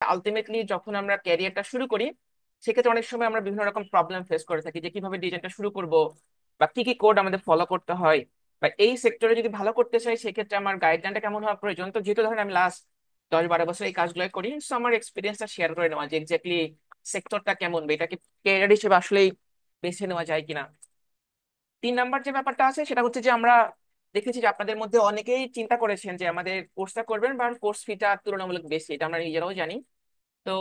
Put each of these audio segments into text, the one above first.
Ultimately যখন আমরা ক্যারিয়ারটা শুরু করি, সেক্ষেত্রে অনেক সময় আমরা বিভিন্ন রকম প্রবলেম ফেস করে থাকি যে কিভাবে ডিজাইনটা শুরু করব, বা কি কি কোড আমাদের ফলো করতে হয়, বা এই সেক্টরে যদি ভালো করতে চাই সেক্ষেত্রে আমার গাইডলাইনটা কেমন হওয়া প্রয়োজন। তো যেহেতু ধরেন আমি লাস্ট 10-12 বছর এই কাজগুলো করি, সো আমার এক্সপিরিয়েন্সটা শেয়ার করে নেওয়া যে এক্স্যাক্টলি সেক্টরটা কেমন, বা এটাকে ক্যারিয়ার হিসেবে আসলেই বেছে নেওয়া যায় কিনা। 3 নাম্বার যে ব্যাপারটা আছে সেটা হচ্ছে যে আমরা দেখেছি যে আপনাদের মধ্যে অনেকেই চিন্তা করেছেন যে আমাদের কোর্সটা করবেন, বা কোর্স ফিটা তুলনামূলক বেশি, এটা আমরা নিজেরাও জানি। তো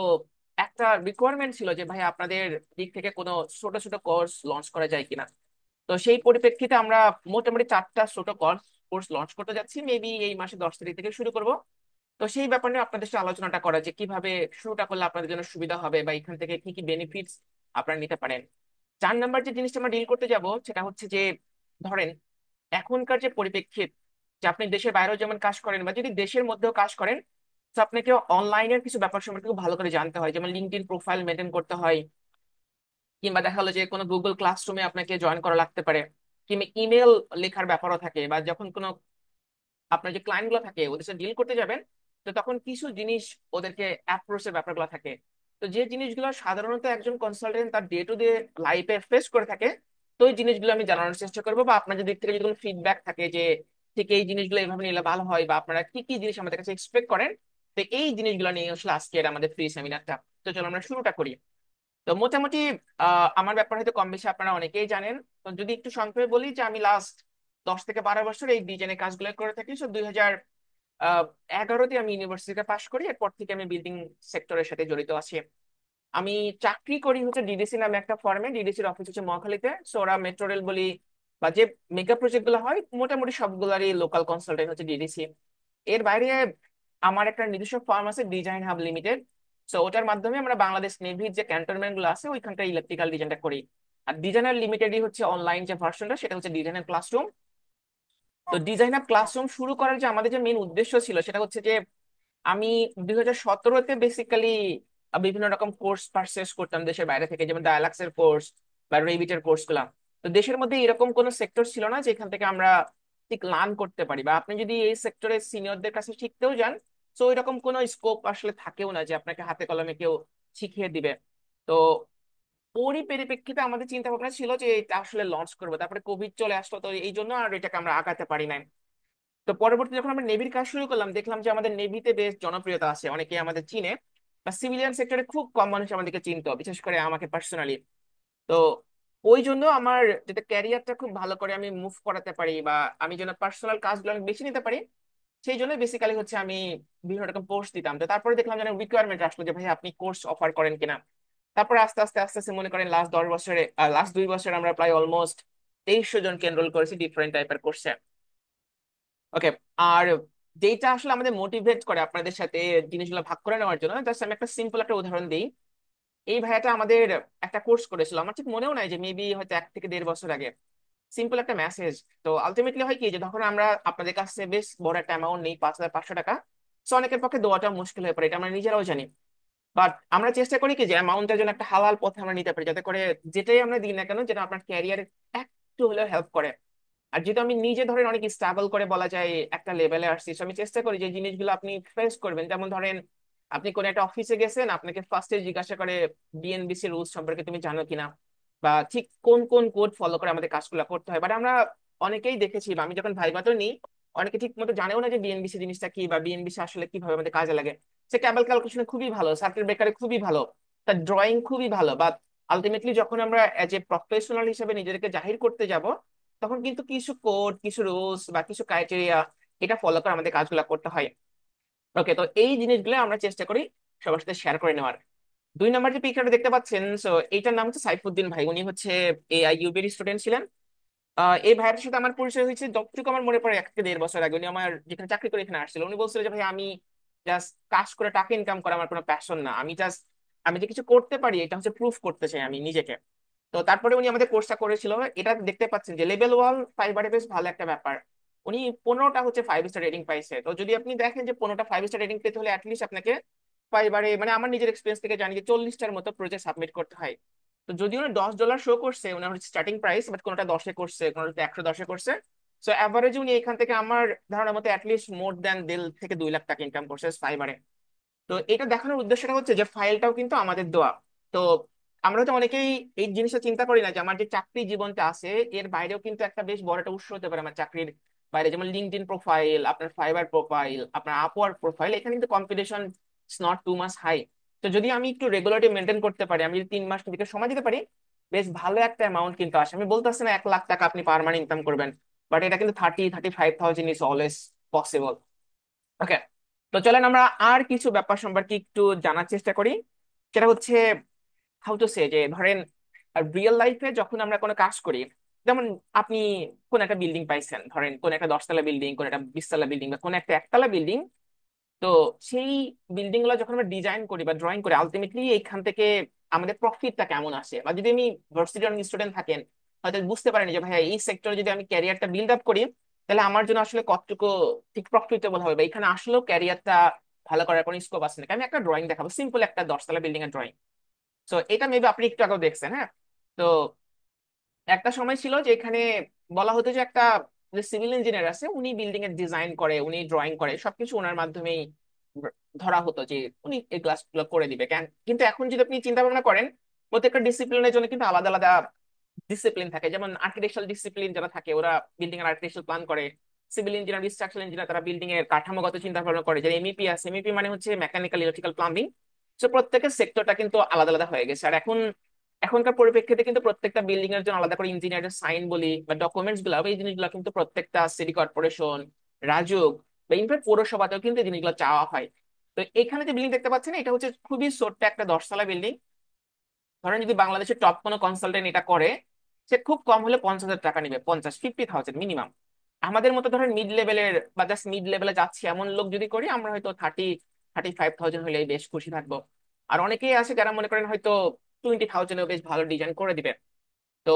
একটা রিকোয়ারমেন্ট ছিল যে ভাই আপনাদের দিক থেকে কোনো ছোট ছোট কোর্স লঞ্চ করা যায় কিনা। তো সেই পরিপ্রেক্ষিতে আমরা মোটামুটি 4টা ছোট কোর্স কোর্স লঞ্চ করতে যাচ্ছি, মেবি এই মাসে 10 তারিখ থেকে শুরু করব। তো সেই ব্যাপার নিয়ে আপনাদের সাথে আলোচনাটা করা যে কিভাবে শুরুটা করলে আপনাদের জন্য সুবিধা হবে, বা এখান থেকে কি কি বেনিফিটস আপনারা নিতে পারেন। 4 নাম্বার যে জিনিসটা আমরা ডিল করতে যাব সেটা হচ্ছে যে ধরেন এখনকার যে পরিপ্রেক্ষিত, যে আপনি দেশের বাইরেও যেমন কাজ করেন বা যদি দেশের মধ্যেও কাজ করেন, তো আপনাকে অনলাইনের কিছু ব্যাপার সম্পর্কে খুব ভালো করে জানতে হয়, যেমন লিঙ্কডইন প্রোফাইল মেনটেন করতে হয়, কিংবা দেখা গেলো যে কোনো গুগল ক্লাসরুমে আপনাকে জয়েন করা লাগতে পারে, কিংবা ইমেল লেখার ব্যাপারও থাকে, বা যখন কোনো আপনার যে ক্লায়েন্ট গুলো থাকে ওদের সাথে ডিল করতে যাবেন, তো তখন কিছু জিনিস ওদেরকে অ্যাপ্রোচের ব্যাপারগুলো থাকে। তো যে জিনিসগুলো সাধারণত একজন কনসালটেন্ট তার ডে টু ডে লাইফে ফেস করে থাকে, তো এই জিনিসগুলো আমি জানানোর চেষ্টা করবো, বা আপনাদের দিক থেকে যদি কোনো ফিডব্যাক থাকে যে ঠিক এই জিনিসগুলো এইভাবে নিলে ভালো হয়, বা আপনারা কি কি জিনিস আমাদের কাছে এক্সপেক্ট করেন, তো এই জিনিসগুলো নিয়ে আসলে আজকের আমাদের ফ্রি সেমিনারটা। তো চলো আমরা শুরুটা করি। তো মোটামুটি আমার ব্যাপার হয়তো কম বেশি আপনারা অনেকেই জানেন। তো যদি একটু সংক্ষেপে বলি যে আমি লাস্ট 10 থেকে 12 বছর এই ডিজাইনের কাজগুলো করে থাকি। 2011-তে আমি ইউনিভার্সিটিতে পাশ করি, এরপর থেকে আমি বিল্ডিং সেক্টরের সাথে জড়িত আছি। আমি চাকরি করি হচ্ছে ডিডিসি নামে একটা ফার্মে, ডিডিসির অফিস হচ্ছে মহাখালীতে। সো ওরা মেট্রো রেল বলি বা যে মেগা প্রজেক্ট গুলো হয় মোটামুটি সবগুলারই লোকাল কনসালটেন্ট হচ্ছে ডিডিসি। এর বাইরে আমার একটা নিজস্ব ফার্ম আছে, ডিজাইন হাব লিমিটেড। সো ওটার মাধ্যমে আমরা বাংলাদেশ নেভির যে ক্যান্টনমেন্ট গুলো আছে ওইখানটা ইলেকট্রিক্যাল ডিজাইনটা করি। আর ডিজাইনার লিমিটেডই হচ্ছে অনলাইন যে ভার্সনটা, সেটা হচ্ছে ডিজাইনার ক্লাসরুম। তো ডিজাইন আপ ক্লাসরুম শুরু করার যে আমাদের যে মেইন উদ্দেশ্য ছিল সেটা হচ্ছে যে আমি 2017-তে বেসিক্যালি বিভিন্ন রকম কোর্স পারচেস করতাম দেশের বাইরে থেকে, যেমন ডায়ালাক্স এর কোর্স বা রেভিটের কোর্স গুলা। তো দেশের মধ্যে এরকম কোনো সেক্টর ছিল না যেখান থেকে আমরা ঠিক লার্ন করতে পারি, বা আপনি যদি এই সেক্টরের সিনিয়রদের কাছে শিখতেও যান, তো এরকম কোনো স্কোপ আসলে থাকেও না যে আপনাকে হাতে কলমে কেউ শিখিয়ে দিবে। তো ওরই পরিপ্রেক্ষিতে আমাদের চিন্তা ভাবনা ছিল যে এটা আসলে লঞ্চ করবো, তারপরে কোভিড চলে আসলো, তো এই জন্য আর এটাকে আমরা আগাতে পারি নাই। তো পরবর্তী যখন আমরা নেভির কাজ শুরু করলাম দেখলাম যে আমাদের নেভিতে বেশ জনপ্রিয়তা আছে, অনেকে আমাদের চিনে, বা সিভিলিয়ান সেক্টরে খুব কম মানুষ আমাদেরকে চিনতো, বিশেষ করে আমাকে পার্সোনালি। তো ওই জন্য আমার যাতে ক্যারিয়ারটা খুব ভালো করে আমি মুভ করাতে পারি, বা আমি যেন পার্সোনাল কাজগুলো আমি বেছে নিতে পারি, সেই জন্য বেসিক্যালি হচ্ছে আমি বিভিন্ন রকম কোর্স দিতাম। তো তারপরে দেখলাম যে রিকোয়ারমেন্ট আসলো যে ভাই আপনি কোর্স অফার করেন কিনা। তারপরে আস্তে আস্তে আস্তে আস্তে মনে করেন লাস্ট 2 বছরে আমরা প্রায় অলমোস্ট 2300 জনকে এনরোল করেছি ডিফারেন্ট টাইপের কোর্সে। ওকে। আর যেটা আসলে আমাদের মোটিভেট করে আপনাদের সাথে জিনিসগুলো ভাগ করে নেওয়ার জন্য, জাস্ট আমি একটা সিম্পল একটা উদাহরণ দিই। এই ভাইয়াটা আমাদের একটা কোর্স করেছিল, আমার ঠিক মনেও নাই, যে মেবি হয়তো 1 থেকে 1.5 বছর আগে। সিম্পল একটা মেসেজ। তো আলটিমেটলি হয় কি যে যখন আমরা আপনাদের কাছে বেশ বড় একটা অ্যামাউন্ট নেই, 5,500 টাকা, সো অনেকের পক্ষে দেওয়াটা মুশকিল হয়ে পড়ে, এটা আমরা নিজেরাও জানি। বাট আমরা চেষ্টা করি কি যে অ্যামাউন্টের জন্য একটা হালাল পথে আমরা নিতে পারি, যাতে করে যেটাই আমরা দিই না কেন যেটা আপনার ক্যারিয়ার একটু হলেও হেল্প করে। আর যেহেতু আমি নিজে ধরেন অনেক স্ট্রাগল করে বলা যায় একটা লেভেলে আসছি, so আমি চেষ্টা করি যে জিনিসগুলো আপনি ফেস করবেন। যেমন ধরেন আপনি কোন একটা অফিসে গেছেন, আপনাকে ফার্স্টে জিজ্ঞাসা করে বিএনবিসি রুলস সম্পর্কে তুমি জানো কিনা, বা ঠিক কোন কোন কোড ফলো করে আমাদের কাজগুলো করতে হয়। বাট আমরা অনেকেই দেখেছি, বা আমি যখন ভাইভাতেও নিই, অনেকে ঠিক মতো জানেও না যে বিএনবিসি জিনিসটা কি, বা বিএনবিসি আসলে কিভাবে আমাদের কাজে লাগে। সে ক্যাবেল ক্যালকুলেশনে খুবই ভালো, সার্কিট ব্রেকারে খুবই ভালো, তার ড্রয়িং খুবই ভালো, বাট আলটিমেটলি যখন আমরা এজ এ প্রফেশনাল হিসেবে নিজেদেরকে জাহির করতে যাব, তখন কিন্তু কিছু কোড, কিছু রুলস বা কিছু ক্রাইটেরিয়া এটা ফলো করে আমাদের কাজগুলো করতে হয়। ওকে, তো এই জিনিসগুলো আমরা চেষ্টা করি সবার সাথে শেয়ার করে নেওয়ার। 2 নম্বর যে পিকচারটা দেখতে পাচ্ছেন, সো এইটার নাম হচ্ছে সাইফুদ্দিন ভাই, উনি হচ্ছে এআইইউবির স্টুডেন্ট ছিলেন। এই ভাইয়ের সাথে আমার পরিচয় হয়েছে যতটুকু আমার মনে পড়ে 1 থেকে 1.5 বছর আগে। উনি আমার যেখানে চাকরি করে এখানে আসছিল, উনি বলছিল যে ভাই আমি জাস্ট কাজ করে টাকা ইনকাম করা আমার কোনো প্যাশন না, আমি যে কিছু করতে পারি এটা হচ্ছে প্রুফ করতে চাই আমি নিজেকে। তো তারপরে উনি আমাদের কোর্সটা করেছিল, এটা দেখতে পাচ্ছেন যে লেভেল 1 ফাইবারে বেশ ভালো একটা ব্যাপার। উনি 15টা হচ্ছে 5 স্টার রেটিং পাইছে। তো যদি আপনি দেখেন যে 15টা 5 স্টার রেটিং পেতে হলে অ্যাটলিস্ট আপনাকে ফাইবারে, মানে আমার নিজের এক্সপিরিয়েন্স থেকে জানি যে 40টার মতো প্রজেক্ট সাবমিট করতে হয়। তো যদি উনি $10 শো করছে ওনার হচ্ছে স্টার্টিং প্রাইস, বাট কোনোটা 10-এ করছে, কোনোটা 110-এ করছে। সো অ্যাভারেজ উনি এখান থেকে আমার ধারণা মতো অ্যাটলিস্ট মোর দ্যান 1.5 থেকে 2 লাখ টাকা ইনকাম করছে ফাইবারে। তো এটা দেখানোর উদ্দেশ্যটা হচ্ছে যে ফাইলটাও কিন্তু আমাদের দেওয়া। তো আমরা তো অনেকেই এই জিনিসটা চিন্তা করি না যে আমার যে চাকরি জীবনটা আছে এর বাইরেও কিন্তু একটা বেশ বড় একটা উৎস হতে পারে আমার চাকরির বাইরে, যেমন লিঙ্কডইন প্রোফাইল, আপনার ফাইবার প্রোফাইল, আপনার আপওয়ার্ক প্রোফাইল। এখানে কিন্তু competition is not too much high. তো যদি আমি একটু রেগুলারলি মেনটেন করতে পারি, আমি যদি 3 মাস নিজেকে সময় দিতে পারি, বেশ ভালো একটা অ্যামাউন্ট কিন্তু আসে। আমি বলতেছি না 1 লাখ টাকা আপনি পার মান্থ ইনকাম করবেন, বাট এটা কিন্তু 30-35,000 ইজ অলওয়েজ পসিবল। ওকে, তো চলেন আমরা আর কিছু ব্যাপার সম্পর্কে একটু জানার চেষ্টা করি। সেটা হচ্ছে হাউ টু সে, যে ধরেন রিয়েল লাইফে যখন আমরা কোনো কাজ করি, যেমন আপনি কোন একটা বিল্ডিং পাইছেন, ধরেন কোন একটা 10 তলা বিল্ডিং, কোন একটা 20 তলা বিল্ডিং, বা কোন একটা 1 তলা বিল্ডিং। তো সেই বিল্ডিং গুলো যখন আমরা ডিজাইন করি বা ড্রয়িং করি, আলটিমেটলি এখান থেকে আমাদের প্রফিটটা কেমন আসে। বা যদি আমি ভার্সিটির অনেক স্টুডেন্ট থাকেন, হয়তো বুঝতে পারেনি যে ভাই এই সেক্টরে যদি আমি ক্যারিয়ারটা বিল্ড আপ করি, তাহলে আমার জন্য আসলে কতটুকু ঠিক প্রফিটেবল হবে, বা এখানে আসলেও ক্যারিয়ারটা ভালো করার কোনো স্কোপ আছে নাকি। আমি একটা ড্রয়িং দেখাবো, সিম্পল একটা 10 তলা বিল্ডিং এর ড্রয়িং। তো এটা মেবি আপনি একটু আগেও দেখছেন, হ্যাঁ। তো একটা সময় ছিল যে এখানে বলা হতো যে একটা যে সিভিল ইঞ্জিনিয়ার আছে উনি বিল্ডিং এর ডিজাইন করে, উনি ড্রয়িং করে, সবকিছু ওনার মাধ্যমেই ধরা হতো যে উনি এই ক্লাসগুলো করে দিবে কেন। কিন্তু এখন যদি আপনি চিন্তা ভাবনা করেন, প্রত্যেকটা ডিসিপ্লিনের জন্য কিন্তু আলাদা আলাদা ডিসিপ্লিন থাকে। যেমন আর্কিটেকচারাল ডিসিপ্লিন যারা থাকে ওরা বিল্ডিং এর আর্কিটেকচার প্ল্যান করে, সিভিল ইঞ্জিনিয়ার, স্ট্রাকচারাল ইঞ্জিনিয়ার তারা বিল্ডিং এর কাঠামোগত চিন্তা ভাবনা করে। যে এমইপি আছে, এমইপি মানে হচ্ছে মেকানিক্যাল, ইলেকট্রিক্যাল, প্লাম্বিং। তো প্রত্যেকের সেক্টরটা কিন্তু আলাদা আলাদা হয়ে গেছে। আর এখনকার পরিপ্রেক্ষিতে কিন্তু প্রত্যেকটা বিল্ডিং এর জন্য আলাদা করে ইঞ্জিনিয়ারের সাইন বলি বা ডকুমেন্টস গুলো, এই জিনিসগুলো কিন্তু প্রত্যেকটা সিটি কর্পোরেশন, রাজুক বা ইনফ্যাক্ট পৌরসভাতেও কিন্তু এই জিনিসগুলো চাওয়া হয়। তো এখানে যে বিল্ডিং দেখতে পাচ্ছেন এটা হচ্ছে খুবই ছোট্ট একটা 10 তলা বিল্ডিং। ধরেন যদি বাংলাদেশের টপ কোনো কনসালটেন্ট এটা করে, সে খুব কম হলে 50,000 টাকা নিবে, 50-50,000 মিনিমাম। আমাদের মতো ধরেন মিড লেভেলের বা জাস্ট মিড লেভেলে যাচ্ছি এমন লোক যদি করি, আমরা হয়তো 30-35,000 হলেই বেশ খুশি থাকবো। আর অনেকেই আছে যারা মনে করেন হয়তো 20,000-এও বেশ ভালো ডিজাইন করে দিবে। তো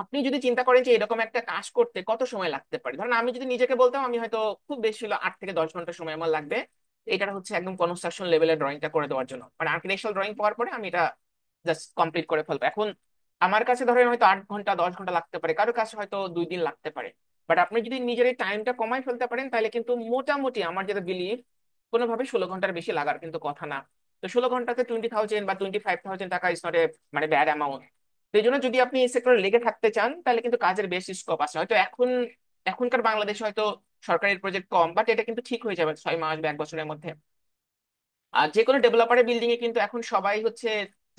আপনি যদি চিন্তা করেন যে এরকম একটা কাজ করতে কত সময় লাগতে পারে, ধরেন আমি যদি নিজেকে বলতাম আমি হয়তো খুব বেশি হলো 8 থেকে 10 ঘন্টা সময় আমার লাগবে। এটা হচ্ছে একদম কনস্ট্রাকশন লেভেলের ড্রয়িংটা করে দেওয়ার জন্য, মানে আর্কিটেকচারাল ড্রয়িং পাওয়ার পরে আমি এটা জাস্ট কমপ্লিট করে ফেলবো। এখন আমার কাছে ধরেন হয়তো 8 ঘন্টা 10 ঘন্টা লাগতে পারে, কারোর কাছে হয়তো 2 দিন লাগতে পারে। বাট আপনি যদি নিজের এই টাইমটা কমাই ফেলতে পারেন, তাহলে কিন্তু মোটামুটি আমার যেটা বিলিভ কোনোভাবে 16 ঘন্টার বেশি লাগার কিন্তু কথা না। তো 16 ঘন্টাতে 20,000 বা 25,000 টাকা ইজ নট এ মানে ব্যাড অ্যামাউন্ট। এই জন্য যদি আপনি এই সেক্টরে লেগে থাকতে চান, তাহলে কিন্তু কাজের বেশ স্কোপ আছে। হয়তো এখনকার বাংলাদেশে হয়তো সরকারি প্রজেক্ট কম, বাট এটা কিন্তু ঠিক হয়ে যাবে 6 মাস বা 1 বছরের মধ্যে। আর যে কোনো ডেভেলপারের বিল্ডিং এ কিন্তু এখন সবাই হচ্ছে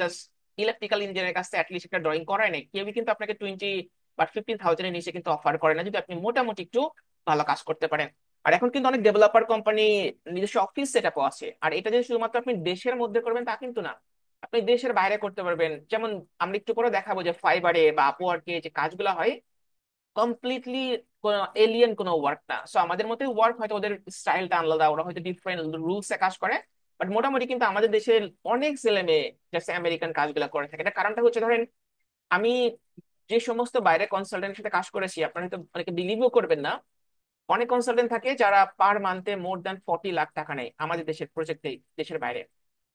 জাস্ট ইলেকট্রিক্যাল ইঞ্জিনিয়ারের কাছে অ্যাটলিস্ট একটা ড্রয়িং করায় নাই, কেউই কিন্তু আপনাকে 20 বা 15,000-এর নিচে কিন্তু অফার করে না, যদি আপনি মোটামুটি একটু ভালো কাজ করতে পারেন। আর এখন কিন্তু অনেক ডেভেলপার কোম্পানি নিজস্ব অফিস সেট আপও আছে। আর এটা যে শুধুমাত্র আপনি দেশের মধ্যে করবেন তা কিন্তু না, আপনি দেশের বাইরে করতে পারবেন। যেমন আমরা একটু পরে দেখাবো যে ফাইবারে বা আপওয়ার্কে যে কাজগুলো হয় কমপ্লিটলি কোনো এলিয়েন কোনো ওয়ার্ক না। সো আমাদের মধ্যে ওয়ার্ক হয়তো ওদের স্টাইলটা আলাদা, ওরা হয়তো ডিফারেন্ট রুলস এ কাজ করে, বাট মোটামুটি কিন্তু আমাদের দেশের অনেক ছেলে মেয়ে জাস্ট আমেরিকান কাজগুলো করে থাকে। এটা কারণটা হচ্ছে ধরেন আমি যে সমস্ত বাইরে কনসালটেন্টের সাথে কাজ করেছি, আপনারা হয়তো অনেকে বিলিভও করবেন না, অনেক কনসালটেন্ট থাকে যারা পার মান্থে মোর দ্যান 40 লাখ টাকা নেয় আমাদের দেশের প্রজেক্টে, দেশের বাইরে।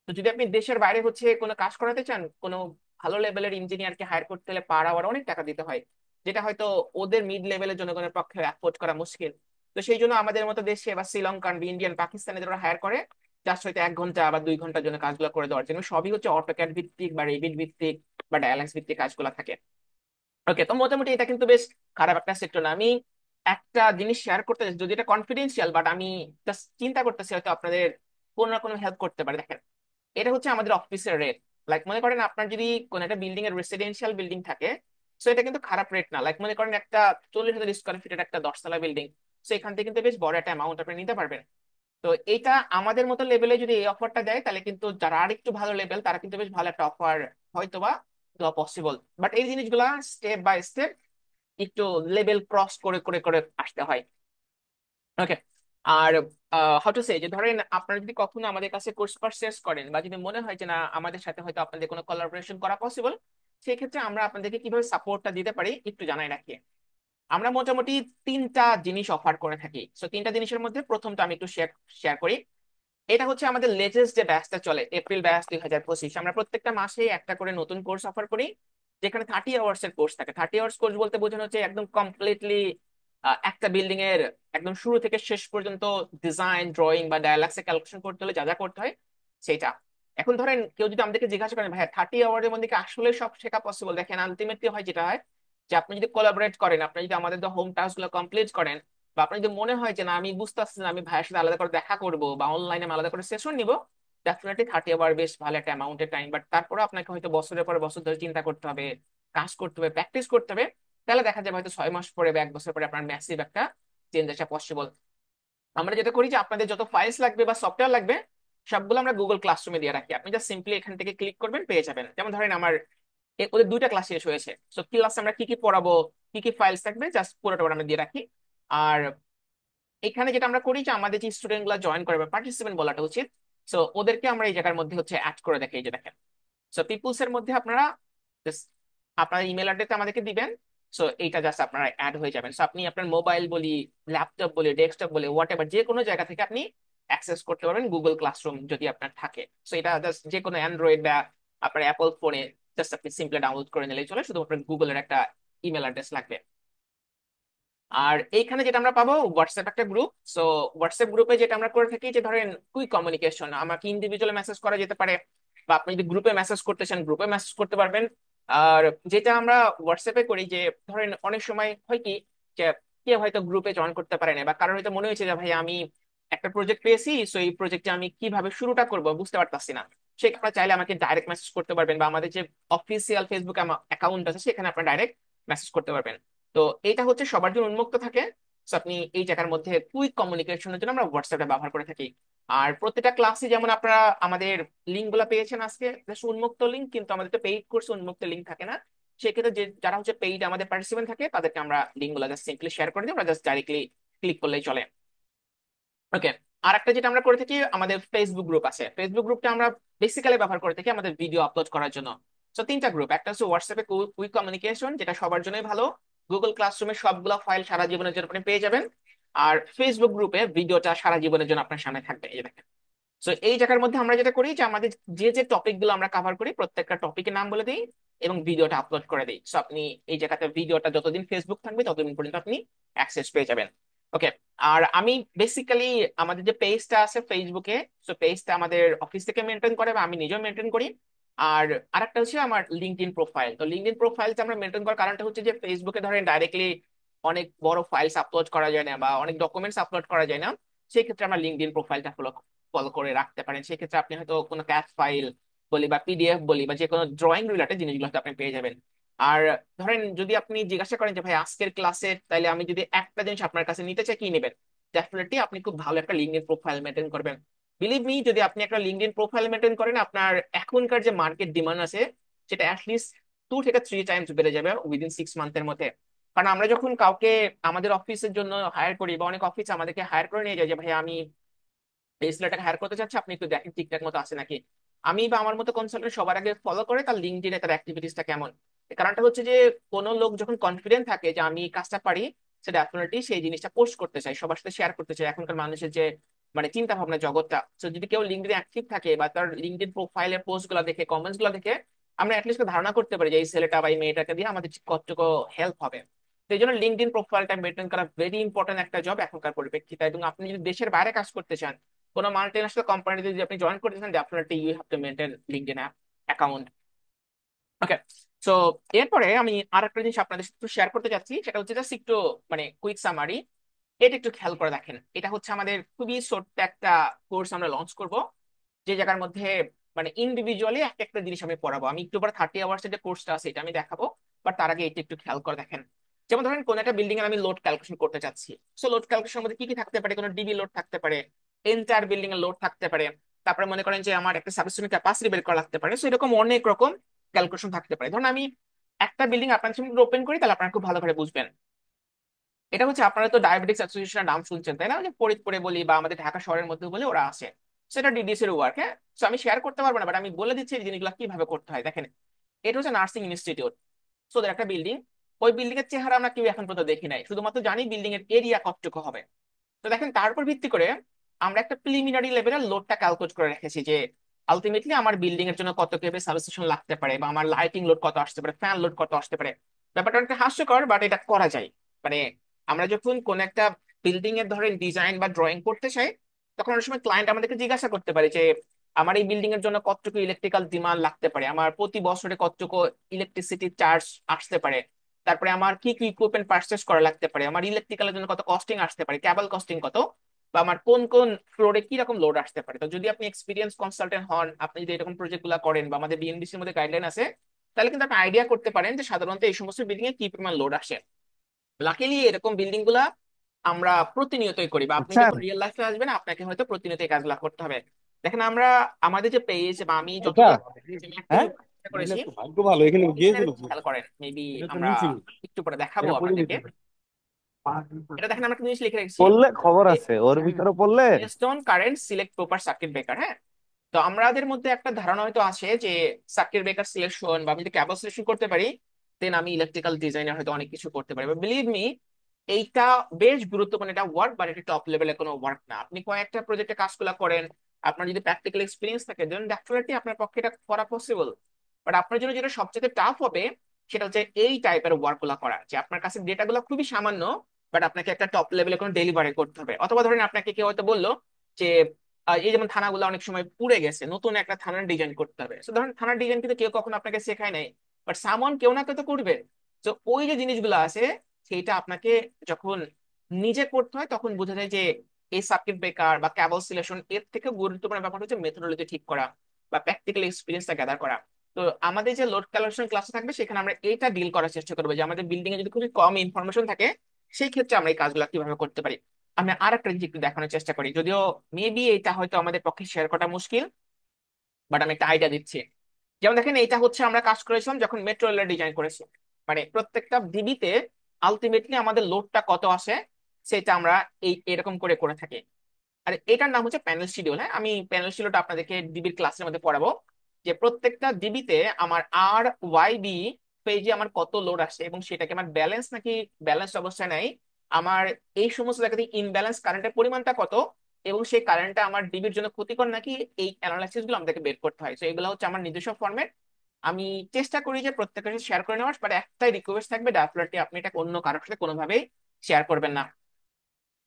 তো যদি আপনি দেশের বাইরে হচ্ছে কোনো কাজ করাতে চান, কোনো ভালো লেভেলের ইঞ্জিনিয়ারকে হায়ার করতে হলে পার আওয়ার অনেক টাকা দিতে হয়, যেটা হয়তো ওদের মিড লেভেলের জনগণের পক্ষে অ্যাফোর্ড করা মুশকিল। তো সেই জন্য আমাদের মতো দেশে বা শ্রীলঙ্কান বা ইন্ডিয়ান পাকিস্তানে যারা হায়ার করে, জাস্ট হয়তো 1 ঘন্টা বা 2 ঘন্টার জন্য কাজগুলো করে দেওয়ার জন্য, সবই হচ্ছে অটোক্যাড ভিত্তিক বা রেভিট ভিত্তিক বা ডায়ালেন্স ভিত্তিক কাজগুলো থাকে। ওকে, তো মোটামুটি এটা কিন্তু বেশ খারাপ একটা সেক্টর না। আমি একটা জিনিস শেয়ার করতে চাই, যদি এটা কনফিডেন্সিয়াল, বাট আমি জাস্ট চিন্তা করতেছি হয়তো আপনাদের কোনো না কোনো হেল্প করতে পারে। দেখেন, এটা হচ্ছে আমাদের অফিসের রেট। লাইক মনে করেন আপনার যদি কোন একটা বিল্ডিং এর রেসিডেন্সিয়াল বিল্ডিং থাকে, সো এটা কিন্তু খারাপ রেট না। লাইক মনে করেন একটা 40,000 স্কোয়ার ফিটের একটা 10 তলা বিল্ডিং, সো এখান থেকে কিন্তু বেশ বড় একটা অ্যামাউন্ট আপনি নিতে পারবেন। তো এটা আমাদের মতো লেভেলে যদি এই অফারটা দেয়, তাহলে কিন্তু যারা আর একটু ভালো লেভেল তারা কিন্তু বেশ ভালো একটা অফার হয়তোবা দেওয়া পসিবল। বাট এই জিনিসগুলা স্টেপ বাই স্টেপ একটু লেভেল ক্রস করে করে করে আসতে হয়। ওকে, আর হাউ টু সে, যে ধরেন আপনারা যদি কখনো আমাদের কাছে কোর্স পারচেস করেন, বা যদি মনে হয় যে না আমাদের সাথে হয়তো আপনাদের কোনো কোলাবোরেশন করা পসিবল, সেই ক্ষেত্রে আমরা আপনাদেরকে কিভাবে সাপোর্টটা দিতে পারি একটু জানাই রাখি। আমরা মোটামুটি 3টা জিনিস অফার করে থাকি। সো 3টা জিনিসের মধ্যে প্রথমটা আমি একটু শেয়ার শেয়ার করি। এটা হচ্ছে আমাদের লেটেস্ট যে ব্যাচটা চলে, এপ্রিল ব্যাচ 2025। আমরা প্রত্যেকটা মাসে একটা করে নতুন কোর্স অফার করি, যেখানে 30 আওয়ার্স এর কোর্স থাকে। 30 আওয়ার্স কোর্স বলতে বোঝানো হচ্ছে একদম কমপ্লিটলি একটা বিল্ডিং এর একদম শুরু থেকে শেষ পর্যন্ত ডিজাইন ড্রয়িং বা ডায়ালাক্সে ক্যালকুলেশন করতে হলে যা যা করতে হয় সেটা। এখন ধরেন কেউ যদি আমাদেরকে জিজ্ঞাসা করেন ভাইয়া 30 আওয়ারের মধ্যে কি আসলে সব শেখা পসিবল, দেখেন আলটিমেটলি হয় যেটা হয় যে আপনি যদি কোলাবোরেট করেন, আপনি যদি আমাদের হোম টাস্ক গুলো কমপ্লিট করেন, বা আপনার যদি মনে হয় যে না আমি বুঝতে পারছি না, আমি ভাইয়ের সাথে আলাদা করে দেখা করব বা অনলাইনে আলাদা করে সেশন নিব, ডেফিনেটলি 30 আওয়ার বেশ ভালো একটা অ্যামাউন্টের টাইম। বাট তারপরে আপনাকে হয়তো বছরের পর বছর ধরে চিন্তা করতে হবে, কাজ করতে হবে, প্র্যাকটিস করতে হবে। তাহলে দেখা যাবে হয়তো 6 মাস পরে বা 1 বছর পরে আপনার ম্যাসিভ একটা চেঞ্জ আসা পসিবল। আমরা যেটা করি যে আপনাদের যত ফাইলস লাগবে বা সফটওয়্যার লাগবে সবগুলো আমরা গুগল ক্লাসরুমে দিয়ে রাখি, আপনি জাস্ট সিম্পলি এখান থেকে ক্লিক করবেন পেয়ে যাবেন। যেমন ধরেন আমার ওদের 2টা ক্লাস শেষ হয়েছে, সো ক্লাসে আমরা কি কি পড়াবো, কি কি ফাইলস থাকবে জাস্ট পুরোটা আমরা দিয়ে রাখি। আর এখানে যেটা আমরা করি যে আমাদের যে স্টুডেন্ট গুলা জয়েন করে বা পার্টিসিপেন্ট বলাটা উচিত, সো ওদেরকে আমরা এই জায়গার মধ্যে হচ্ছে অ্যাড করে দেখি, এই যে দেখেন। সো পিপুলস এর মধ্যে আপনারা just আপনার ইমেল অ্যাড্রেস আমাদেরকে দিবেন, সো এইটা জাস্ট আপনারা অ্যাড হয়ে যাবেন। সো আপনি আপনার মোবাইল বলি, ল্যাপটপ বলি, ডেস্কটপ বলি, হোয়াট এভার যে কোনো জায়গা থেকে আপনি অ্যাক্সেস করতে পারবেন গুগল ক্লাসরুম যদি আপনার থাকে। সো এটা জাস্ট যে কোনো অ্যান্ড্রয়েড বা আপনার অ্যাপল ফোনে জাস্ট আপনি সিম্পলি ডাউনলোড করে নিলেই চলে, শুধু আপনার গুগলের একটা ইমেল অ্যাড্রেস লাগবে। আর এইখানে যেটা আমরা পাবো হোয়াটসঅ্যাপ একটা গ্রুপ। সো হোয়াটসঅ্যাপ গ্রুপে যেটা আমরা করে থাকি যে ধরেন কুইক কমিউনিকেশন, আমাকে ইন্ডিভিজুয়ালি মেসেজ করা যেতে পারে, বা আপনি যদি গ্রুপে মেসেজ করতে চান গ্রুপে মেসেজ করতে পারবেন। আর যেটা আমরা হোয়াটসঅ্যাপে করি যে ধরেন অনেক সময় হয় কি যে কেউ হয়তো গ্রুপে জয়েন করতে পারে না, বা কারোর হয়তো মনে হয়েছে যে ভাই আমি একটা প্রজেক্ট পেয়েছি, সো এই প্রজেক্টে আমি কিভাবে শুরুটা করবো বুঝতে পারতাছি না, সেক্ষেত্রে চাইলে আমাকে ডাইরেক্ট মেসেজ করতে পারবেন, বা আমাদের যে অফিসিয়াল ফেসবুক অ্যাকাউন্ট আছে সেখানে আপনার ডাইরেক্ট মেসেজ করতে পারবেন। তো এটা হচ্ছে সবার জন্য উন্মুক্ত থাকে। So, আপনি এই জায়গার মধ্যে কুইক কমিউনিকেশনের জন্য আমরা হোয়াটসঅ্যাপটা ব্যবহার করে থাকি। আর প্রত্যেকটা ক্লাসে যেমন আপনারা আমাদের লিঙ্ক গুলা পেয়েছেন আজকে বেশ উন্মুক্ত লিঙ্ক, কিন্তু আমাদের তো পেইড কোর্সে উন্মুক্ত লিঙ্ক থাকে না। সেক্ষেত্রে যে যারা হচ্ছে পেইড আমাদের পার্টিসিপেন্ট থাকে তাদেরকে আমরা লিঙ্ক গুলা জাস্ট সিম্পলি শেয়ার করে দিই, আমরা জাস্ট ডাইরেক্টলি ক্লিক করলেই চলে। ওকে। আর একটা যেটা আমরা করে থাকি, আমাদের ফেসবুক গ্রুপ আছে, ফেসবুক গ্রুপটা আমরা বেসিক্যালি ব্যবহার করে থাকি আমাদের ভিডিও আপলোড করার জন্য। তো 3টা গ্রুপ, একটা হচ্ছে হোয়াটসঅ্যাপে কুইক কমিউনিকেশন যেটা সবার জন্যই ভালো, গুগল ক্লাসরুমে সবগুলো ফাইল সারা জীবনের জন্য আপনি পেয়ে যাবেন। আর ফেসবুক গ্রুপে ভিডিওটা সারা জীবনের জন্য আপনার সামনে থাকবে, এই দেখেন। তো এই জায়গার মধ্যে আমরা যেটা করি যে আমাদের যে যে টপিক গুলো আমরা কভার করি প্রত্যেকটা টপিকের নাম বলে দিই এবং ভিডিওটা আপলোড করে দিই। সো আপনি এই জায়গাতে ভিডিওটা যতদিন ফেসবুক থাকবে ততদিন পর্যন্ত আপনি অ্যাক্সেস পেয়ে যাবেন। ওকে। আর আমি বেসিক্যালি আমাদের যে পেজটা আছে ফেসবুকে, সো পেজটা আমাদের অফিস থেকে মেনটেন করে বা আমি নিজেও মেনটেন করি। আর আরেকটা হচ্ছে আমার লিঙ্কডইন প্রোফাইল। তো লিঙ্কডইন প্রোফাইলটা আমরা মেনটেন করার কারণটা হচ্ছে যে ফেসবুকে ধরেন ডাইরেক্টলি অনেক বড় ফাইলস আপলোড করা যায় না বা অনেক ডকুমেন্টস আপলোড করা যায় না, সেই ক্ষেত্রে আমরা লিঙ্কডইন প্রোফাইলটা ফলো ফলো করে রাখতে পারেন। সেক্ষেত্রে আপনি হয়তো কোনো ক্যাট ফাইল বলি বা পিডিএফ বলি বা যে কোনো ড্রয়িং রিলেটেড জিনিসগুলো হয়তো আপনি পেয়ে যাবেন। আর ধরেন যদি আপনি জিজ্ঞাসা করেন যে ভাই আজকের ক্লাসে তাইলে আমি যদি একটা জিনিস আপনার কাছে নিতে চাই কি নেবেন, ডেফিনেটলি আপনি খুব ভালো একটা লিঙ্কডইন প্রোফাইল মেনটেন করবেন। বিলিভ মি, যদি আপনি একটা লিঙ্কডইন প্রোফাইল মেনটেন করেন আপনার এখনকার যে মার্কেট ডিমান্ড আছে সেটা অ্যাটলিস্ট 2 থেকে 3 টাইমস বেড়ে যাবে উইদিন 6 মান্থের মধ্যে। কারণ আমরা যখন কাউকে আমাদের অফিসের জন্য হায়ার করি বা অনেক অফিস আমাদেরকে হায়ার করে নিয়ে যায় যে ভাই আমি এই ছেলেটাকে হায়ার করতে চাচ্ছি, আপনি একটু দেখেন ঠিকঠাক মতো আছে নাকি। আমি বা আমার মতো কনসালটেন্ট সবার আগে ফলো করে তার লিঙ্কডইনে তার অ্যাক্টিভিটিসটা কেমন। এর কারণটা হচ্ছে যে কোনো লোক যখন কনফিডেন্ট থাকে যে আমি এই কাজটা পারি, সে ডেফিনেটলি সেই জিনিসটা পোস্ট করতে চায়, সবার সাথে শেয়ার করতে চায়। এখনকার মানুষের যে মানে চিন্তা ভাবনা জগৎটা, তো যদি কেউ লিঙ্কডইনে অ্যাক্টিভ থাকে বা তার লিঙ্কডইন প্রোফাইলের পোস্ট গুলা দেখে কমেন্টস গুলা দেখে আমরা অ্যাটলিস্ট ধারণা করতে পারি যে এই ছেলেটা বা এই মেয়েটাকে দিয়ে আমাদের কতটুকু হেল্প হবে। তো এই জন্য লিঙ্কডইন প্রোফাইলটা মেনটেন করা ভেরি ইম্পর্টেন্ট একটা জব এখনকার পরিপ্রেক্ষিতে। এবং আপনি যদি দেশের বাইরে কাজ করতে চান, কোনো মাল্টিন্যাশনাল কোম্পানিতে যদি আপনি জয়েন করতে চান, definitely you have to maintain LinkedIn account. Okay. So এরপরে আমি আরেকটা জিনিস আপনাদের সাথে শেয়ার করতে চাচ্ছি, সেটা হচ্ছে জাস্ট একটু মানে কুইক সামারি। এটা একটু খেয়াল করে দেখেন, এটা হচ্ছে আমাদের খুবই ছোট্ট একটা কোর্স আমরা লঞ্চ করব, যে জায়গার মধ্যে মানে ইন্ডিভিজুয়ালি একটা একটা জিনিস আমি পড়াবো। আমি একটু পরে 30 আওয়ার্স যে কোর্সটা আছে এটা আমি দেখাবো, বাট তার আগে এটা একটু খেয়াল করে দেখেন। যেমন ধরেন কোন একটা বিল্ডিং এর আমি লোড ক্যালকুলেশন করতে চাচ্ছি, সো লোড ক্যালকুলেশনের মধ্যে কি কি থাকতে পারে, কোনো ডিবি লোড থাকতে পারে, এন্টায়ার বিল্ডিং এর লোড থাকতে পারে, তারপরে মনে করেন যে আমার একটা সাবস্টেশন ক্যাপাসিটি বের করা লাগতে পারে। সো এরকম অনেক রকম ক্যালকুলেশন থাকতে পারে। ধরুন আমি একটা বিল্ডিং আপনার সামনে ওপেন করি, তাহলে আপনারা খুব ভালো করে বুঝবেন। এটা হচ্ছে আপনারা তো ডায়াবেটিক্স অ্যাসোসিয়েশনের নাম শুনছেন তাই না, যে ফরিদপুরে বলি বা আমাদের ঢাকা শহরের মধ্যে বলে ওরা আছে, সেটা ডিডিসি এর ওয়ার্ক। হ্যাঁ, তো আমি শেয়ার করতে পারবো না, বাট আমি বলে দিচ্ছি এই জিনিসগুলো কিভাবে করতে হয়। দেখেন, এটা হচ্ছে নার্সিং ইনস্টিটিউট, সো ওদের একটা বিল্ডিং। ওই বিল্ডিং এর চেহারা আমরা কেউ এখন পর্যন্ত দেখি নাই, শুধুমাত্র জানি বিল্ডিং এর এরিয়া কতটুকু হবে। তো দেখেন তার উপর ভিত্তি করে আমরা একটা প্রিলিমিনারি লেভেলের লোডটা ক্যালকুলেট করে রেখেছি যে আলটিমেটলি আমার বিল্ডিং এর জন্য কত কেভি সাবস্টেশন লাগতে পারে, বা আমার লাইটিং লোড কত আসতে পারে, ফ্যান লোড কত আসতে পারে। ব্যাপারটা অনেকটা হাস্যকর, বাট এটা করা যায়। মানে আমরা যখন কোন একটা বিল্ডিং এর ধরেন ডিজাইন বা ড্রয়িং করতে চাই, তখন অনেক সময় ক্লায়েন্ট আমাদেরকে জিজ্ঞাসা করতে পারে যে আমার এই বিল্ডিং এর জন্য কতটুকু ইলেকট্রিক্যাল ডিমান্ড লাগতে পারে, আমার প্রতি বছরে কতটুকু ইলেকট্রিসিটি চার্জ আসতে পারে, তারপরে আমার কি কি ইকুইপমেন্ট পারচেস করা লাগতে পারে, আমার ইলেকট্রিক্যালের জন্য কত কস্টিং আসতে পারে, ক্যাবল কস্টিং কত, বা আমার কোন কোন ফ্লোরে কি রকম লোড আসতে পারে। তো যদি আপনি এক্সপিরিয়েন্স কনসালটেন্ট হন, আপনি যদি এরকম প্রজেক্ট গুলা করেন বা আমাদের বিএনবিসির মধ্যে গাইডলাইন আছে, তাহলে কিন্তু আপনি আইডিয়া করতে পারেন যে সাধারণত এই সমস্ত বিল্ডিং এ কি পরিমাণ লোড আসে। লাকিলি এরকম বিল্ডিং গুলা আমরা প্রতিনিয়তই করি, বা আপনি আচ্ছা। যখন রিয়েল লাইফে আসবেন আপনাকে হয়তো প্রতিনিয়ত এই কাজগুলো করতে হবে। দেখেন আমরা আমাদের যে পেজ বা আমি এটা, যতদূর একটু হ্যাঁ, চেষ্টা নিলে করেছি, তো ভাগ্য ভালো, এখানে এখানে গিয়েছিল তো। খেয়াল করেন মেবি এটা তো আমরা নিচে, একটু পরে দেখাবো এটা পড়ে আপনাদেরকে। যেতে এটা দেখেন আমরা একটা জিনিস লিখে রেখেছি, পড়লে খবর আছে, ওর ভিতরে পড়লে। Based on current select proper circuit breaker. হ্যাঁ, তো আমাদের মধ্যে একটা ধারণা হয়তো আছে যে সার্কিট ব্রেকার সিলেকশন বা আমি যদি ক্যাবল সিলেকশন করতে পারি, দেন আমি ইলেকট্রিক্যাল ডিজাইনার হয়তো অনেক কিছু করতে পারি। বিলিভ মি, এইটা বেশ গুরুত্বপূর্ণ একটা ওয়ার্ক, বাট এটা টপ লেভেলের কোনো ওয়ার্ক না। আপনি কয়েকটা প্রজেক্টে কাজগুলো করেন, আপনার যদি প্র্যাকটিক্যাল এক্সপিরিয়েন্স থাকে দেন ডেফিনেটলি আপনার পক্ষে এটা করা পসিবল। বাট আপনার জন্য যেটা সবচেয়ে টাফ হবে সেটা হচ্ছে এই টাইপের ওয়ার্ক গুলা করা, যে আপনার কাছে ডেটাগুলো খুবই সামান্য, বাট আপনাকে একটা টপ লেভেলে কোনো ডেলিভারি করতে হবে। অথবা ধরেন আপনাকে কেউ হয়তো বললো যে এই যেমন থানাগুলো অনেক সময় পুড়ে গেছে, নতুন একটা থানার ডিজাইন করতে হবে। তো ধরেন থানার ডিজাইন কিন্তু কেউ কখনো আপনাকে শেখায় নাই, বাট সামন কেউ না কেউ তো করবে। তো ওই যে জিনিসগুলো আছে সেটা আপনাকে যখন নিজে করতে হয় তখন বোঝা যায় যে এই সার্কিট ব্রেকার বা ক্যাবল সিলেকশন এর থেকে গুরুত্বপূর্ণ ব্যাপার হচ্ছে মেথোডোলজি ঠিক করা বা প্র্যাকটিক্যাল এক্সপিরিয়েন্সটা গ্যাদার করা। তো আমাদের যে লোড ক্যালিব্রেশন ক্লাস থাকবে সেখানে আমরা এইটা ডিল করার চেষ্টা করবো যে আমাদের বিল্ডিং এ যদি খুবই কম ইনফরমেশন থাকে, সেই ক্ষেত্রে আমরা এই কাজগুলো কিভাবে করতে পারি। আমি আর একটা জিনিস একটু দেখানোর চেষ্টা করি, যদিও মেবি এটা হয়তো আমাদের পক্ষে শেয়ার করা মুশকিল, বাট আমি একটা আইডিয়া দিচ্ছি। যেমন দেখেন এইটা হচ্ছে আমরা কাজ করেছিলাম যখন মেট্রো রেলের ডিজাইন করেছি, মানে প্রত্যেকটা ডিবিতে আলটিমেটলি আমাদের লোডটা কত আসে সেটা আমরা এই এরকম করে করে থাকি। আর এটার নাম হচ্ছে প্যানেল শিডিউল। হ্যাঁ, আমি প্যানেল শিডিউলটা আপনাদেরকে ডিবির ক্লাসের মধ্যে পড়াবো, যে প্রত্যেকটা ডিবিতে আমার আর ওয়াই বি পেজে আমার কত লোড আসে এবং সেটাকে আমার ব্যালেন্স নাকি ব্যালেন্স অবস্থায় নাই, আমার এই সমস্ত জায়গাতে ইনব্যালেন্স কারেন্টের পরিমাণটা কত এবং সেই কারেন্টটা আমার ডিবির জন্য ক্ষতিকর নাকি, এই অ্যানালাইসিস গুলো আমাদেরকে বের করতে হয়। তো এগুলো হচ্ছে আমার নিজস্ব ফরম্যাট। আমি চেষ্টা করি যে প্রত্যেকের সাথে শেয়ার করে নেওয়ার, বাট একটাই রিকোয়েস্ট থাকবে, ডেফিনেটলি আপনি এটা অন্য কারোর সাথে কোনোভাবেই শেয়ার করবেন না।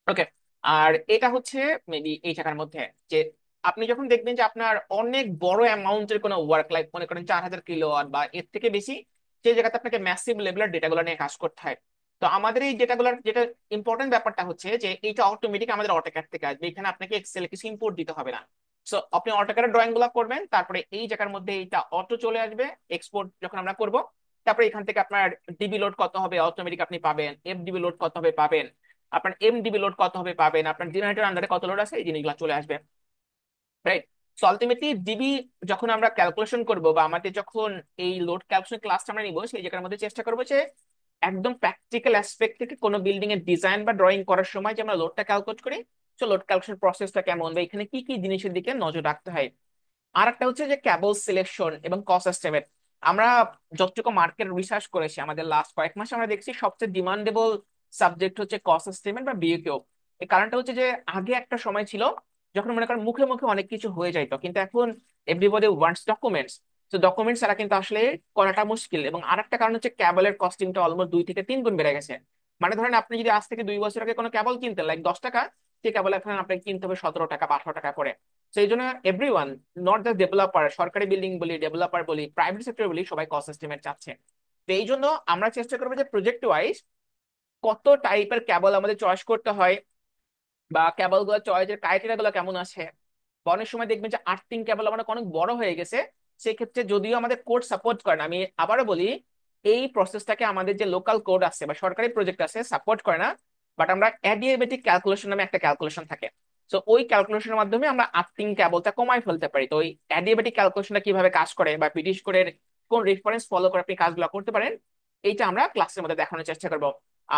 ওকে। আর এটা হচ্ছে মেবি এই টাকার মধ্যে যে আপনি যখন দেখবেন যে আপনার অনেক বড় অ্যামাউন্টের কোনো ওয়ার্ক, লাইক মনে করেন 4000 কিলোওয়াট বা এর থেকে বেশি, সেই জায়গাতে আপনাকে ম্যাসিভ লেভেলের ডেটাগুলো নিয়ে কাজ করতে হয়। তো আমাদের এই ডেটাগুলোর যেটা ইম্পর্টেন্ট ব্যাপারটা হচ্ছে যে এইটা অটোমেটিক আমাদের অটোক্যাড থেকে আসবে, এখানে আপনাকে এক্সেল কিছু ইম্পোর্ট দিতে হবে না। সো আপনি অটোক্যাডের ড্রয়িং গুলো করবেন, তারপরে এই জায়গার মধ্যে এইটা অটো চলে আসবে এক্সপোর্ট যখন আমরা করব। তারপরে এখান থেকে আপনার ডিবি লোড কত হবে অটোমেটিক আপনি পাবেন, এফডিবি লোড কত হবে পাবেন, আপনার এমডিবি লোড কত হবে পাবেন, আপনার জেনারেটর আন্ডারে কত লোড আছে এই জিনিসগুলো চলে আসবে। রাইট। সো আলটিমেটলি ডিবি যখন আমরা ক্যালকুলেশন করব বা আমাদের যখন এই লোড ক্যালকুলেশন ক্লাসটা আমরা নিব, সেই জায়গার মধ্যে চেষ্টা করবো যে একদম প্র্যাকটিক্যাল অ্যাসপেক্ট থেকে কোনো বিল্ডিং এর ডিজাইন বা ড্রয়িং করার সময় যে আমরা লোডটা ক্যালকুলেট করি, তো লোড ক্যালকুলেশন প্রসেসটা কেমন বা এখানে কি কি জিনিসের দিকে নজর রাখতে হয়। আর একটা হচ্ছে যে ক্যাবল সিলেকশন এবং কস্ট এস্টিমেট। আমরা যতটুকু মার্কেট রিসার্চ করেছি আমাদের লাস্ট কয়েক মাসে আমরা দেখছি সবচেয়ে ডিমান্ডেবল সাবজেক্ট হচ্ছে কস্ট এস্টিমেট বা বিএকিউ। এই কারণটা হচ্ছে যে আগে একটা সময় ছিল যখন মনে করেন মুখে মুখে অনেক কিছু হয়ে যাইতো, কিন্তু এখন এভরিবডি ওয়ান্টস ডকুমেন্টস। তো ডকুমেন্টস ছাড়া কিন্তু আসলে করাটা মুশকিল। এবং আরেকটা কারণ হচ্ছে ক্যাবলের কস্টিংটা অলমোস্ট 2 থেকে 3 গুণ বেড়ে গেছে। মানে ধরেন আপনি যদি আজ থেকে 2 বছর আগে কোনো ক্যাবল কিনতেন লাইক 10 টাকা, সেই ক্যাবল এখন আপনাকে কিনতে হবে 17 টাকা 18 টাকা করে। সেই জন্য এভরিওয়ান, নট দ্য ডেভেলপার, সরকারি বিল্ডিং বলি, ডেভেলপার বলি, প্রাইভেট সেক্টর বলি, সবাই কস্ট এস্টিমেট চাচ্ছে। তো এই জন্য আমরা চেষ্টা করবো যে প্রজেক্ট ওয়াইজ কত টাইপের ক্যাবল আমাদের চয়েস করতে হয় বা ক্যাবল গুলো চয়েসের ক্রাইটেরিয়া গুলো কেমন আছে। বা অনেক সময় দেখবেন যে আর্থিং ক্যাবল আমাদের অনেক বড় হয়ে গেছে, সেক্ষেত্রে যদিও আমাদের কোড সাপোর্ট করে না, আমি আবারও বলি এই প্রসেসটাকে আমাদের যে লোকাল কোড আছে বা সরকারি প্রজেক্ট আছে সাপোর্ট করে না, বাট আমরা অ্যাডিয়াবেটিক ক্যালকুলেশন নামে একটা ক্যালকুলেশন থাকে। তো ওই ক্যালকুলেশনের মাধ্যমে আমরা আর্থিং ক্যাবলটা কমাই ফেলতে পারি। তো ওই অ্যাডিয়াবেটিক ক্যালকুলেশনটা কিভাবে কাজ করে বা ব্রিটিশ কোডের কোন রেফারেন্স ফলো করে আপনি কাজগুলো করতে পারেন, এইটা আমরা ক্লাসের মধ্যে দেখানোর চেষ্টা করবো।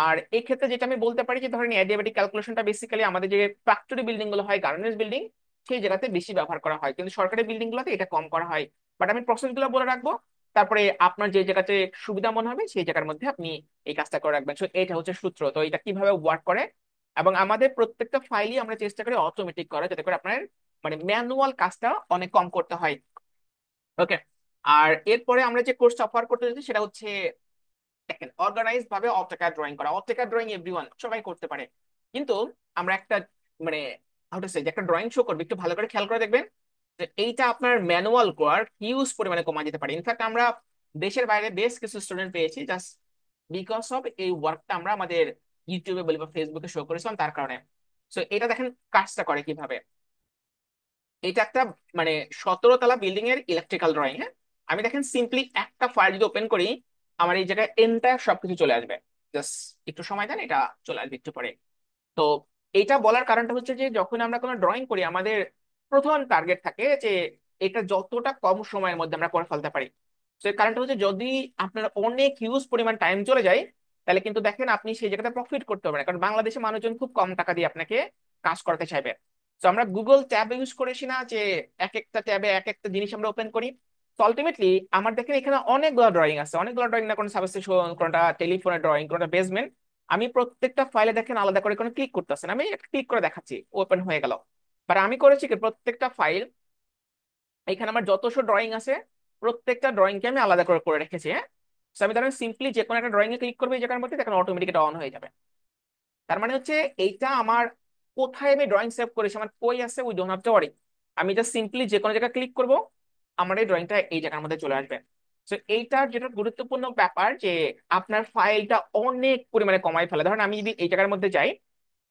আর এই ক্ষেত্রে যেটা আমি বলতে পারি যে ধরেন অ্যাডিয়াবেটিক ক্যালকুলেশনটা বেসিক্যালি আমাদের যে ফ্যাক্টরি বিল্ডিং গুলো হয়, গার্মেন্টস বিল্ডিং, সেই জায়গাতে বেশি ব্যবহার করা হয়, কিন্তু সরকারি বিল্ডিং গুলোতে এটা কম করা হয়। বাট আমি প্রসেস গুলো বলে রাখবো, তারপরে আপনার যে জায়গাতে সুবিধা মনে হবে সেই জায়গার মধ্যে আপনি এই কাজটা করে রাখবেন। তো এটা হচ্ছে সূত্র, তো এটা কিভাবে ওয়ার্ক করে। এবং আমাদের প্রত্যেকটা ফাইলই আমরা চেষ্টা করি অটোমেটিক করা, যাতে করে আপনার মানে ম্যানুয়াল কাজটা অনেক কম করতে হয়। ওকে। আর এরপরে আমরা যে কোর্স অফার করতে যাচ্ছি সেটা হচ্ছে দেখেন অর্গানাইজ ভাবে অটোক্যাড ড্রয়িং করা, অটোক্যাড ড্রয়িং এভরিওয়ান সবাই করতে পারে, কিন্তু আমরা একটা মানে হাউ টু সে যে একটা ড্রয়িং শো করবে, একটু ভালো করে খেয়াল করে দেখবেন যে এইটা আপনার ম্যানুয়াল ওয়ার্ক হিউজ পরিমাণে কমা যেতে পারে। ইনফ্যাক্ট আমরা দেশের বাইরে বেশ কিছু স্টুডেন্ট পেয়েছি জাস্ট বিকজ অফ এই ওয়ার্কটা আমরা আমাদের ইউটিউবে বলি বা ফেসবুকে শো করেছিলাম তার কারণে। সো এটা দেখেন কাজটা করে কিভাবে। এটা একটা মানে 17 তলা বিল্ডিং এর ইলেকট্রিক্যাল ড্রয়িং। হ্যাঁ, আমি দেখেন সিম্পলি একটা ফাইল যদি ওপেন করি আমার এই জায়গায় এন্টায়ার সবকিছু চলে আসবে। জাস্ট একটু সময় দেন, এটা চলে আসবে একটু পরে। তো এইটা বলার কারণটা হচ্ছে যে যখন আমরা কোনো ড্রয়িং করি আমাদের প্রধান টার্গেট থাকে যে এটা যতটা কম সময়ের মধ্যে আমরা করে ফেলতে পারি। তো এর কারণটা হচ্ছে যদি আপনার অনেক হিউজ পরিমাণ টাইম চলে যায় তাহলে কিন্তু দেখেন আপনি সেই জায়গাতে প্রফিট করতে পারবেন না, কারণ বাংলাদেশে মানুষজন খুব কম টাকা দিয়ে আপনাকে কাজ করতে চাইবে। তো আমরা গুগল ট্যাব ইউজ করেছি না, যে এক একটা ট্যাবে এক একটা জিনিস আমরা ওপেন করি। তো আলটিমেটলি আমার দেখেন এখানে অনেকগুলো ড্রয়িং আছে, অনেকগুলো ড্রয়িং না, কোনো সাবস্টেশন, কোনটা টেলিফোনের ড্রয়িং, কোনটা বেসমেন্ট। আমি প্রত্যেকটা ফাইলে দেখেন আলাদা করে কোনো ক্লিক করতেছেন, আমি ক্লিক করে দেখাচ্ছি ওপেন হয়ে গেল। বাট আমি করেছি কি প্রত্যেকটা ফাইল, এখানে আমার যতশো ড্রয়িং আছে প্রত্যেকটা ড্রয়িংকে আমি আলাদা করে করে রেখেছি। হ্যাঁ, তো আমি ধরেন সিম্পলি যে কোনো একটা ড্রয়িং এ ক্লিক করবে এই জায়গার মধ্যে দেখেন অটোমেটিক এটা অন হয়ে যাবে। তার মানে হচ্ছে এইটা আমার কোথায় আমি ড্রয়িং সেভ করেছি, আমার কই আছে, we don't have to worry. আমি জাস্ট সিম্পলি যে কোনো জায়গায় ক্লিক করব আমার এই ড্রয়িংটা এই জায়গার মধ্যে চলে আসবে। তো এইটার যেটা গুরুত্বপূর্ণ ব্যাপার যে আপনার ফাইলটা অনেক পরিমাণে কমাই ফেলে। ধরেন আমি যদি এই জায়গার মধ্যে যাই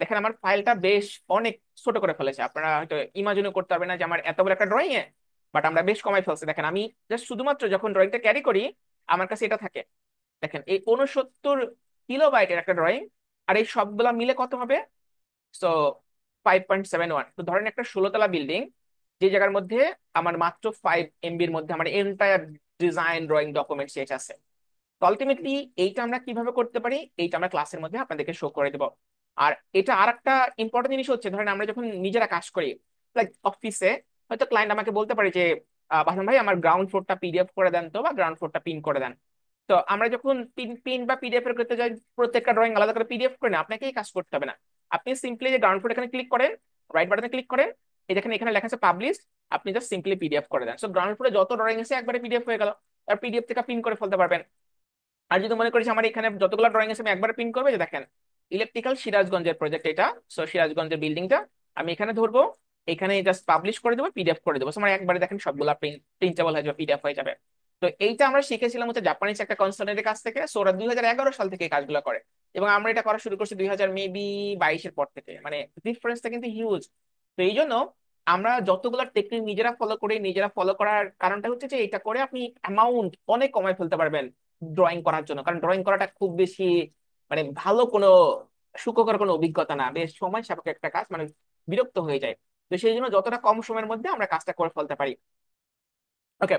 দেখেন আমার ফাইলটা বেশ অনেক ছোট করে ফেলেছে, আপনারা হয়তো ইমাজিনও করতে পারবেন না যে আমার এত বড় একটা ড্রয়িং এ, বাট আমরা বেশ কমাই ফেলছি। দেখেন আমি জাস্ট শুধুমাত্র যখন ড্রয়িংটা ক্যারি করি আমার কাছে এটা থাকে, দেখেন এই 69 কিলোবাইটের একটা ড্রয়িং, আর এই সবগুলা মিলে কত হবে? সো 5.71। তো ধরেন একটা 16 তলা বিল্ডিং যে জায়গার মধ্যে আমার মাত্র 5 MBর মধ্যে আমার এন্টায়ার ডিজাইন ড্রয়িং ডকুমেন্ট শেষ আছে। তো আলটিমেটলি এইটা আমরা কিভাবে করতে পারি এইটা আমরা ক্লাসের মধ্যে আপনাদেরকে শো করে দেবো। আর এটা আর একটা ইম্পর্টেন্ট জিনিস হচ্ছে ধরেন আমরা যখন নিজেরা কাজ করি লাইক অফিসে, হয়তো ক্লায়েন্ট আমাকে বলতে পারে যে বাহন ভাই আমার গ্রাউন্ড ফ্লোরটা পিডিএফ করে দেন তো, বা গ্রাউন্ড ফ্লোরটা পিন করে দেন। তো আমরা যখন পিন পিন বা পিডিএফ এর করতে যাই প্রত্যেকটা ড্রয়িং আলাদা করে পিডিএফ করে না, আপনাকে এই কাজ করতে হবে না। আপনি সিম্পলি যে গ্রাউন্ড ফ্লোর এখানে ক্লিক করেন, রাইট বাটনে ক্লিক করেন, এই দেখেন এখানে লেখা আছে পাবলিশ, আপনি জাস্ট সিম্পলি পিডিএফ করে দেন। সো গ্রাউন্ড ফ্লোরে যত ড্রয়িং আছে একবারে পিডিএফ হয়ে গেল, আর পিডিএফ থেকে পিন করে ফেলতে পারবেন। আর যদি মনে করিস আমার এখানে যতগুলো ড্রয়িং আছে আমি একবার প্রিন্ট করবো, যে দেখেন ইলেকট্রিক্যাল সিরাজগঞ্জের প্রজেক্ট এটা, সো সিরাজগঞ্জের বিল্ডিংটা আমি এখানে ধরবো, এখানে জাস্ট পাবলিশ করে দেবো, পিডিএফ করে দেবো। So, আমার একবারে দেখেন সবগুলা প্রিন্টেবল হয়ে যাবে, পিডিএফ হয়ে যাবে। তো এইটা আমরা শিখেছিলাম হচ্ছে জাপানিজ একটা কনসালটেন্টের কাছ থেকে। সো ওরা 2011 সাল থেকে এই কাজগুলো করে, এবং আমরা এটা করা শুরু করছি 2022-এর পর থেকে। মানে ডিফারেন্সটা কিন্তু হিউজ। তো এই জন্য আমরা যতগুলো টেকনিক নিজেরা ফলো করি, নিজেরা ফলো করার কারণটা হচ্ছে যে এটা করে আপনি অ্যামাউন্ট অনেক কমায় ফেলতে পারবেন ড্রয়িং করার জন্য। কারণ ড্রয়িং করাটা খুব বেশি মানে ভালো কোনো সুখকর কোনো অভিজ্ঞতা না, বেশ সময় সাপেক্ষ একটা কাজ, মানে বিরক্ত হয়ে যায়। তো সেই জন্য যতটা কম সময়ের মধ্যে আমরা কাজটা করে ফেলতে পারি। ওকে,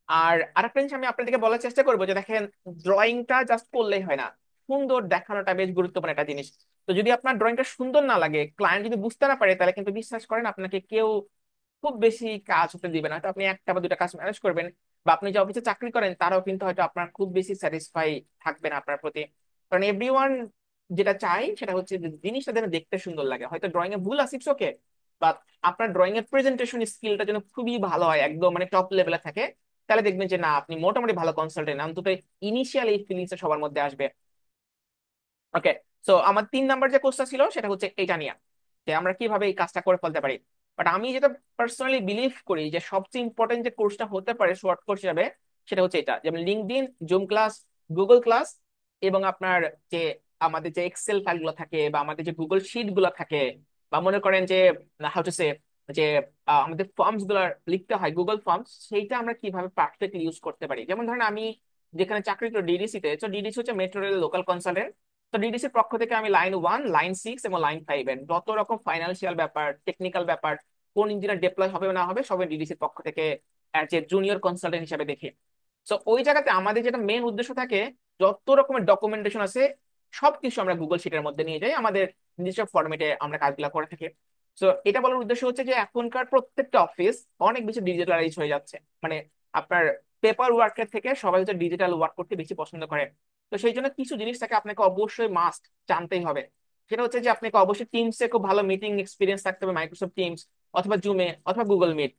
আর আরেকটা জিনিস আমি আপনাদেরকে বলার চেষ্টা করবো যে দেখেন ড্রয়িংটা জাস্ট করলেই হয় না, সুন্দর দেখানোটা বেশ গুরুত্বপূর্ণ একটা জিনিস। তো যদি আপনার ড্রয়িংটা সুন্দর না লাগে, ক্লায়েন্ট যদি বুঝতে না পারে, তাহলে কিন্তু বিশ্বাস করেন আপনাকে কেউ খুব বেশি কাজ হতে দিবে না। হয়তো আপনি একটা বা দুটা কাজ ম্যানেজ করবেন, বা আপনি যে অফিসে চাকরি করেন তারাও কিন্তু হয়তো আপনার খুব বেশি স্যাটিসফাই থাকবে না আপনার প্রতি। কারণ এভরিওয়ান যেটা চাই সেটা হচ্ছে যে জিনিসটা যেন দেখতে সুন্দর লাগে। হয়তো ড্রয়িং এ ভুল আছে, ইটস ওকে, বাট আপনার ড্রয়িং এর প্রেজেন্টেশন স্কিলটা যেন খুবই ভালো হয়, একদম মানে টপ লেভেলে থাকে, তাহলে দেখবেন যে না আপনি মোটামুটি ভালো কনসালটেন্ট, অন্তত ইনিশিয়াল এই ফিলিংসটা সবার মধ্যে আসবে। ওকে, সো আমার 3 নাম্বার যে কোর্সটা ছিল সেটা হচ্ছে এটা নিয়ে যে আমরা কিভাবে এই কাজটা করে ফেলতে পারি। বাট আমি যেটা পার্সোনালি বিলিভ করি যে সবচেয়ে ইম্পর্টেন্ট যে কোর্সটা হতে পারে শর্ট কোর্স হিসাবে সেটা হচ্ছে এটা, যেমন LinkedIn, zoom class, Google class, এবং আপনার যে আমাদের যে এক্সেল ফাইলগুলো থাকে বা আমাদের যে গুগল শিট গুলো থাকে, বা মনে করেন যে হাউ টু সে যে আমাদের ফর্মস গুলো লিখতে হয় গুগল ফর্মস, সেইটা আমরা কিভাবে পারফেক্টলি ইউজ করতে পারি। যেমন ধরেন আমি যেখানে চাকরি করি ডিডিসি তে, তো ডিডিসি হচ্ছে মেট্রো রেল লোকাল কনসালটেন্ট। তো ডিডিসির পক্ষ থেকে আমি লাইন 1, লাইন 6 এবং লাইন 5 এর যত রকম ফাইন্যান্সিয়াল ব্যাপার, টেকনিক্যাল ব্যাপার, কোন ইঞ্জিনিয়ার ডিপ্লয় হবে না হবে, সবাই ডিডিসির পক্ষ থেকে যে জুনিয়র কনসালটেন্ট হিসেবে দেখি। তো ওই জায়গাতে আমাদের যেটা মেন উদ্দেশ্য থাকে, যত রকমের ডকুমেন্টেশন আছে সবকিছু আমরা গুগল শিটের মধ্যে নিয়ে যাই, আমাদের নিজস্ব ফরম্যাটে আমরা কাজগুলো করে থাকি। তো এটা বলার উদ্দেশ্য হচ্ছে যে এখনকার প্রত্যেকটা অফিস অনেক বেশি ডিজিটালাইজ হয়ে যাচ্ছে। মানে আপনার পেপার ওয়ার্কের থেকে সবাই হচ্ছে ডিজিটাল ওয়ার্ক করতে বেশি পছন্দ করে। তো সেই জন্য কিছু জিনিস থাকে আপনাকে অবশ্যই মাস্ট জানতেই হবে। সেটা হচ্ছে যে আপনাকে অবশ্যই টিমসে খুব ভালো মিটিং এক্সপিরিয়েন্স থাকতে হবে, মাইক্রোসফট টিমস অথবা জুমে অথবা গুগল মিট।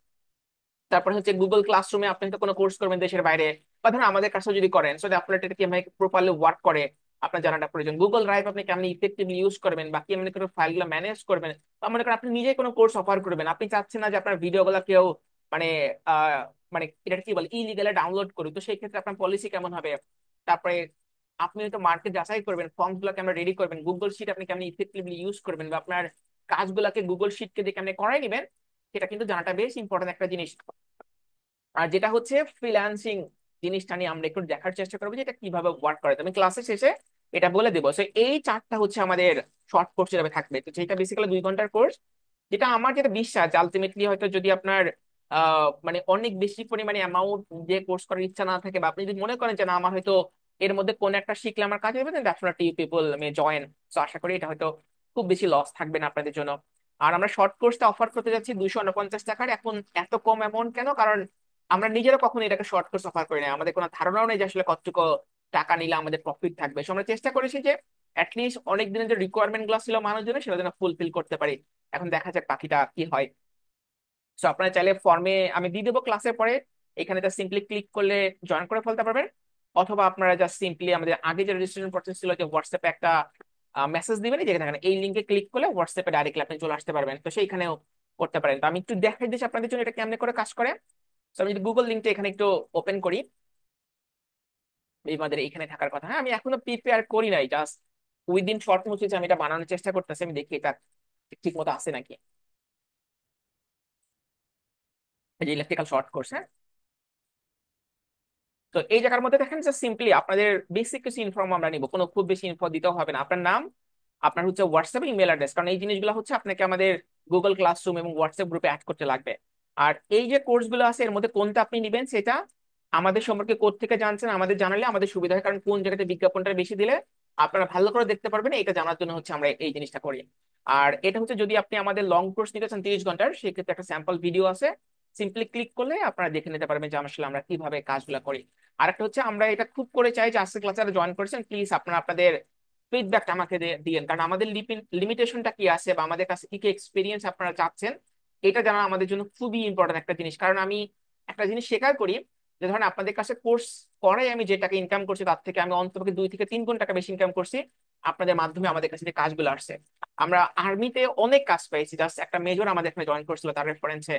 তারপর হচ্ছে গুগল ক্লাসরুমে আপনি হয়তো কোনো কোর্স করবেন দেশের বাইরে, বা ধরুন আমাদের কাছে যদি করেন, সো আপনার এটা কিভাবে প্রপারলি ওয়ার্ক করে আপনার জানাটা প্রয়োজন। গুগল ড্রাইভ আপনি কেমন ইফেক্টিভলি ইউজ করবেন বা কেমন করে ফাইলগুলো ম্যানেজ করবেন, বা মনে করেন আপনি নিজেই কোনো কোর্স অফার করবেন, আপনি চাচ্ছেন না যে আপনার ভিডিওগুলো কেউ মানে আহ মানে এটা কি বলে ইলিগালে ডাউনলোড করুক, তো সেই ক্ষেত্রে আপনার পলিসি কেমন হবে। তারপরে আপনি তো মার্কেট যাচাই করবেন, ফর্মস গুলো কেমন রেডি করবেন, গুগল শিট আপনি কেমন ইফেক্টিভলি ইউজ করবেন, বা আপনার কাজগুলোকে গুগল শিটকে দিয়ে কেমন করাই নেবেন, সেটা কিন্তু জানাটা বেশ ইম্পর্টেন্ট একটা জিনিস। আর যেটা হচ্ছে ফ্রিল্যান্সিং জিনিসটা নিয়ে আমরা একটু দেখার চেষ্টা করবো যে এটা কিভাবে ওয়ার্ক করে। তো আমি ক্লাসে শেষে এটা বলে দেবো। তো এই চারটা হচ্ছে আমাদের শর্ট কোর্স হিসেবে থাকবে, তো যেটা বেসিক্যালি 2 ঘন্টার কোর্স। যেটা আমার যেটা বিশ্বাস আলটিমেটলি হয়তো যদি আপনার মানে অনেক বেশি পরিমাণে অ্যামাউন্ট যে কোর্স করার ইচ্ছা না থাকে, বা আপনি যদি মনে করেন যে না আমার হয়তো এর মধ্যে কোন একটা শিখলে আমার কাজে হবে, দেন ডেফিনেটলি পিপল মে জয়েন। তো আশা করি এটা হয়তো খুব বেশি লস থাকবে না আপনাদের জন্য। আর আমরা শর্ট কোর্সটা অফার করতে যাচ্ছি 249 টাকার। এখন এত কম অ্যামাউন্ট কেন? কারণ আমরা নিজেরা কখনো এটাকে শর্ট কোর্স অফার করি না, আমাদের কোনো ধারণাও নেই যে আসলে কতটুকু টাকা নিলে আমাদের প্রফিট থাকবে। So আমরা চেষ্টা করেছি যে অ্যাটলিস্ট অনেক দিনের যে রিকোয়ারমেন্ট গুলো ছিল মানুষজনের, সেটা যেন ফুলফিল করতে পারি। এখন দেখা যাক বাকিটা কি হয়। সো আপনারা চাইলে ফর্মে আমি দিয়ে দেবো ক্লাসের পরে, এখানে জাস্ট সিম্পলি ক্লিক করলে জয়েন করে ফেলতে পারবেন। অথবা আপনারা জাস্ট সিম্পলি আমাদের আগে যে রেজিস্ট্রেশন প্রসেস ছিল, যে হোয়াটসঅ্যাপে একটা মেসেজ দিবেন, এই যেখানে এই লিঙ্কে ক্লিক করলে হোয়াটসঅ্যাপে ডাইরেক্টলি আপনি চলে আসতে পারবেন, তো সেইখানেও করতে পারেন। তো আমি একটু দেখাই দিচ্ছি আপনাদের জন্য এটা কেমনে করে কাজ করে। তো আমি যদি গুগল লিঙ্কটা এখানে একটু ওপেন করি, আমাদের এখানে থাকার কথা। হ্যাঁ, আমি এখনো প্রিপেয়ার করি নাই, জাস্ট উইদিন শর্ট নোটিস আমি এটা বানানোর চেষ্টা করতেছি, আমি দেখি এটা ঠিক মতো আছে নাকি। এই যে ইলেকট্রিক্যাল শর্ট কোর্স, হ্যাঁ। তো এই জায়গার মধ্যে দেখেন যে সিম্পলি আপনাদের বেসিক কিছু ইনফর্ম আমরা নিব, কোনো খুব বেশি ইনফো দিতেও হবে না। আপনার নাম, আপনার হচ্ছে হোয়াটসঅ্যাপ ইমেল অ্যাড্রেস, কারণ এই জিনিসগুলো হচ্ছে আপনাকে আমাদের গুগল ক্লাসরুম এবং হোয়াটসঅ্যাপ গ্রুপে অ্যাড করতে লাগবে। আর এই যে কোর্সগুলো আছে এর মধ্যে কোনটা আপনি নেবেন সেটা আমাদের সম্পর্কে কোত্থেকে জানছেন আমাদের জানালে আমাদের সুবিধা হয়, কারণ কোন জায়গাতে বিজ্ঞাপনটা বেশি দিলে আপনারা ভালো করে দেখতে পারবেন, এটা জানার জন্য হচ্ছে আমরা এই জিনিসটা করি। আর এটা হচ্ছে যদি আপনি আমাদের লং কোর্স নিতে চান 30 ঘন্টার, সেক্ষেত্রে একটা স্যাম্পল ভিডিও আছে, সিম্পলি ক্লিক করলে আপনারা দেখে নিতে পারবেন যে আসলে আমরা কিভাবে কাজগুলো করি। আর একটা হচ্ছে আমরা এটা খুব করে চাই যে আজকে ক্লাসে জয়েন করেছেন, প্লিজ আপনারা আপনাদের ফিডব্যাকটা আমাকে দিয়েন, কারণ আমাদের লিমিটেশনটা কি আছে বা আমাদের কাছে কি কি এক্সপিরিয়েন্স আপনারা চাচ্ছেন, এটা জানা আমাদের জন্য খুবই ইম্পর্টেন্ট একটা জিনিস। কারণ আমি একটা জিনিস স্বীকার করি যে ধরেন আপনাদের কাছে কোর্স করাই আমি যে টাকা ইনকাম করছি তার থেকে আমি অন্তত 2 থেকে 3 গুণ টাকা বেশি ইনকাম করছি আপনাদের মাধ্যমে আমাদের কাছে যে কাজগুলো আসছে। আমরা আর্মিতে অনেক কাজ পেয়েছি, জাস্ট একটা মেজর আমাদের এখানে জয়েন করছিল তার রেফারেন্সে।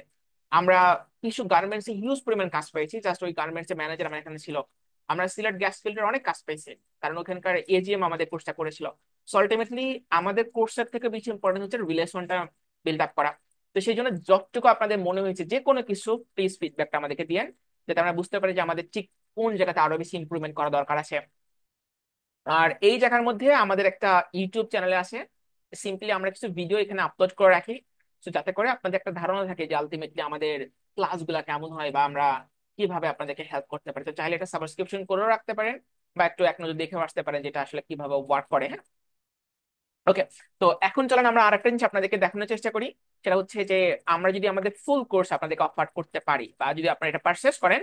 আমরা কিছু গার্মেন্টস হিউজ পরিমাণ কাজ পেয়েছি, জাস্ট ওই গার্মেন্টস এর ম্যানেজার আমার এখানে ছিল। আমরা সিলেট গ্যাস ফিল্ডের অনেক কাজ পেয়েছি, কারণ ওখানকার এজিএম আমাদের কোর্সটা করেছিল। সো আলটিমেটলি আমাদের কোর্সের থেকে বেশি ইম্পর্টেন্ট হচ্ছে রিলেশনটা বিল্ড আপ করা। তো সেই জন্য যতটুকু আপনাদের মনে হয়েছে যে কোনো কিছু, প্লিজ ফিডব্যাকটা আমাদেরকে দিয়েন, যাতে আমরা বুঝতে পারি যে আমাদের ঠিক কোন জায়গাতে আরো বেশি ইমপ্রুভমেন্ট করা দরকার আছে। আর এই জায়গার মধ্যে আমাদের একটা ইউটিউব চ্যানেলে আছে, সিম্পলি আমরা কিছু ভিডিও এখানে আপলোড করে রাখি, তো যাতে করে আপনাদের একটা ধারণা থাকে যে আলটিমেটলি আমাদের ক্লাসগুলো কেমন হয় বা আমরা কিভাবে আপনাদেরকে হেল্প করতে পারি। তো চাইলে এটা সাবস্ক্রিপশন করেও রাখতে পারেন, বা একটু এক নজর দেখেও আসতে পারেন যেটা আসলে কিভাবে ওয়ার্ক করে, হ্যাঁ। ওকে, তো এখন চলেন আমরা আরেকটা জিনিস আপনাদেরকে দেখানোর চেষ্টা করি। সেটা হচ্ছে যে আমরা যদি আমাদের ফুল কোর্স আপনাদেরকে অফার করতে পারি, বা যদি আপনারা এটা পারচেস করেন,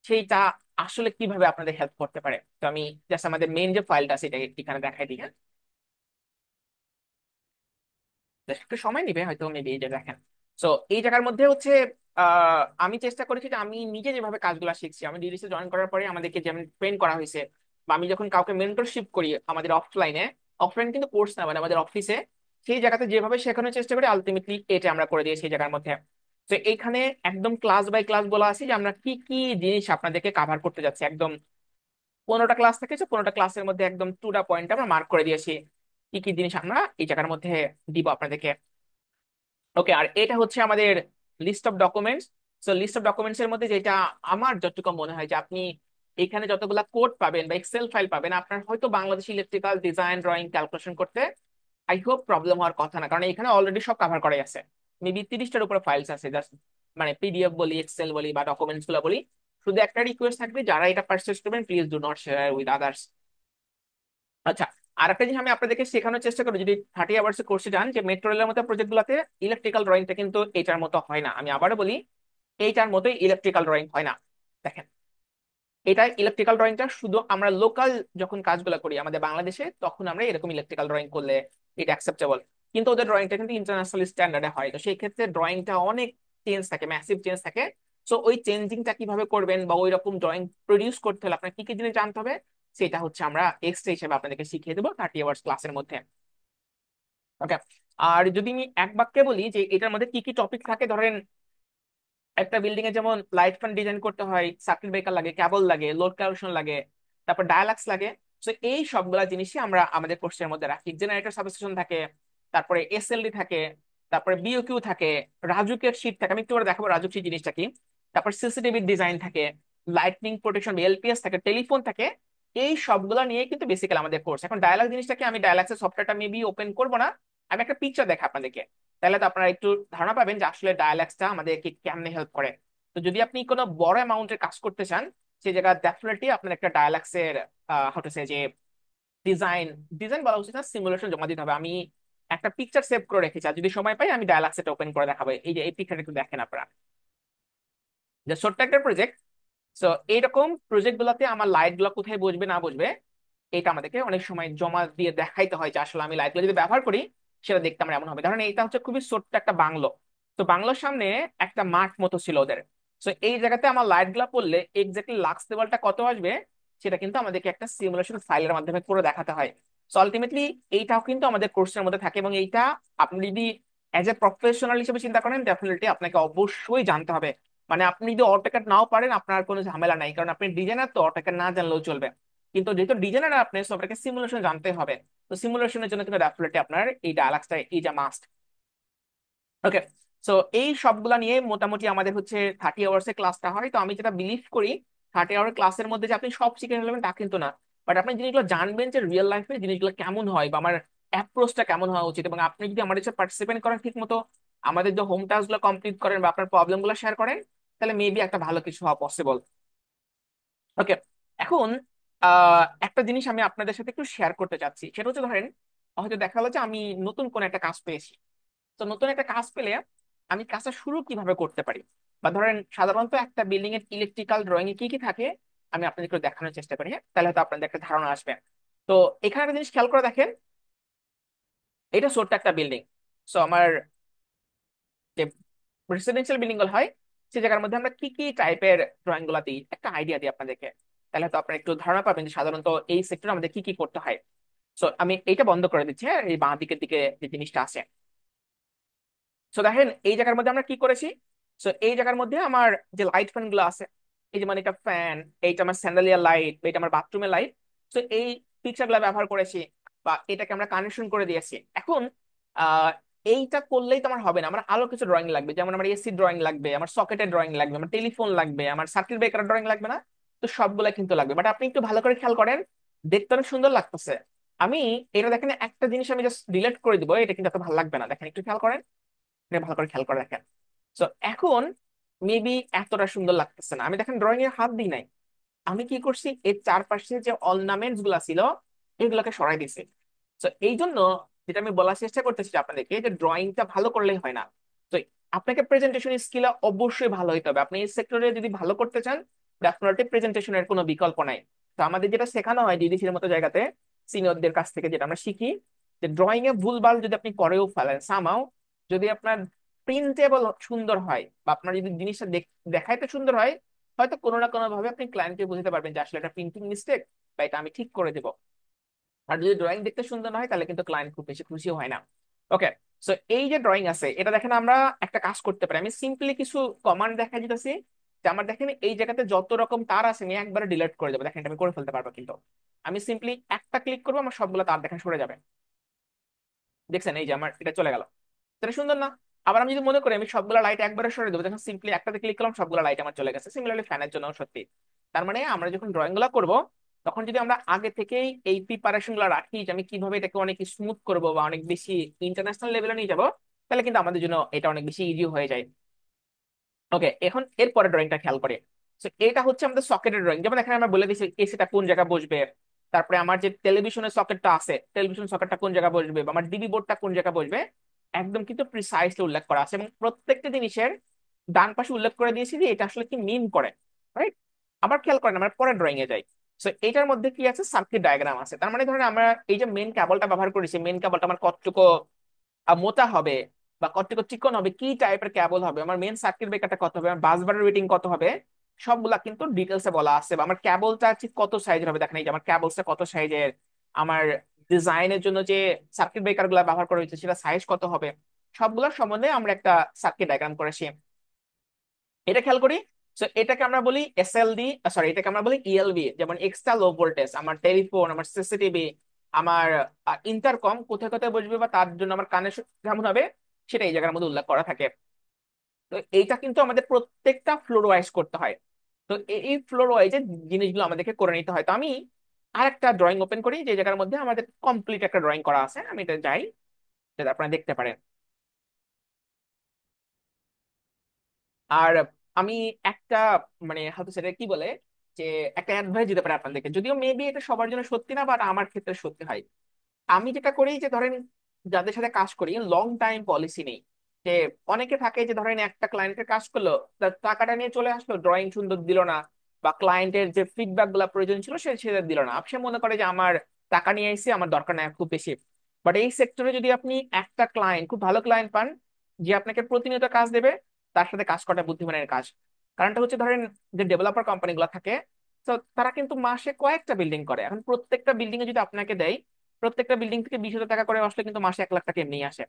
সেইটা আসলে কিভাবে আপনাদের হেল্প করতে পারে। তো আমি জাস্ট আমাদের মেইন যে ফাইলটা সেটা এখানে দেখাই দিই, হ্যাঁ। Just একটু সময় নিবে হয়তো, মেবি এই যে দেখেন। সো এই জায়গার মধ্যে হচ্ছে আমি চেষ্টা করেছি যে আমি নিজে যেভাবে কাজগুলো শিখছি, আমি ডিডিসি জয়েন করার পরে আমাদেরকে যেমন ট্রেন করা হয়েছে, বা আমি যখন কাউকে মেন্টরশিপ করি আমাদের অফলাইনে, অফলাইন কিন্তু কোর্স না, মানে আমাদের অফিসে, সেই জায়গাতে যেভাবে শেখানোর চেষ্টা করি আলটিমেটলি এটা আমরা করে দিই সেই জায়গার মধ্যে। তো এইখানে একদম ক্লাস বাই ক্লাস বলা আছে যে আমরা কি কি জিনিস আপনাদেরকে কাভার করতে যাচ্ছি, একদম 15টা ক্লাস থেকে 15টা ক্লাসের মধ্যে একদম টুটা পয়েন্ট আমরা মার্ক করে দিয়েছি কি কি জিনিস আমরা এই জায়গার মধ্যে দিব আপনাদেরকে। ওকে, আর এটা হচ্ছে আমাদের list of documents. So list of documents এর মধ্যে যেটা আমার যতটুকু মনে হয় যে আপনি এখানে যতগুলা কোড পাবেন বা এক্সেল ফাইল পাবেন, আপনার হয়তো Bangladesh electrical design drawing calculation করতে আই হোপ প্রবলেম হওয়ার কথা না, কারণ এখানে অলরেডি সব কভার করাই আছে। মেবি 30টার উপরে ফাইলস আছে, জাস্ট মানে পিডিএফ বলি, এক্সেল বলি বা ডকুমেন্টস গুলো বলি। শুধু একটা রিকোয়েস্ট থাকবে, যারা এটা পারচেস করবেন please do not share with others. আচ্ছা, আর একটা জিনিস আমি আপনাদেরকে শেখানোর চেষ্টা করি, যদি 30 আওয়ার্স কোর্সে যান, যে মেট্রো রেলের মতো প্রজেক্ট গুলোতে ইলেকট্রিক্যাল ড্রয়িংটা কিন্তু এটার মতো হয় না। আমি আবারও বলি, এইটার মতোই ইলেকট্রিক্যাল ড্রয়িং হয় না। দেখেন, এটা ইলেকট্রিক্যাল ড্রয়িংটা শুধু আমরা লোকাল যখন কাজগুলো করি আমাদের বাংলাদেশে, তখন আমরা এরকম ইলেকট্রিক্যাল ড্রয়িং করলে এটা অ্যাকসেপ্টেবল। কিন্তু ওদের ড্রয়িংটা কিন্তু ইন্টারন্যাশনাল স্ট্যান্ডার্ডে হয়, তো সেই ক্ষেত্রে ড্রয়িংটা অনেক চেঞ্জ থাকে, ম্যাসিভ চেঞ্জ থাকে। সো ওই চেঞ্জিংটা কিভাবে করবেন বা ওই রকম ড্রয়িং প্রডিউস করতে হলে আপনার কি কি জিনিস জানতে হবে, সেটা হচ্ছে আমরা এক্সট্রা হিসেবে আপনাদেরকে শিখিয়ে দেবো 30 আওয়ার্স ক্লাসের মধ্যে। ওকে। আর যদি আমি এক বাক্যে বলি যে এটার মধ্যে কি কি টপিক থাকে, ধরেন একটা বিল্ডিং এ যেমন লাইট ফান ডিজাইন করতে হয়, সার্কিট ব্রেকার লাগে, কেবল লাগে, লোড ক্যালকুলেশন লাগে, তারপর ডায়ালাক্স লাগে। তো এই সবগুলা জিনিসই আমরা আমাদের কোর্সের মধ্যে রাখি। জেনারেটর সাবস্টেশন থাকে, তারপরে এসএলডি থাকে, তারপরে বিওকিউ থাকে, রাজুকের শীট থাকে, আমি একটু পরে দেখাবো রাজুক শীট জিনিসটা কি। তারপর সিসিটিভি ডিজাইন থাকে, লাইটনিং প্রোটেকশন এলপিএস থাকে, টেলিফোন থাকে। এই সবগুলা নিয়ে কিন্তু বেসিক্যালি আমাদের কোর্স। এখন ডায়ালাক্স জিনিসটাকে, আমি ডায়ালাক্সের সফটওয়্যারটা মেবি ওপেন করবো না, আমি একটা পিকচার দেখা আপনাদেরকে, তাহলে তো আপনারা একটু ধারণা পাবেন যে আসলে ডায়ালাক্সটা আমাদেরকে কেমনে হেল্প করে। তো যদি আপনি কোনো বড় অ্যামাউন্টের কাজ করতে চান, সেই জায়গায় ডেফিনেটলি আপনার একটা ডায়ালাক্সের হচ্ছে যে ডিজাইন, ডিজাইন বলা উচিত না, সিমুলেশন জমা দিতে হবে। আমি একটা পিকচার সেভ করে রেখেছি, আর যদি সময় পাই আমি ডায়ালাক্স এটা ওপেন করে দেখাবো। এই যে এই পিকচারটা একটু দেখেন আপনারা, যে ছোট্ট একটা প্রজেক্ট। সো এইরকম প্রজেক্ট গুলোতে আমার লাইট গুলো কোথায় বসবে না বসবে, এটা আমাদেরকে অনেক সময় জমা দিয়ে দেখাইতে হয় যে আসলে আমি লাইট গুলো যদি ব্যবহার করি সেটা দেখতে আমার এমন হবে। ধরেন এটা হচ্ছে খুবই ছোট্ট একটা বাংলো, তো বাংলোর সামনে একটা মাঠ মতো ছিল ওদের। তো এই জায়গাতে আমার লাইট গুলা পড়লে এক্স্যাক্টলি লাক্স লেভেলটা কত আসবে, সেটা কিন্তু আমাদেরকে একটা সিমুলেশন ফাইলের মাধ্যমে করে দেখাতে হয়। সো আলটিমেটলি এইটাও কিন্তু আমাদের কোর্সের মধ্যে থাকে, এবং এইটা আপনি যদি অ্যাজ এ প্রফেশনাল হিসেবে চিন্তা করেন, ডেফিনেটলি আপনাকে অবশ্যই জানতে হবে। মানে আপনি যদি অটোক্যাড নাও পারেন আপনার কোনো ঝামেলা নাই, কারণ আপনি ডিজাইনার, তো অটোক্যাড না জানলেও চলবে। কিন্তু যেহেতু ডিজাইনার আপনি, সো আপনাকে সিমুলেশন জানতে হবে। তো সিমুলেশনের জন্য কিন্তু ডেফিনেটলি আপনার এই ডায়ালগসটা এই যে মাস্ট। ওকে। সো এই সবগুলা নিয়ে মোটামুটি আমাদের হচ্ছে 30 আওয়ার্স এর ক্লাসটা হয়। তো আমি যেটা বিলিভ করি, 30 আওয়ার ক্লাসের মধ্যে যে আপনি সব শিখে ফেলবেন তা কিন্তু না, বাট আপনি জিনিসগুলো জানবেন যে রিয়েল লাইফে জিনিসগুলো কেমন হয় বা আমার অ্যাপ্রোচটা কেমন হওয়া উচিত। এবং আপনি যদি আমাদের সাথে পার্টিসিপেট করেন ঠিক মতো, আমাদের যে হোম টাস্ক গুলো কমপ্লিট করেন বা আপনার প্রবলেম গুলো শেয়ার করেন, তাহলে মেবি একটা ভালো কিছু হওয়া পসিবল। ওকে। এখন একটা জিনিস আমি আপনাদের সাথে একটু শেয়ার করতে চাচ্ছি, সেটা হচ্ছে ধরেন হয়তো দেখা গেলো যে আমি নতুন কোন একটা কাজ পেয়েছি। তো নতুন একটা কাজ পেলে আমি কাজটা শুরু কিভাবে করতে পারি, বা ধরেন সাধারণত একটা বিল্ডিং এর ইলেকট্রিক্যাল ড্রয়িং এ কি কি থাকে, আমি আপনাদের একটু দেখানোর চেষ্টা করি, হ্যাঁ? তাহলে হয়তো আপনাদের একটা ধারণা আসবে। তো এখানে একটা জিনিস খেয়াল করে দেখেন, এটা ছোট্ট একটা বিল্ডিং। সো আমার যে রেসিডেন্সিয়াল বিল্ডিং গুলো হয়, সেই জায়গার মধ্যে আমরা কি কি টাইপের ড্রয়িং গুলা দিই, একটা আইডিয়া দিই আপনাদেরকে, তাহলে তো আপনারা একটু ধারণা পাবেন যে সাধারণত এই সেক্টরে আমাদের কি কি করতে হয়। সো আমি এইটা বন্ধ করে দিচ্ছি, হ্যাঁ, এই বাঁ দিকের দিকে যে জিনিসটা আছে। সো দেখেন এই জায়গার মধ্যে আমরা কি করেছি। সো এই জায়গার মধ্যে আমার যে লাইট ফ্যান গুলো আছে, এই যে মানে এটা ফ্যান, এইটা আমার স্যান্ডেলিয়ার লাইট, এটা আমার বাথরুমের লাইট। সো এই পিকচার গুলা ব্যবহার করেছি, বা এটাকে আমরা কানেকশন করে দিয়েছি। এখন আহ এইটা করলেই তো আমার হবে না, আমার আরো কিছু ড্রয়িং লাগবে, যেমন আমার এসি ড্রয়িং লাগবে, আমার সকেটের ড্রয়িং লাগবে, আমার টেলিফোন লাগবে, আমার সার্কিট ব্রেকার ড্রয়িং লাগবে না? তো সবগুলা কিন্তু লাগবে, বাট আপনি একটু ভালো করে খেয়াল করেন, দেখতে অনেক সুন্দর লাগতেছে। আমি এটা দেখেন একটা জিনিস আমি জাস্ট ডিলিট করে দিব, এটা কিন্তু এত ভালো লাগবে না, দেখেন একটু খেয়াল করেন, এটা ভালো করে খেয়াল করে দেখেন। তো এখন মেবি এতটা সুন্দর লাগতেছে না, আমি দেখেন ড্রয়িং এ হাত দিই নাই, আমি কি করছি এর চারপাশে যে অর্নামেন্টস গুলা ছিল এগুলোকে সরাই দিছি। তো এই জন্য যেটা আমি বলার চেষ্টা করতেছি যে আপনাদেরকে, যে ড্রয়িংটা ভালো করলেই হয় না। তো আপনাকে প্রেজেন্টেশন স্কিল অবশ্যই ভালো হতে হবে। আপনি এই সেক্টরে যদি ভালো করতে চান, ডেফিনেটলি প্রেজেন্টেশনের কোনো বিকল্প নাই। তো আমাদের যেটা শেখানো হয় ডিডিসির মতো জায়গাতে, সিনিয়রদের কাছ থেকে যেটা আমরা শিখি, যে ড্রয়িং এ ভুলভাল যদি আপনি করেও ফেলেন সামাও, যদি আপনার প্রিন্টেবল সুন্দর হয় বা আপনার যদি জিনিসটা দেখাইতে সুন্দর হয়, হয়তো কোনো না কোনো ভাবে আপনি ক্লায়েন্টকে বুঝতে পারবেন যে আসলে এটা প্রিন্টিং মিস্টেক, বা এটা আমি ঠিক করে দেবো। আর যদি ড্রয়িং দেখতে সুন্দর না হয় তাহলে কিন্তু ক্লায়েন্ট খুব বেশি খুশি হয় না। ওকে। সো এই যে ড্রয়িং আছে, এটা দেখেন আমরা একটা কাজ করতে পারি, আমি সিম্পলি কিছু কমান্ড দেখা দিতেছি, যে আমার দেখেন এই জায়গাতে যত রকম তার আছে আমি একবারে ডিলিট করে দেবো, দেখেন এটা আমি করে ফেলতে পারবো। কিন্তু আমি সিম্পলি একটা ক্লিক করবো, আমার সবগুলো তার দেখেন সরে যাবে। দেখছেন এই যে আমার এটা চলে গেল, এটা সুন্দর না? আবার আমি যদি মনে করি আমি সবগুলো লাইট একবারে সরিয়ে দেবো, যখন সিম্পলি একটাতে ক্লিক করলাম সবগুলো লাইট আমার চলে গেছে। সিমিলারলি ফ্যানের জন্য সত্যি। তার মানে আমরা যখন ড্রয়িং গুলো করবো, তখন যদি আমরা আগে থেকেই এই প্রিপারেশন গুলো রাখি যে আমি কিভাবে এটাকে অনেক স্মুথ করবো বা অনেক বেশি ইন্টারন্যাশনাল লেভেলে নিয়ে যাবো, তাহলে কিন্তু আমাদের জন্য এটা অনেক বেশি ইজি হয়ে যায়। ওকে, এখন এরপরে ড্রয়িংটা খেয়াল করে। তো এটা হচ্ছে আমাদের সকেটের ড্রয়িং, যেমন এখানে আমরা বলে দিচ্ছি এসিটা কোন জায়গায় বসবে, তারপরে আমার যে টেলিভিশনের সকেটটা আছে, টেলিভিশন সকেটটা কোন জায়গায় বসবে, বা আমার ডিবি বোর্ডটা কোন জায়গায় বসবে, একদম কিন্তু প্রিসাইসলি উল্লেখ করা আছে। এবং প্রত্যেকটা জিনিসের ডান পাশে উল্লেখ করে দিয়েছি যে এটা আসলে কি মিন করে, রাইট? আবার খেয়াল করেন আমরা পরের ড্রয়িং এ যাই। তো এটার মধ্যে কি আছে, সার্কিট ডায়াগ্রাম আছে। তার মানে ধরেন আমরা এই যে মেন কেবলটা ব্যবহার করেছি, মেন কেবলটা আমার কতটুকু মোটা হবে, বা কতটুকু চিকন হবে, কি টাইপের কেবল হবে, আমার মেন সার্কিট ব্রেকারটা কত হবে, আমার বাস বারের রেটিং কত হবে, সবগুলা কিন্তু ডিটেলসে বলা আছে। বা আমার কেবলটা ঠিক কত সাইজের হবে, দেখেন এই যে আমার কেবলসটা কত সাইজের, আমার ডিজাইনের জন্য যে সার্কিট ব্রেকার গুলা ব্যবহার করা হয়েছে সেটা সাইজ কত হবে, সবগুলোর সম্বন্ধে আমরা একটা সার্কিট ডায়াগ্রাম করেছি। এটা খেয়াল করি। তো এটাকে আমরা বলি এসএলডি, সরি এটাকে আমরা বলি ইএলভি, যেমন এক্সট্রা লো ভোল্টেজ, আমার টেলিফোন, আমার সিসিটিভি, আমার ইন্টারকম কোথায় কোথায় বসবে বা তার জন্য আমার কানেকশন কেমন হবে, সেটা এই জায়গার মধ্যে উল্লেখ করা থাকে। তো এইটা কিন্তু আমাদের প্রত্যেকটা ফ্লোর ওয়াইজ করতে হয়। তো এই ফ্লোর ওয়াইজে জিনিসগুলো আমাদেরকে করে নিতে হয়। তো আমি আরেকটা ড্রয়িং ওপেন করি যে জায়গার মধ্যে আমাদের কমপ্লিট একটা ড্রয়িং করা আছে, আমি এটা যাই, যাতে আপনারা দেখতে পারেন। আর আমি একটা মানে হয়তো সেটা কি বলে, যে একটা অ্যাডভাইস দিতে পারে আপনাদেরকে, যদিও মেবি এটা সবার জন্য সত্যি না, বাট আমার ক্ষেত্রে সত্যি হয়। আমি যেটা করি যে ধরেন যাদের সাথে কাজ করি লং টাইম পলিসি নেই। যে অনেকে থাকে যে ধরেন একটা ক্লায়েন্টের কাজ করলো, তার টাকাটা নিয়ে চলে আসলো, ড্রয়িং সুন্দর দিল না, বা ক্লায়েন্টের যে ফিডব্যাক গুলা প্রয়োজন ছিল সে সেটা দিল না, সে মনে করে যে আমার টাকা নিয়ে এসে আমার দরকার নাই খুব বেশি। বাট এই সেক্টরে যদি আপনি একটা ক্লায়েন্ট, খুব ভালো ক্লায়েন্ট পান, যে আপনাকে প্রতিনিয়ত কাজ দেবে, তার সাথে কাজ করাটা বুদ্ধিমানের কাজ। কারণটা হচ্ছে ধরেন যে ডেভেলপার কোম্পানি গুলো থাকে, তো তারা কিন্তু মাসে কয়েকটা বিল্ডিং করে, এখন প্রত্যেকটা বিল্ডিং এ যদি আপনাকে দেয়, প্রত্যেকটা বিল্ডিং থেকে 20,000 টাকা করে আসলে কিন্তু মাসে 1 লাখ টাকা এমনি আসে।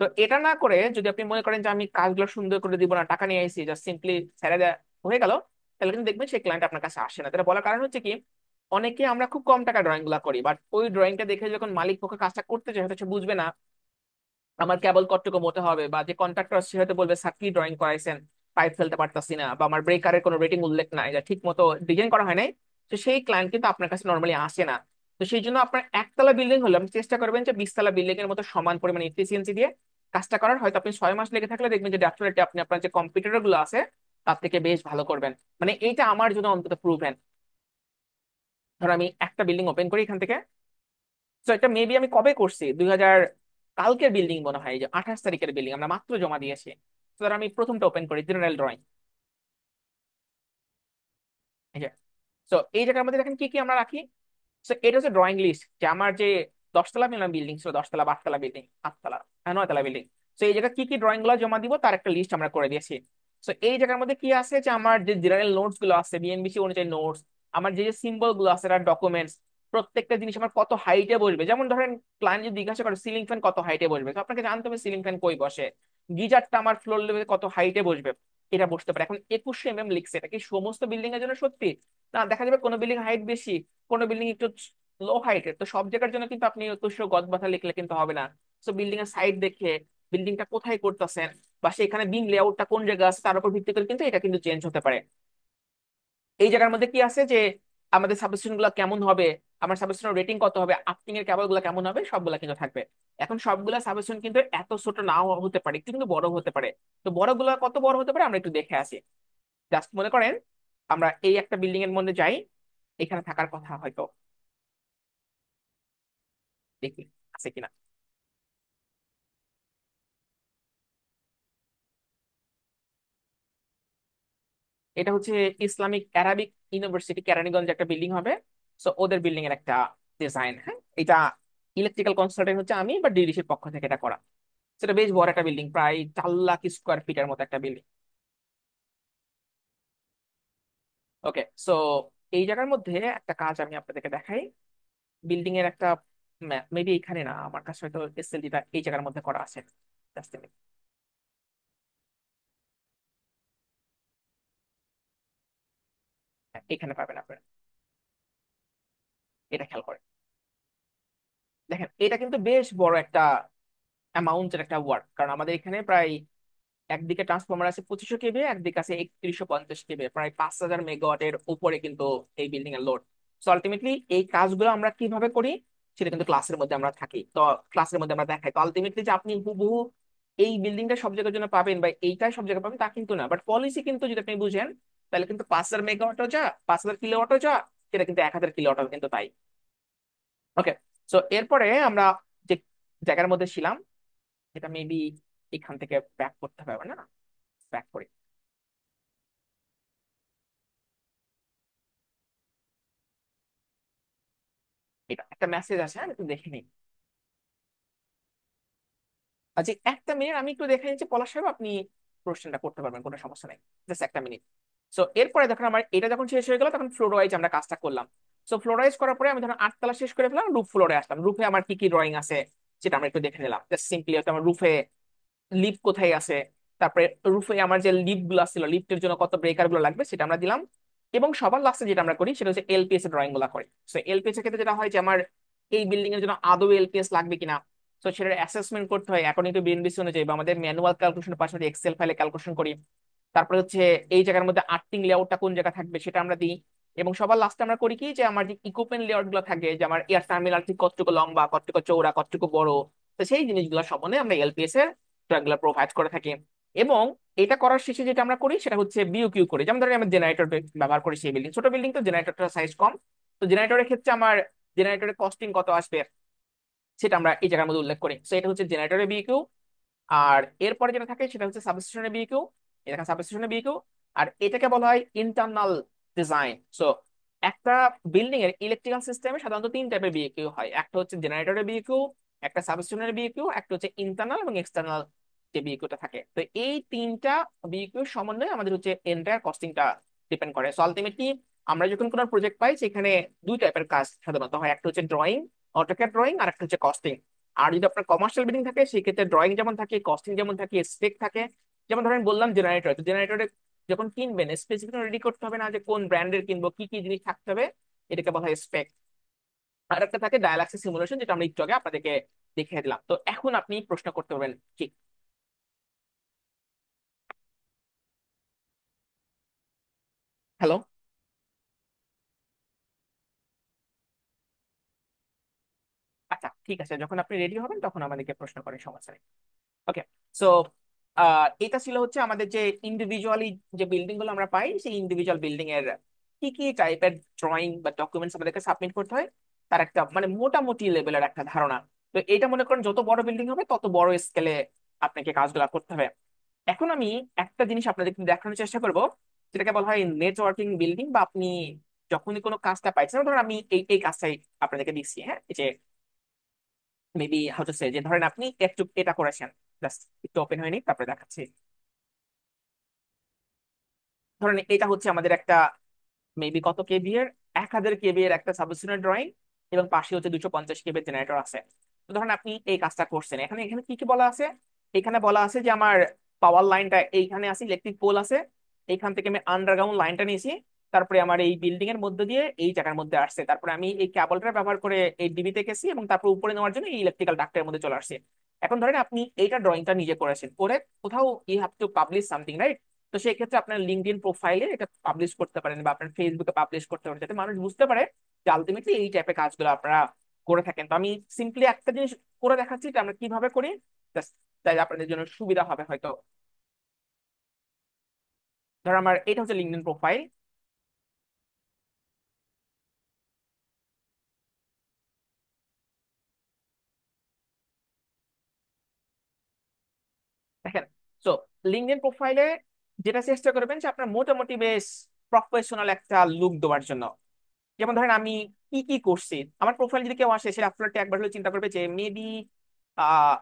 তো এটা না করে যদি আপনি মনে করেন যে আমি কাজগুলো সুন্দর করে দিব না, টাকা নিয়ে আইসি, জাস্ট সিম্পলি ছেড়ে দেওয়া হয়ে গেল, তাহলে কিন্তু দেখবেন সেই ক্লায়েন্ট আপনার কাছে আসে না। তাহলে বলার কারণ হচ্ছে কি, অনেকে আমরা খুব কম টাকা ড্রয়িং গুলা করি, বাট ওই ড্রয়িংটা দেখে যখন মালিক পক্ষে কাজটা করতে চায় হয়তো সে বুঝবে না আমার কেবল কতটুকু মোটা হবে, বা যে কন্ট্রাক্টর সে হয়তো বলবে স্যার কি ড্রয়িং করাইছেন, পাইপ ফেলতে পারতাছি না, বা আমার ব্রেকারের কোনো রেটিং উল্লেখ নাই, যা ঠিক মতো ডিজাইন করা হয় নাই। তো সেই ক্লায়েন্ট কিন্তু আপনার কাছে নর্মালি আসে না। তো সেই জন্য আপনার একতলা বিল্ডিং হলে আপনি চেষ্টা করবেন যে 20 তলা বিল্ডিং এর মতো সমান পরিমাণ এফিসিয়েন্সি দিয়ে কাজটা করার। হয়তো আপনি 6 মাস লেগে থাকলে দেখবেন যে ডেফিনেটলি আপনি আপনার যে কম্পিউটার গুলো আছে তার থেকে বেশ ভালো করবেন। মানে এইটা আমার জন্য অন্তত প্রুভেন। ধর আমি একটা বিল্ডিং ওপেন করি এখান থেকে, তো এটা মেবি আমি কবে করছি, কালকের বিল্ডিং মনে হয়, এই যে 28 তারিখের বিল্ডিং আমরা মাত্র জমা দিয়েছি। তো ধর আমি প্রথমটা ওপেন করি জেনারেল ড্রয়িং, এই যে। তো এই জায়গার মধ্যে দেখেন কি কি আমরা রাখি। তো এটা হচ্ছে ড্রয়িং লিস্ট, যে আমার যে 10 তলা বিল্ডিং ছিল, 10 তলা 8 তলা বিল্ডিং, 8 তলা 9 তলা বিল্ডিং, তো এই জায়গায় কি কি ড্রয়িং গুলো জমা দিব তার একটা লিস্ট আমরা করে দিয়েছি। তো এই জায়গার মধ্যে কি আছে, যে আমার যে জেনারেল নোটস গুলো আছে, বিএনবিসি অনুযায়ী নোটস, আমার যে যে সিম্বল গুলো আছে তার ডকুমেন্টস, প্রত্যেকটা জিনিস আমার কত হাইটে বসবে, যেমন ধরেন ক্লায়েন্ট যদি জিজ্ঞাসা করে সিলিং ফ্যান কত হাইটে বসবে, তো আপনাকে জানতে হবে সিলিং ফ্যান কই বসে, গিজারটা আমার ফ্লোর লেভেলে কত হাইটে বসবে, এটা বসতে পারে। এখন 2100 লিখছে, এটা কি সমস্ত বিল্ডিং এর জন্য সত্যি? না, দেখা যাবে কোনো বিল্ডিং হাইট বেশি, কোনো বিল্ডিং একটু লো হাইটের, তো সব জায়গার জন্য কিন্তু আপনি 2100 গদ বাঁধা লিখলে কিন্তু হবে না। তো বিল্ডিং এর সাইড দেখে, বিল্ডিংটা কোথায় করতেছেন, বা সেখানে বিম লেআউটটা কোন জায়গায় আছে তার উপর ভিত্তি করে কিন্তু এটা কিন্তু চেঞ্জ হতে পারে। এই জায়গার মধ্যে কি আছে, যে আমাদের সাবস্টেশন গুলো কেমন হবে, আমার সাবস্টেশনের রেটিং কত হবে, আর্থিং এর কেবল গুলো কেমন হবে, সবগুলা কিন্তু থাকবে। এখন সবগুলা সাবস্টেশন কিন্তু এত ছোট নাও হতে পারে, একটু কিন্তু বড় হতে পারে। তো বড়গুলা কত বড় হতে পারে আমরা একটু দেখে আসি। জাস্ট মনে করেন আমরা এই একটা বিল্ডিং এর মধ্যে যাই, এখানে থাকার কথা হয়তো, দেখি আছে কিনা। এটা হচ্ছে ইসলামিক অ্যারাবিক ইউনিভার্সিটি কেরানীগঞ্জ একটা বিল্ডিং হবে। সো ওদের বিল্ডিং এর একটা ডিজাইন, হ্যাঁ এটা ইলেকট্রিক্যাল কনসালটেন্ট হচ্ছে আমি, বা ডিডিসির পক্ষ থেকে এটা করা। সেটা বেশ বড় একটা বিল্ডিং, প্রায় 4 লাখ স্কোয়ার ফিটের মতো একটা বিল্ডিং। ওকে, সো এই জায়গার মধ্যে একটা কাজ আমি আপনাদেরকে দেখাই। বিল্ডিং এর একটা মেবি এখানে না, আমার কাছে হয়তো এসএলডিটা এই জায়গার মধ্যে করা আছে। Just a minute, হ্যাঁ, এখানে পাবেন আপনারা, এটা খেয়াল করেন। দেখেন এটা কিন্তু বেশ বড় একটা অ্যামাউন্টের একটা ওয়ার্ক, কারণ আমাদের এখানে প্রায় একদিকে ট্রান্সফরমার আছে 2500 কেভি, একদিকে আছে 3150 কেভি, প্রায় 5000 মেগাওয়াটের উপরে কিন্তু এই বিল্ডিং এর লোড। সো আলটিমেটলি এই কাজগুলো আমরা কিভাবে করি সেটা কিন্তু ক্লাসের মধ্যে আমরা থাকি, তো ক্লাসের মধ্যে আমরা দেখাই। তো আলটিমেটলি যে আপনি হুবহু এই বিল্ডিংটা সব জায়গার জন্য পাবেন বা এইটাই সব জায়গায় পাবেন তা কিন্তু না, বাট পলিসি কিন্তু যদি আপনি বুঝেন, তাহলে কিন্তু 5000 মেগাওয়াটও যা, 5000 কিলোওয়াটও যা, সেটা কিন্তু 1000 কিলোওয়াটও কিন্তু তাই। ওকে, সো এরপরে আমরা যে জায়গার মধ্যে ছিলাম, এটা মেবি এখান থেকে ব্যাক করতে হবে না, ব্যাক করি। এটা একটা মেসেজ আছে, আমি একটু দেখে নিই। আচ্ছা, একটা মিনিট আমি একটু দেখে নিচ্ছি পলাশ সাহেব, আপনি কোশ্চেনটা করতে পারবেন, কোনো সমস্যা নেই। জাস্ট একটা মিনিট। সো এরপরে দেখুন আমার এটা যখন শেষ হয়ে গেল তখন ফ্লোর ওয়াইজ আমরা কাজটা করলাম। সো ফ্লোর ওয়াইজ করার পরে আমি ধরুন 8 তলা শেষ করে ফেলাম, রুফ ফ্লোরে আসলাম। রুফে আমার কি কি ড্রয়িং আছে সেটা আমরা একটু দেখে নিলাম। জাস্ট সিম্পলি হচ্ছে আমার রুফে লিফট কোথায় আছে, তারপরে রুফে আমার যে লিফট গুলো ছিল, লিফটের জন্য কত ব্রেকার গুলো লাগবে সেটা আমরা দিলাম। এবং সবার লাস্টে যেটা আমরা করি সেটা হচ্ছে এলপিএস এর ড্রয়িং গুলা করি। সো এলপিএস এর ক্ষেত্রে যেটা হয় যে আমার এই বিল্ডিং এর জন্য আদৌ এলপিএস লাগবে কিনা, তো সেটার অ্যাসেসমেন্ট করতে হয় অ্যাকর্ডিং টু বিএনবিসি অনুযায়ী, বা আমাদের ম্যানুয়াল ক্যালকুলেশনের পাশাপাশি এক্সেল ফাইলে ক্যালকুলেশন করি। তারপরে হচ্ছে এই জায়গার মধ্যে আর্থিং লেআউটটা কোন জায়গা থাকবে সেটা আমরা দিই। এবং সবার লাস্টে আমরা করি কি, যে আমার যে ইকুইপমেন্ট লেআউট গুলো থাকে, যে আমার এয়ার টার্মিনাল ঠিক কতটুকু লম্বা, কতটুকু চৌড়া, কতটুকু বড়, তো সেই জিনিসগুলো সম্বন্ধে আমরা এলপিএস এর ড্রয়িংগুলো প্রোভাইড করে থাকি। এবং এটা করার শেষে যেটা আমরা করি সেটা হচ্ছে বিওকিউ করি। যেমন ধরেন আমি জেনারেটর ব্যবহার করি, সেই বিল্ডিং ছোট বিল্ডিং তো জেনারেটরটার সাইজ কম, তো জেনারেটরের ক্ষেত্রে আমার জেনারেটরের কস্টিং কত আসবে সেটা আমরা এই জায়গার মধ্যে উল্লেখ করি। তো এটা হচ্ছে জেনারেটরের বিওকিউ। আর এরপরে যেটা থাকে সেটা হচ্ছে সাবস্টেশনের বিকিউ। এটা সাবস্টেশনের বিকিউ। আর এটাকে বলা হয় ইন্টারনাল ডিজাইন। সো একটা বিল্ডিং এর ইলেকট্রিক্যাল সিস্টেমে সাধারণত তিন টাইপের বিকিউ হয়, একটা হচ্ছে জেনারেটরের বিকিউ, একটা সাবস্টেশনের বিকিউ, একটা হচ্ছে ইন্টারনাল এবং এক্সটার্নাল যে বিকিউটা থাকে। তো এই তিনটা বিকিউ সমন্বয়ে আমাদের হচ্ছে এন্টায়ার কস্টিংটা ডিপেন্ড করে। সো আলটিমেটলি আমরা যখন কোনো প্রজেক্ট পাই সেখানে দুই টাইপের কাজ সাধারণত হয়, একটা হচ্ছে ড্রয়িং, অটোক্যাড ড্রয়িং, আর একটা হচ্ছে কস্টিং। আর যদি আপনার কমার্শিয়াল বিল্ডিং থাকে সেক্ষেত্রে ড্রয়িং যেমন থাকে, কস্টিং যেমন থাকে, স্পেক থাকে। যেমন ধরেন বললাম জেনারেটর, তো জেনারেটরে যখন কিনবেন স্পেসিফিক রেডি করতে হবে না, যে কোন ব্র্যান্ডের কিনবো, কি কি জিনিস থাকতে হবে, এটাকে বলা হয় স্পেক। আর একটা থাকে ডায়ালাক্সিস সিমুলেশন, যেটা আমরা একটু আগে আপনাদেরকে দেখিয়ে দিলাম। তো এখন আপনি প্রশ্ন করতে পারবেন কি। হ্যালো। আচ্ছা ঠিক আছে, যখন আপনি রেডি হবেন তখন আমাদেরকে প্রশ্ন করেন, সমস্যা নেই। ওকে। সো এটা ছিল হচ্ছে আমাদের যে ইন্ডিভিজুয়ালি যে বিল্ডিং গুলো আমরা পাই, সেই ইন্ডিভিজুয়াল বিল্ডিং এর কি কি টাইপের ড্রয়িং বা ডকুমেন্টস আমাদেরকে সাবমিট করতে হয়, তার একটা মানে মোটামুটি লেভেলের একটা ধারণা। তো এটা মনে করেন যত বড় বিল্ডিং হবে তত বড় স্কেলে আপনাকে কাজগুলো করতে হবে। এখন আমি একটা জিনিস আপনাদেরকে দেখানোর চেষ্টা করব, যেটাকে বলা হয় নেটওয়ার্কিং বিল্ডিং। বা আপনি যখনই কোনো কাজটা পাইছেন, ধরুন আমি এই এই কাজটাই আপনাদেরকে দিচ্ছি, হ্যাঁ, এই যে মেবি হাউ টু সে, যে ধরেন আপনি একটু এটা করেছেন, জাস্ট একটু ওপেন হয়নি তারপরে দেখাচ্ছি। ধরেন এটা হচ্ছে আমাদের একটা মেবি কত কেবি এর, 1000 কেবি এর একটা সাবস্টেশনের ড্রয়িং, এবং পাশে হচ্ছে 250 কেবি জেনারেটর আছে। তো ধরেন আপনি এই কাজটা করছেন, এখানে এখানে কি কি বলা আছে, এখানে বলা আছে যে আমার পাওয়ার লাইনটা এইখানে আছে, ইলেকট্রিক পোল আছে, এইখান থেকে আমি আন্ডারগ্রাউন্ড লাইনটা নিয়েছি, তারপরে আমার এই বিল্ডিং এর মধ্যে দিয়ে এই জায়গার মধ্যে আসছে, তারপরে আমি এই কেবলটা ব্যবহার করে এই ডিবিতে গেছি, এবং তারপর উপরে নেওয়ার জন্য এই ইলেকট্রিক্যাল ডাক্টের মধ্যে চলে আসছে। এখন ধরেন আপনি এইটা ড্রয়িংটা নিজে করেছেন, করে কোথাও you have to publish something, right? তো সেই ক্ষেত্রে আপনার লিঙ্কডইন প্রোফাইলে এটা পাবলিশ করতে পারেন, বা আপনার ফেসবুকে পাবলিশ করতে পারেন, যাতে মানুষ বুঝতে পারে যে আলটিমেটলি এই টাইপের কাজগুলো আপনারা করে থাকেন। তো আমি সিম্পলি একটা জিনিস করে দেখাচ্ছি যে আমরা কিভাবে করি, Just তাই আপনাদের জন্য সুবিধা হবে হয়তো। ধর আমার এটা হচ্ছে লিঙ্কডইন প্রোফাইল। দেখেন, তো লিঙ্কডইন প্রোফাইলে যেটা চেষ্টা করবেন যে আপনার মোটামুটি বেশ প্রফেশনাল একটা লুক দেওয়ার জন্য। যেমন ধরেন আমি কি কি করছি, আমার প্রোফাইল যদি কেউ আসে, সে আপনারটা একবার হলে চিন্তা করবে যে মেবি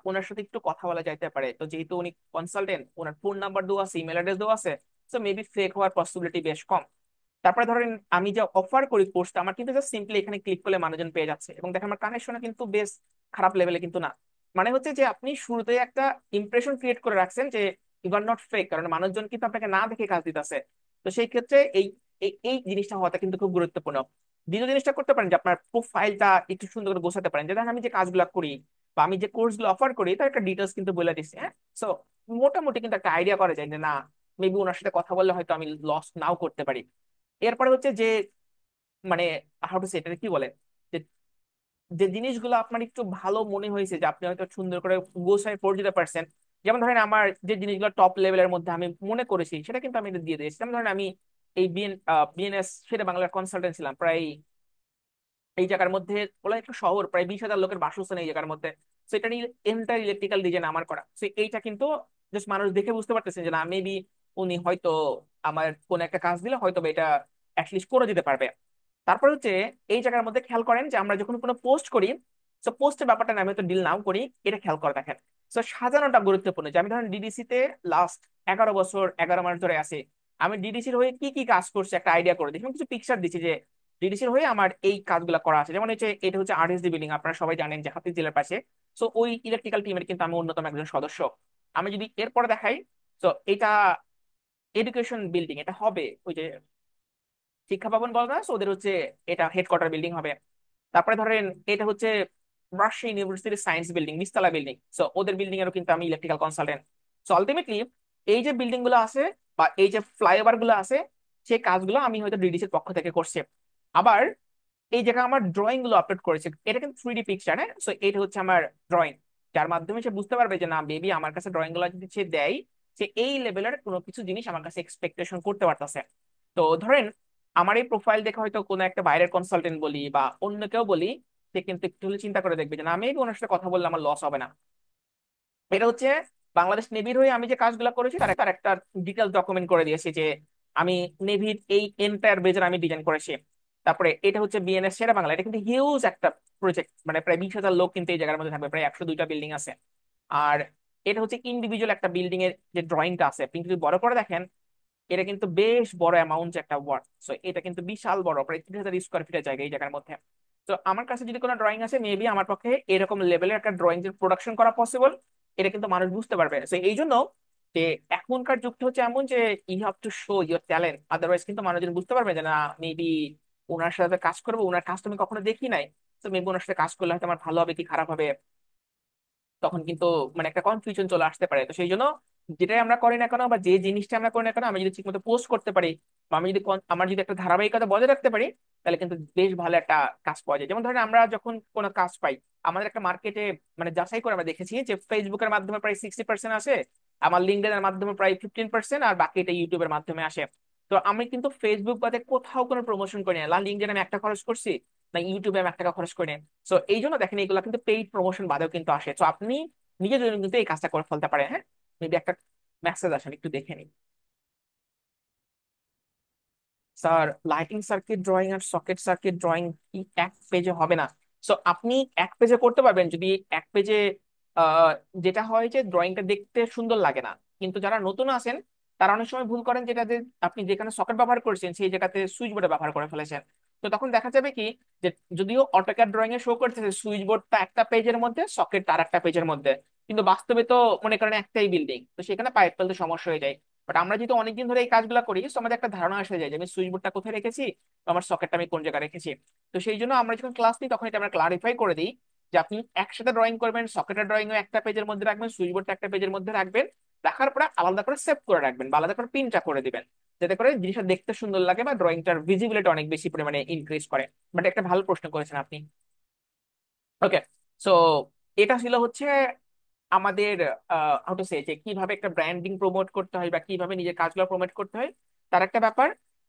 ওনার সাথে একটু কথা বলা যাইতে পারে। তো যেহেতু উনি কনসালটেন্ট, ওনার ফোন নাম্বার দেওয়া আছে, ইমেল অ্যাড্রেস দেওয়া আছে, তো মেবি ফেক হওয়ার পসিবিলিটি বেশ কম। তারপরে ধরেন আমি যে অফার করি কোর্সটা, আমার কিন্তু জাস্ট সিম্পলি এখানে ক্লিক করলে মানুষজন পেয়ে যাচ্ছে, এবং দেখেন আমার কানেকশনে কিন্তু বেশ খারাপ লেভেলে কিন্তু না। মানে হচ্ছে যে আপনি শুরুতে একটা ইমপ্রেশন ক্রিয়েট করে রাখছেন যে ইউ আর নট ফেক, কারণ মানুষজন কিন্তু আপনাকে না দেখে কাজ দিতেছে। তো সেই ক্ষেত্রে এই এই এই জিনিসটা হওয়াটা কিন্তু খুব গুরুত্বপূর্ণ। দ্বিতীয় জিনিসটা করতে পারেন যে আপনার প্রোফাইলটা একটু সুন্দর করে গোছাতে পারেন, যে দেখেন আমি যে কাজগুলো করি বা আমি যে কোর্স গুলো অফার করি তার একটা ডিটেলস কিন্তু বলে দিচ্ছি, হ্যাঁ। সো মোটামুটি কিন্তু একটা আইডিয়া করা যায় যে না, মেবি ওনার সাথে কথা বললে হয়তো আমি লস নাও করতে পারি। এরপরে হচ্ছে যে মানে হাউ টু সে, এটা কি বলে, যে যে জিনিসগুলো আপনার একটু ভালো মনে হয়েছে, যে আপনি হয়তো সুন্দর করে গোছায় পড়ে দিতে পারছেন। যেমন ধরেন আমার যে জিনিসগুলো টপ লেভেলের মধ্যে আমি মনে করেছি সেটা কিন্তু আমি এটা দিয়ে দিয়েছি। যেমন ধরেন আমি এই বিএনএস সেটা বাংলার কনসালটেন্ট ছিলাম প্রায়, এই জায়গার মধ্যে বলা একটা শহর, প্রায় 20,000 লোকের বাসস্থান এই জায়গার মধ্যে। তো এটা নিয়ে এন্টার ইলেকট্রিক্যাল ডিজাইন আমার করা। তো এইটা কিন্তু জাস্ট মানুষ দেখে বুঝতে পারতেছেন যে না, মেবি উনি হয়তো আমার কোন একটা কাজ দিলে হয়তো বা এটা অ্যাটলিস্ট করে দিতে পারবে। তারপর হচ্ছে এই জায়গার মধ্যে খেয়াল করেন যে আমরা যখন কোনো পোস্ট করি, তো পোস্টের ব্যাপারটা না আমি তো ডিল নাও করি, এটা খেয়াল করে দেখেন। তো সাজানোটা গুরুত্বপূর্ণ, যে আমি ধরেন ডিডিসি তে লাস্ট 11 বছর 11 মাস ধরে আছি, আমি ডিডিসির হয়ে কি কি কাজ করছি একটা আইডিয়া করে দিচ্ছি, কিছু পিকচার দিচ্ছি যে ডিডিসির হয়ে আমার এই কাজগুলো করা আছে। যেমন হচ্ছে এটা হচ্ছে আরএসডি বিল্ডিং, আপনারা সবাই জানেন যে হাতির জেলার পাশে। সো ওই ইলেকট্রিক্যাল টিমের কিন্তু আমি অন্যতম একজন সদস্য। আমি যদি এরপরে দেখাই, তো এটা এডুকেশন বিল্ডিং, এটা হবে ওই যে শিক্ষা ভবন বলা না, so ওদের হচ্ছে এটা হেডকোয়ার্টার বিল্ডিং হবে। তারপরে ধরেন এটা হচ্ছে রাজশাহী ইউনিভার্সিটির সায়েন্স বিল্ডিং, নিচতলা বিল্ডিং, সো ওদের বিল্ডিং এরও কিন্তু আমি ইলেকট্রিক্যাল কনসালটেন্ট। সো আলটিমেটলি এই যে বিল্ডিং গুলো আছে বা এই যে ফ্লাইওভার গুলো আছে, সেই কাজগুলো আমি হয়তো ডিডিসির পক্ষ থেকে করছি। আবার এই জায়গায় আমার ড্রয়িং গুলো আপলোড করেছে, এটা কিন্তু 3D পিকচার, হ্যাঁ। সো এটা হচ্ছে আমার ড্রয়িং, যার মাধ্যমে সে বুঝতে পারবে যে না বেবি আমার কাছে ড্রয়িং গুলো যদি সে দেয়, সে এই লেভেলের কোনো কিছু জিনিস আমার কাছে এক্সপেকটেশন করতে পারতেছে। তো ধরেন আমার এই প্রোফাইল দেখে হয়তো কোনো একটা বাইরের কনসালটেন্ট বলি বা অন্য কেউ বলি, সে কিন্তু একটু হলে চিন্তা করে দেখবে যে না আমি ওনার সাথে কথা বললে আমার লস হবে না। এটা হচ্ছে বাংলাদেশ নেভির হয়ে আমি যে কাজগুলো করেছি তার তার একটা ডিটেলস ডকুমেন্ট করে দিয়েছি যে আমি নেভির এই এন্টায়ার বেজের আমি ডিজাইন করেছি। তারপরে এটা হচ্ছে বিএনএস সেরা বাংলা, এটা কিন্তু হিউজ একটা প্রজেক্ট, মানে প্রায় 20,000 লোক কিন্তু এই জায়গার মধ্যে থাকবে, প্রায় 102টা বিল্ডিং আছে। আর এটা হচ্ছে ইন্ডিভিজুয়াল একটা বিল্ডিং এর যে ড্রয়িংটা আছে, আপনি যদি বড় করে দেখেন এটা কিন্তু বেশ বড় অ্যামাউন্ট একটা ওয়ার্ক। সো এটা কিন্তু বিশাল বড়, প্রায় 30,000 স্কোয়ার ফিটের জায়গা এই জায়গার মধ্যে। তো আমার কাছে যদি কোনো ড্রয়িং আছে, মেবি আমার পক্ষে এরকম লেভেলের একটা ড্রয়িং যে প্রোডাকশন করা পসিবল, এটা কিন্তু মানুষ বুঝতে পারবে। তো এই জন্য যে এখনকার যুগটা হচ্ছে এমন যে you have to show your talent, otherwise কিন্তু মানুষজন বুঝতে পারবে যে না মেবি ওনার সাথে কাজ করবো, ওনার কাজ তো আমি কখনো দেখি নাই, তো মেবি ওনার সাথে কাজ করলে হয়তো আমার ভালো হবে কি খারাপ হবে, তখন কিন্তু মানে একটা কনফিউশন চলে আসতে পারে। তো সেই জন্য যেটাই আমরা করি না কেন বা যে জিনিসটা আমরা করি না কেন, আমি যদি ঠিকমতো পোস্ট করতে পারি বা আমি যদি আমার যদি একটা ধারাবাহিকতা বজায় রাখতে পারি, তাহলে কিন্তু বেশ ভালো একটা কাজ পাওয়া যায়। যেমন ধরেন আমরা যখন কোনো কাজ পাই, আমাদের একটা মার্কেটে মানে যাচাই করে আমরা দেখেছি যে ফেসবুকের মাধ্যমে প্রায় 60% আসে, আমার লিঙ্কডইনের মাধ্যমে প্রায় 15%, আর বাকিটা ইউটিউবের মাধ্যমে আসে। তো আমি কিন্তু ফেসবুক বাদে কোথাও কোনো প্রমোশন করি না, লিঙ্কডইনে আমি 1 টাকা খরচ করছি, না ইউটিউবে আমি 1 টাকা খরচ করি না। সো এই জন্য দেখেন এগুলো কিন্তু পেইড প্রমোশন বাদেও কিন্তু আসে। তো আপনি নিজের জন্য কিন্তু এই কাজটা করে ফেলতে পারেন, হ্যাঁ। মেবি একটা মেসেজ আসেন, একটু দেখে নিন। স্যার লাইটিং সার্কিট ড্রয়িং আর সকেট সার্কিট ড্রয়িং কি এক পেজে হবে না? সো আপনি এক পেজে করতে পারবেন যদি এক পেজে, আহ যেটা হয় যে ড্রয়িংটা দেখতে সুন্দর লাগে না। কিন্তু যারা নতুন আছেন তারা অনেক সময় ভুল করেন, যেটা যে আপনি যেখানে সকেট ব্যবহার করছেন সেই জায়গাতে সুইচ বোর্ডে ব্যবহার করে ফেলেছেন। তো তখন দেখা যাবে কি যে যদিও অটোক্যাড ড্রয়িং এ শো করতেছে সুইচ বোর্ডটা একটা পেজের মধ্যে, সকেট আর একটা পেজের মধ্যে, কিন্তু বাস্তবে তো মনে করেন একটাই বিল্ডিং, তো সেখানে পাইপ ফেলতে সমস্যা হয়ে যায়। বাট আমরা যেহেতু অনেকদিন ধরে এই কাজগুলো করি, তো আমাদের একটা ধারণা এসে যায় যে আমি সুইচ বোর্ডটা কোথায় রেখেছি, তো আমার সকেটটা আমি কোন জায়গায় রেখেছি। তো সেই জন্য আমরা যখন ক্লাস নিই তখন এটা আমরা ক্লারিফাই করে দিই যে আপনি একসাথে ড্রয়িং করবেন, সকেটের ড্রয়িং একটা পেজের মধ্যে রাখবেন, সুইচ বোর্ডটা একটা পেজের মধ্যে রাখবেন, রাখার পরে আলাদা করে সেভ করে রাখবেন বা আলাদা করে পিনটা করে দিবেন, যাতে করে জিনিসটা দেখতে সুন্দর লাগে বা ড্রয়িংটার ভিজিবিলিটি অনেক বেশি পরিমাণে ইনক্রিজ করে। বাট একটা ভালো প্রশ্ন করেছেন আপনি। ওকে, সো এটা ছিল হচ্ছে আমাদের হাউ টু সে যে কিভাবে একটা ব্র্যান্ডিং প্রমোট করতে হয় বা কিভাবে নিজের কাজগুলো প্রমোট করতে হয়, তার একটা ব্যাপার।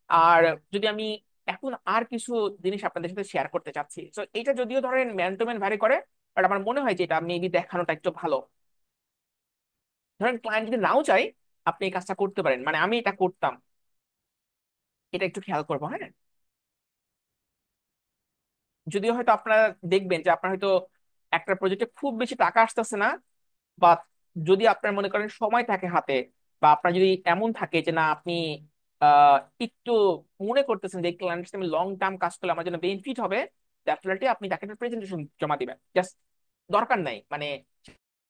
আর যদি আমি এখন আর কিছু জিনিস আপনাদের সাথে শেয়ার করতে চাচ্ছি, তো এটা যদিও ধরেন ম্যান টু ম্যান ভ্যারি করে, বাট আমার মনে হয় যে এটা মেবি দেখানোটা একটু ভালো। ধরেন ক্লায়েন্ট যদি নাও চাই, আপনি এই কাজটা করতে পারেন, মানে আমি এটা করতাম, এটা একটু খেয়াল করবো, হ্যাঁ। যদিও হয়তো আপনারা দেখবেন যে আপনার হয়তো একটা প্রজেক্টে খুব বেশি টাকা আসতেছে না, বা যদি আপনার মনে করেন সময় থাকে হাতে, বা আপনার যদি এমন থাকে যে না আপনি আহ একটু মনে করতেছেন যে ক্লায়েন্টের সাথে আমি লং টার্ম কাজ করলে আমার জন্য বেনিফিট হবে, ডেফিনেটলি আপনি তাকে একটা প্রেজেন্টেশন জমা দিবেন। জাস্ট দরকার নাই মানে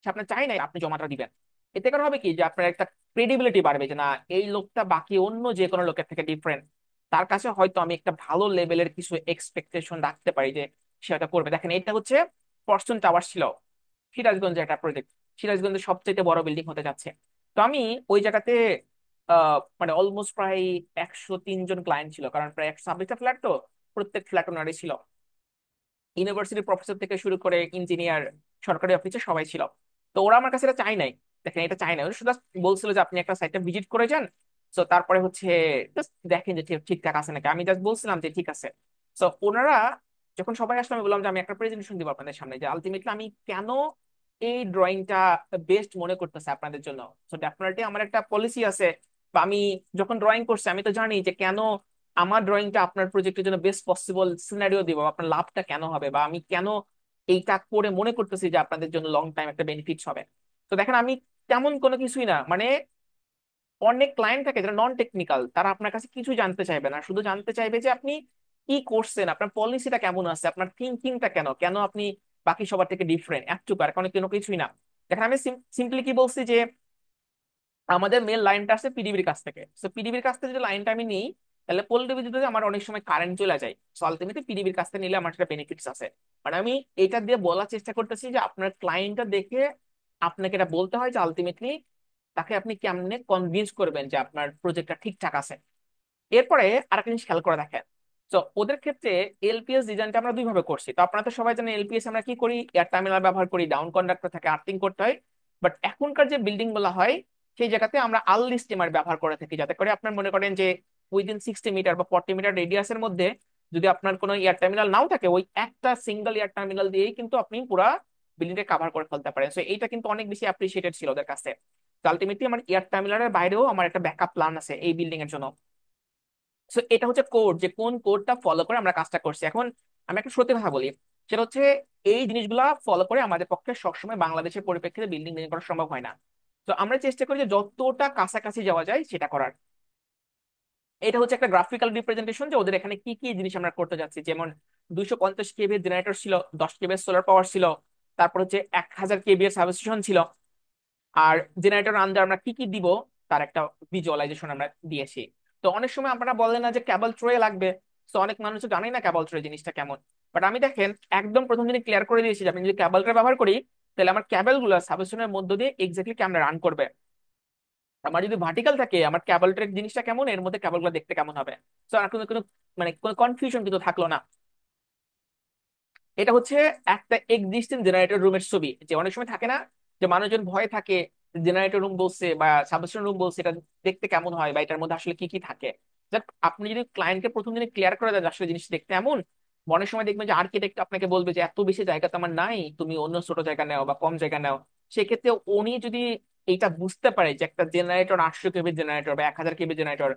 সে আপনার চাই নাই আপনি জমাটা দিবেন। এতে করে হবে কি যে আপনার একটা ক্রেডিবিলিটি বাড়বে যে না এই লোকটা বাকি অন্য যে কোনো লোকের থেকে ডিফারেন্ট, তার কাছে হয়তো আমি একটা ভালো লেভেলের কিছু এক্সপেকটেশন রাখতে পারি যে সে হয়তো করবে। দেখেন এটা হচ্ছে পর্সন টাওয়ার ছিল, সিরাজগঞ্জের একটা প্রজেক্ট, সিরাজগঞ্জের সবচেয়ে বড় বিল্ডিং হতে যাচ্ছে। তো আমি ওই জায়গাতে মানে অলমোস্ট প্রায় 103 জন ক্লায়েন্ট ছিল, কারণ প্রায় 126টা ফ্ল্যাট, তো প্রত্যেক ফ্ল্যাট ওনারই ছিল, ইউনিভার্সিটির প্রফেসর থেকে শুরু করে ইঞ্জিনিয়ার, সরকারি অফিসে সবাই ছিল। তো ওরা আমার কাছে এটা চাই নাই, দেখেন এটা চাই নাই, ওরা শুধু বলছিল যে আপনি একটা সাইটটা ভিজিট করে যান, তো তারপরে হচ্ছে just দেখেন যে ঠিকঠাক আছে নাকি। আমি জাস্ট বলছিলাম যে ঠিক আছে। তো ওনারা যখন সবাই আসলে আমি বললাম যে আমি একটা প্রেজেন্টেশন দিব আপনাদের সামনে যে আলটিমেটলি আমি কেন এই ড্রয়িংটা বেস্ট মনে করতেছে আপনাদের জন্য। তো ডেফিনেটলি আমার একটা পলিসি আছে, বা আমি যখন ড্রয়িং করছি আমি তো জানি যে কেন আমার ড্রয়িংটা আপনার প্রজেক্টের জন্য বেস্ট পসিবল সিনারিও দিব, আপনার লাভটা কেন হবে, বা আমি কেন এইটা করে মনে করতেছি যে আপনাদের জন্য লং টাইম একটা বেনিফিটস হবে। তো দেখেন আমি তেমন কোনো কিছুই না, মানে অনেক ক্লায়েন্ট থাকে যারা নন টেকনিক্যাল, তারা আপনার কাছে কিছু জানতে চাইবে না, শুধু জানতে চাইবে যে আপনি কি করছেন, আপনার পলিসিটা কেমন আছে, আপনার থিঙ্কিংটা কেন কেন আপনি বাকি সবার থেকে ডিফারেন্ট, একটুকু আর কোনো কিছুই না। দেখেন আমি সিম্পলি কি বলছি যে আমাদের মেল লাইনটা আসছে পিডিবির কাছ থেকে, তো পিডিবির কাছ থেকে যদি লাইনটা আমি নিই, তাহলে পোল্ট্রি বিদ্যুতে আমার অনেক সময় কারেন্ট চলে যায়। সো আলটিমেটলি পিডিবির কাছ থেকে নিলে আমার সেটা বেনিফিটস আছে। মানে আমি এটা দিয়ে বলার চেষ্টা করতেছি যে আপনার ক্লায়েন্টটা দেখে আপনাকে এটা বলতে হয় যে আলটিমেটলি তাকে আপনি কেমনে কনভিন্স করবেন যে আপনার প্রজেক্টটা ঠিকঠাক আছে। এরপরে আরেকটা জিনিস খেয়াল করে দেখেন, তো ওদের ক্ষেত্রে এলপিএস ডিজাইনটা আমরা দুই ভাবে করছি। তো আপনারা তো সবাই জানেন এলপিএস আমরা কি করি, এয়ার টার্মিনাল ব্যবহার করি, ডাউন কন্ডাক্টর থাকে, আর্থিং করতে হয়। বাট এখনকার যে বিল্ডিং গুলো হয় সেই জায়গাতে আমরা আর্লি স্টিমার ব্যবহার করে থাকি, যাতে করে আপনার মনে করেন যে উইদিন 60 মিটার বা 40 মিটার রেডিয়াসের মধ্যে যদি আপনার কোনো এয়ার টার্মিনাল নাও থাকে, ওই একটা সিঙ্গেল এয়ার টার্মিনাল দিয়েই কিন্তু আপনি পুরা বিল্ডিংটা কাভার করে ফেলতে পারেন। সো এইটা কিন্তু অনেক বেশি অ্যাপ্রিসিয়েটেড ছিল ওদের কাছে। আলটিমেটলি আমার এয়ার টার্মিনালের বাইরেও আমার একটা ব্যাকআপ প্ল্যান আছে এই বিল্ডিং এর জন্য। সো এটা হচ্ছে কোড, যে কোন কোডটা ফলো করে আমরা কাজটা করছি। এখন আমি একটা সত্যি কথা বলি, সেটা হচ্ছে এই জিনিসগুলা ফলো করে আমাদের পক্ষে সবসময় বাংলাদেশের পরিপ্রেক্ষিতে বিল্ডিং ডিজাইন করা সম্ভব হয় না। তো আমরা চেষ্টা করি যে যতটা কাছাকাছি যাওয়া যায় সেটা করার। এটা হচ্ছে একটা গ্রাফিক্যাল রিপ্রেজেন্টেশন যে ওদের এখানে কি কি জিনিস আমরা করতে যাচ্ছি। যেমন 250 কেভি জেনারেটর ছিল, 10 কেভি সোলার পাওয়ার ছিল, তারপর হচ্ছে 1000 কেভি এর সাবস্টেশন ছিল। আর জেনারেটর আন্ডার আমরা কি কি দিব তার একটা ভিজুয়ালাইজেশন আমরা দিয়েছি। তো অনেক সময় আপনারা বলেন না যে ক্যাবল ট্রে লাগবে, তো অনেক মানুষ জানেই না ক্যাবল ট্রে জিনিসটা কেমন। বাট আমি দেখেন একদম প্রথম দিন ক্লিয়ার করে দিয়েছি যে আমি যদি ক্যাবল ট্রে ব্যবহার করি, তাহলে আমার ক্যাবেল গুলো সাবস্টেশনের মধ্য দিয়ে এক্স্যাক্টলি কেমন রান করবে। আমার যদি ভার্টিক্যাল থাকে আমার ক্যাবল ট্রে জিনিসটা কেমন, এর মধ্যে ক্যাবল গুলো দেখতে কেমন হবে। তো আর কোনো কোনো মানে কোনো কনফিউশন কিন্তু থাকলো না। এটা হচ্ছে একটা এক্সিস্টিং জেনারেটর রুমের ছবি, যে অনেক সময় থাকে না যে মানুষজন ভয়ে থাকে জেনারেটর রুম বলছে বা সাবস্টেশন রুম বলছে, এটা দেখতে কেমন হয় বা এটার মধ্যে আসলে কি কি থাকে। যাক, আপনি যদি ক্লায়েন্টকে প্রথম দিনে ক্লিয়ার করে দেন যে আসলে জিনিস দেখতে এমন, অনেক সময় দেখবেন যে আর্কিটেক্ট আপনাকে বলবে যে এত বেশি জায়গা তো আমার নাই, তুমি অন্য ছোট জায়গা নাও বা কম জায়গা নাও। সেক্ষেত্রে উনি যদি এইটা বুঝতে পারে যে একটা জেনারেটর 800 কেবি জেনারেটর বা 1000 কেবি জেনারেটর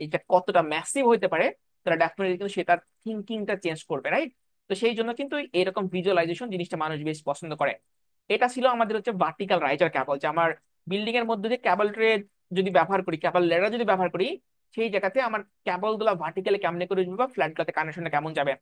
এটা কতটা ম্যাসিভ হইতে পারে, তারা ডেফিনেটলি কিন্তু সে তার থিঙ্কিংটা চেঞ্জ করবে, রাইট? তো সেই জন্য কিন্তু এরকম ভিজুয়ালাইজেশন জিনিসটা মানুষ বেশ পছন্দ করে। এটা ছিল আমাদের হচ্ছে ভার্টিক্যাল রাইজার ক্যাবল, যে আমার বিল্ডিং এর মধ্যে যে ক্যাবল ট্রে যদি ব্যবহার করি, ক্যাবল লেডার যদি ব্যবহার করি, সেই জায়গাতে আমার ক্যাবল গুলা ভার্টিক্যালি কেমনে করে যাবে বা ফ্ল্যাট গুলাতে কানেকশনটা কেমন যাবে।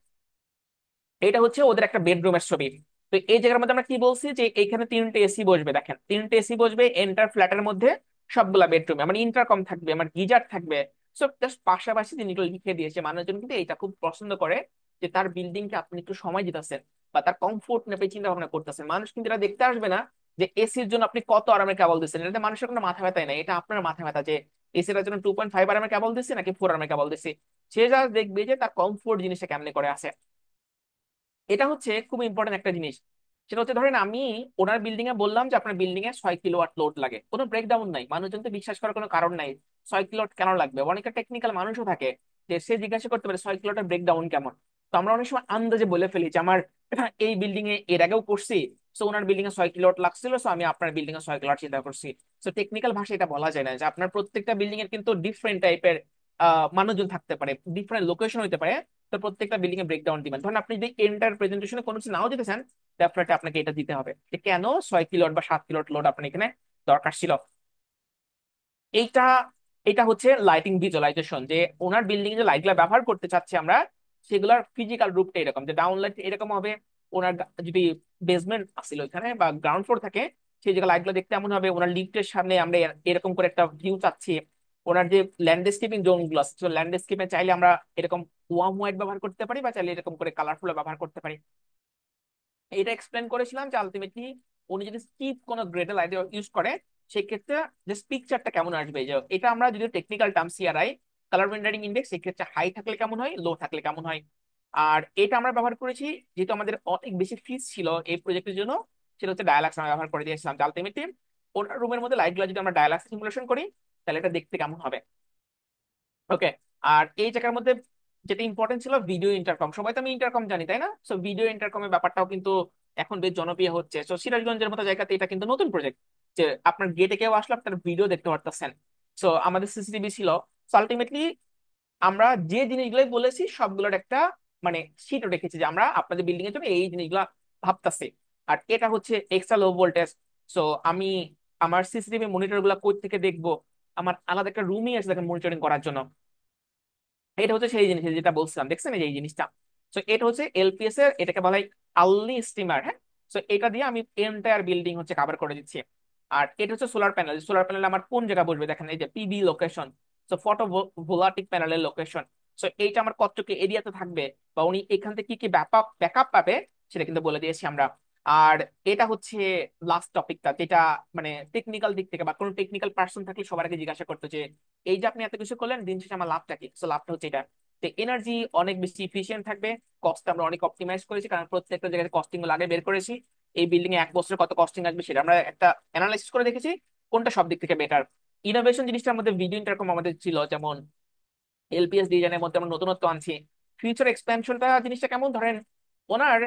এটা হচ্ছে ওদের একটা বেডরুমের ছবি। তো এই জায়গার মধ্যে আমরা কি বলছি যে এইখানে 3টে এসি বসবে, দেখেন 3টে এসি বসবে এন্টার ফ্ল্যাটের মধ্যে, সবগুলা বেডরুমে আমার ইন্টারকম থাকবে, আমার গিজার থাকবে। সব জাস্ট পাশাপাশি জিনিসগুলো লিখে দিয়েছে, মানুষজন কিন্তু এটা খুব পছন্দ করে যে তার বিল্ডিং কে আপনি একটু সময় দিতেছেন বা তার কমফোর্ট নেপে চিন্তা ভাবনা করতেছেন। মানুষ কিন্তু এটা দেখতে আসবে না যে এসির জন্য আপনি কত আরামের কেবল দিচ্ছেন, এটাতে মানুষের কোনো মাথা ব্যথাই নাই, এটা আপনার মাথা ব্যথা যে এসির জন্য 2.5 আরামের কেবল দিচ্ছি নাকি 4 আরামের কেবল দিচ্ছি। সে যা দেখবে যে তার কমফোর্ট জিনিসটা কেমনে করে আছে। এটা হচ্ছে খুব ইম্পর্টেন্ট একটা জিনিস। সেটা হচ্ছে ধরেন আমি ওনার বিল্ডিং এ বললাম যে আপনার বিল্ডিং এ 6 কিলোওয়াট লোড লাগে, কোনো ব্রেকডাউন নাই, মানুষজন তো বিশ্বাস করার কোনো কারণ নাই 6 কিলোওয়াট কেন লাগবে। অনেকটা টেকনিক্যাল মানুষও থাকে যে সে জিজ্ঞাসা করতে পারে 6 কিলোওয়াটের ব্রেকডাউন কেমন। তো আমরা অনেক সময় আন্দাজে বলে ফেলি যে আমার এই বিল্ডিং এ এর আগেও করছি, সো ওনার বিল্ডিং এ 6 কিলোওয়াট লাগছিল, সো আমি আপনার বিল্ডিং এ 6 কিলোওয়াট চিন্তা করছি। সো টেকনিক্যাল ভাষায় এটা বলা যায় না যে আপনার প্রত্যেকটা বিল্ডিং এর কিন্তু ডিফারেন্ট টাইপের মানুষজন থাকতে পারে, ডিফারেন্ট লোকেশন হতে পারে। তো প্রত্যেকটা বিল্ডিং এ ব্রেকডাউন দিবেন, ধরুন আপনি যদি এন্টার প্রেজেন্টেশনে কোনো কিছু নাও দিতে চান, ডেফিনেটলি আপনাকে এটা দিতে হবে যে কেন 6 কিলোয়াট বা 7 কিলোয়াট লোড আপনার এখানে দরকার ছিল। এইটা এটা হচ্ছে লাইটিং ভিজুয়ালাইজেশন, যে ওনার বিল্ডিং যে লাইটগুলো ব্যবহার করতে চাচ্ছি আমরা, সেগুলোর ফিজিক্যাল রূপটা এরকম, যে ডাউন লাইট এরকম হবে। ওনার যদি বেসমেন্ট আসছিল ওইখানে বা গ্রাউন্ড ফ্লোর থাকে, সেই জায়গায় লাইটগুলো দেখতে এমন হবে। ওনার লিফটের সামনে আমরা এরকম করে একটা ভিউ চাচ্ছি। ওনার যে ল্যান্ডস্কেপিং জোন গুলো আছে, ল্যান্ডস্কেপে চাইলে আমরা এরকম ওয়ার্ম হোয়াইট ব্যবহার করতে পারি বা চাইলে এরকম করে কালারফুল ব্যবহার করতে পারি। এটা এক্সপ্লেন করেছিলাম যে আলটিমেটলি উনি যদি স্টিপ কোনো গ্রেডেল আইডিয়া ইউজ করে, সেক্ষেত্রে জাস্ট পিকচারটা কেমন আসবে। যে এটা আমরা যদি technical term CRI, colour rendering index, সেক্ষেত্রে হাই থাকলে কেমন হয়, লো থাকলে কেমন হয়। আর এটা আমরা ব্যবহার করেছি যেহেতু আমাদের অনেক বেশি ফিস ছিল এই প্রজেক্টের জন্য, সেটা হচ্ছে ডায়ালাক্স আমরা ব্যবহার করে দিয়েছিলাম। যে আলটিমেটলি ওনার রুমের মধ্যে লাইটগুলো যদি আমরা ডায়ালাক্স সিমুলেশন করি, তাহলে এটা দেখতে কেমন হবে। ওকে। আর এই জায়গার মধ্যে যেটা ইম্পর্টেন্ট ছিল ভিডিও ইন্টারকম, সবাই তো আমি ইন্টারকম জানি তাই না? সো ভিডিও ইন্টারকমের ব্যাপারটাও কিন্তু এখন বেশ জনপ্রিয় হচ্ছে। সো সিরাজগঞ্জের মতো জায়গাতে এটা কিন্তু নতুন প্রজেক্ট, যে আপনার গেটে কেউ আসলে আপনার ভিডিও দেখতে পারতেছেন। সো আমাদের সিসিটিভি ছিল। সো আলটিমেটলি আমরা যে জিনিসগুলো বলেছি সবগুলোর একটা মানে শীট রেখেছি যে আমরা আপনাদের বিল্ডিং এর জন্য এই জিনিসগুলো ভাবতেছি। আর এটা হচ্ছে এক্সট্রা লো ভোল্টেজ, সো আমি আমার সিসিটিভি মনিটর গুলা কই থেকে দেখবো, আমার আলাদা একটা রুমই আছে দেখেন মনিটরিং করার জন্য। এটা হচ্ছে সেই জিনিস যেটা বলছিলাম, দেখছেন এই যে এই জিনিসটা। তো এটা হচ্ছে এলপিএস এর, এটাকে বলা হয় আর্লি স্টিমার, হ্যাঁ। তো এটা দিয়ে আমি এন্টায়ার বিল্ডিং হচ্ছে কভার করে দিচ্ছি। আর এটা হচ্ছে সোলার প্যানেল। সোলার প্যানেল আমার কোন জায়গা বসবে দেখেন, এই যে পিবি লোকেশন, তো ফটো ভোলাটিক প্যানেলের লোকেশন। তো এইটা আমার কতটুকু এরিয়াতে থাকবে, বা উনি এখান থেকে কি কি ব্যাকআপ পাবে, সেটা কিন্তু বলে দিয়েছি আমরা। আর এটা হচ্ছে লাস্ট টপিকটা, যেটা মানে টেকনিক্যাল দিক থেকে বা কোনো টেকনিক্যাল পার্সন থাকলে সবার আগে জিজ্ঞাসা করতো যে এই যে আপনি এত কিছু করলেন, দিন শেষে আমার লাভটা কি। তো লাভটা হচ্ছে এটা, তো এনার্জি অনেক বেশি ইফিশিয়েন্ট থাকবে। কস্ট আমরা অনেক অপটিমাইজ করেছি, কারণ প্রত্যেকটা জায়গায় কস্টিং গুলো আগে বের করেছি। এই বিল্ডিং এ 1 বছরে কত কস্টিং আসবে সেটা আমরা একটা অ্যানালাইসিস করে দেখেছি, কোনটা সব দিক থেকে বেটার। ইনোভেশন জিনিসটার মধ্যে ভিডিও ইন্টারকম আমাদের ছিল, যেমন এলপিএস ডিজাইনের মধ্যে আমরা নতুনত্ব আনছি। ফিউচার এক্সপ্যানশনটা জিনিসটা কেমন, ধরেন ওনার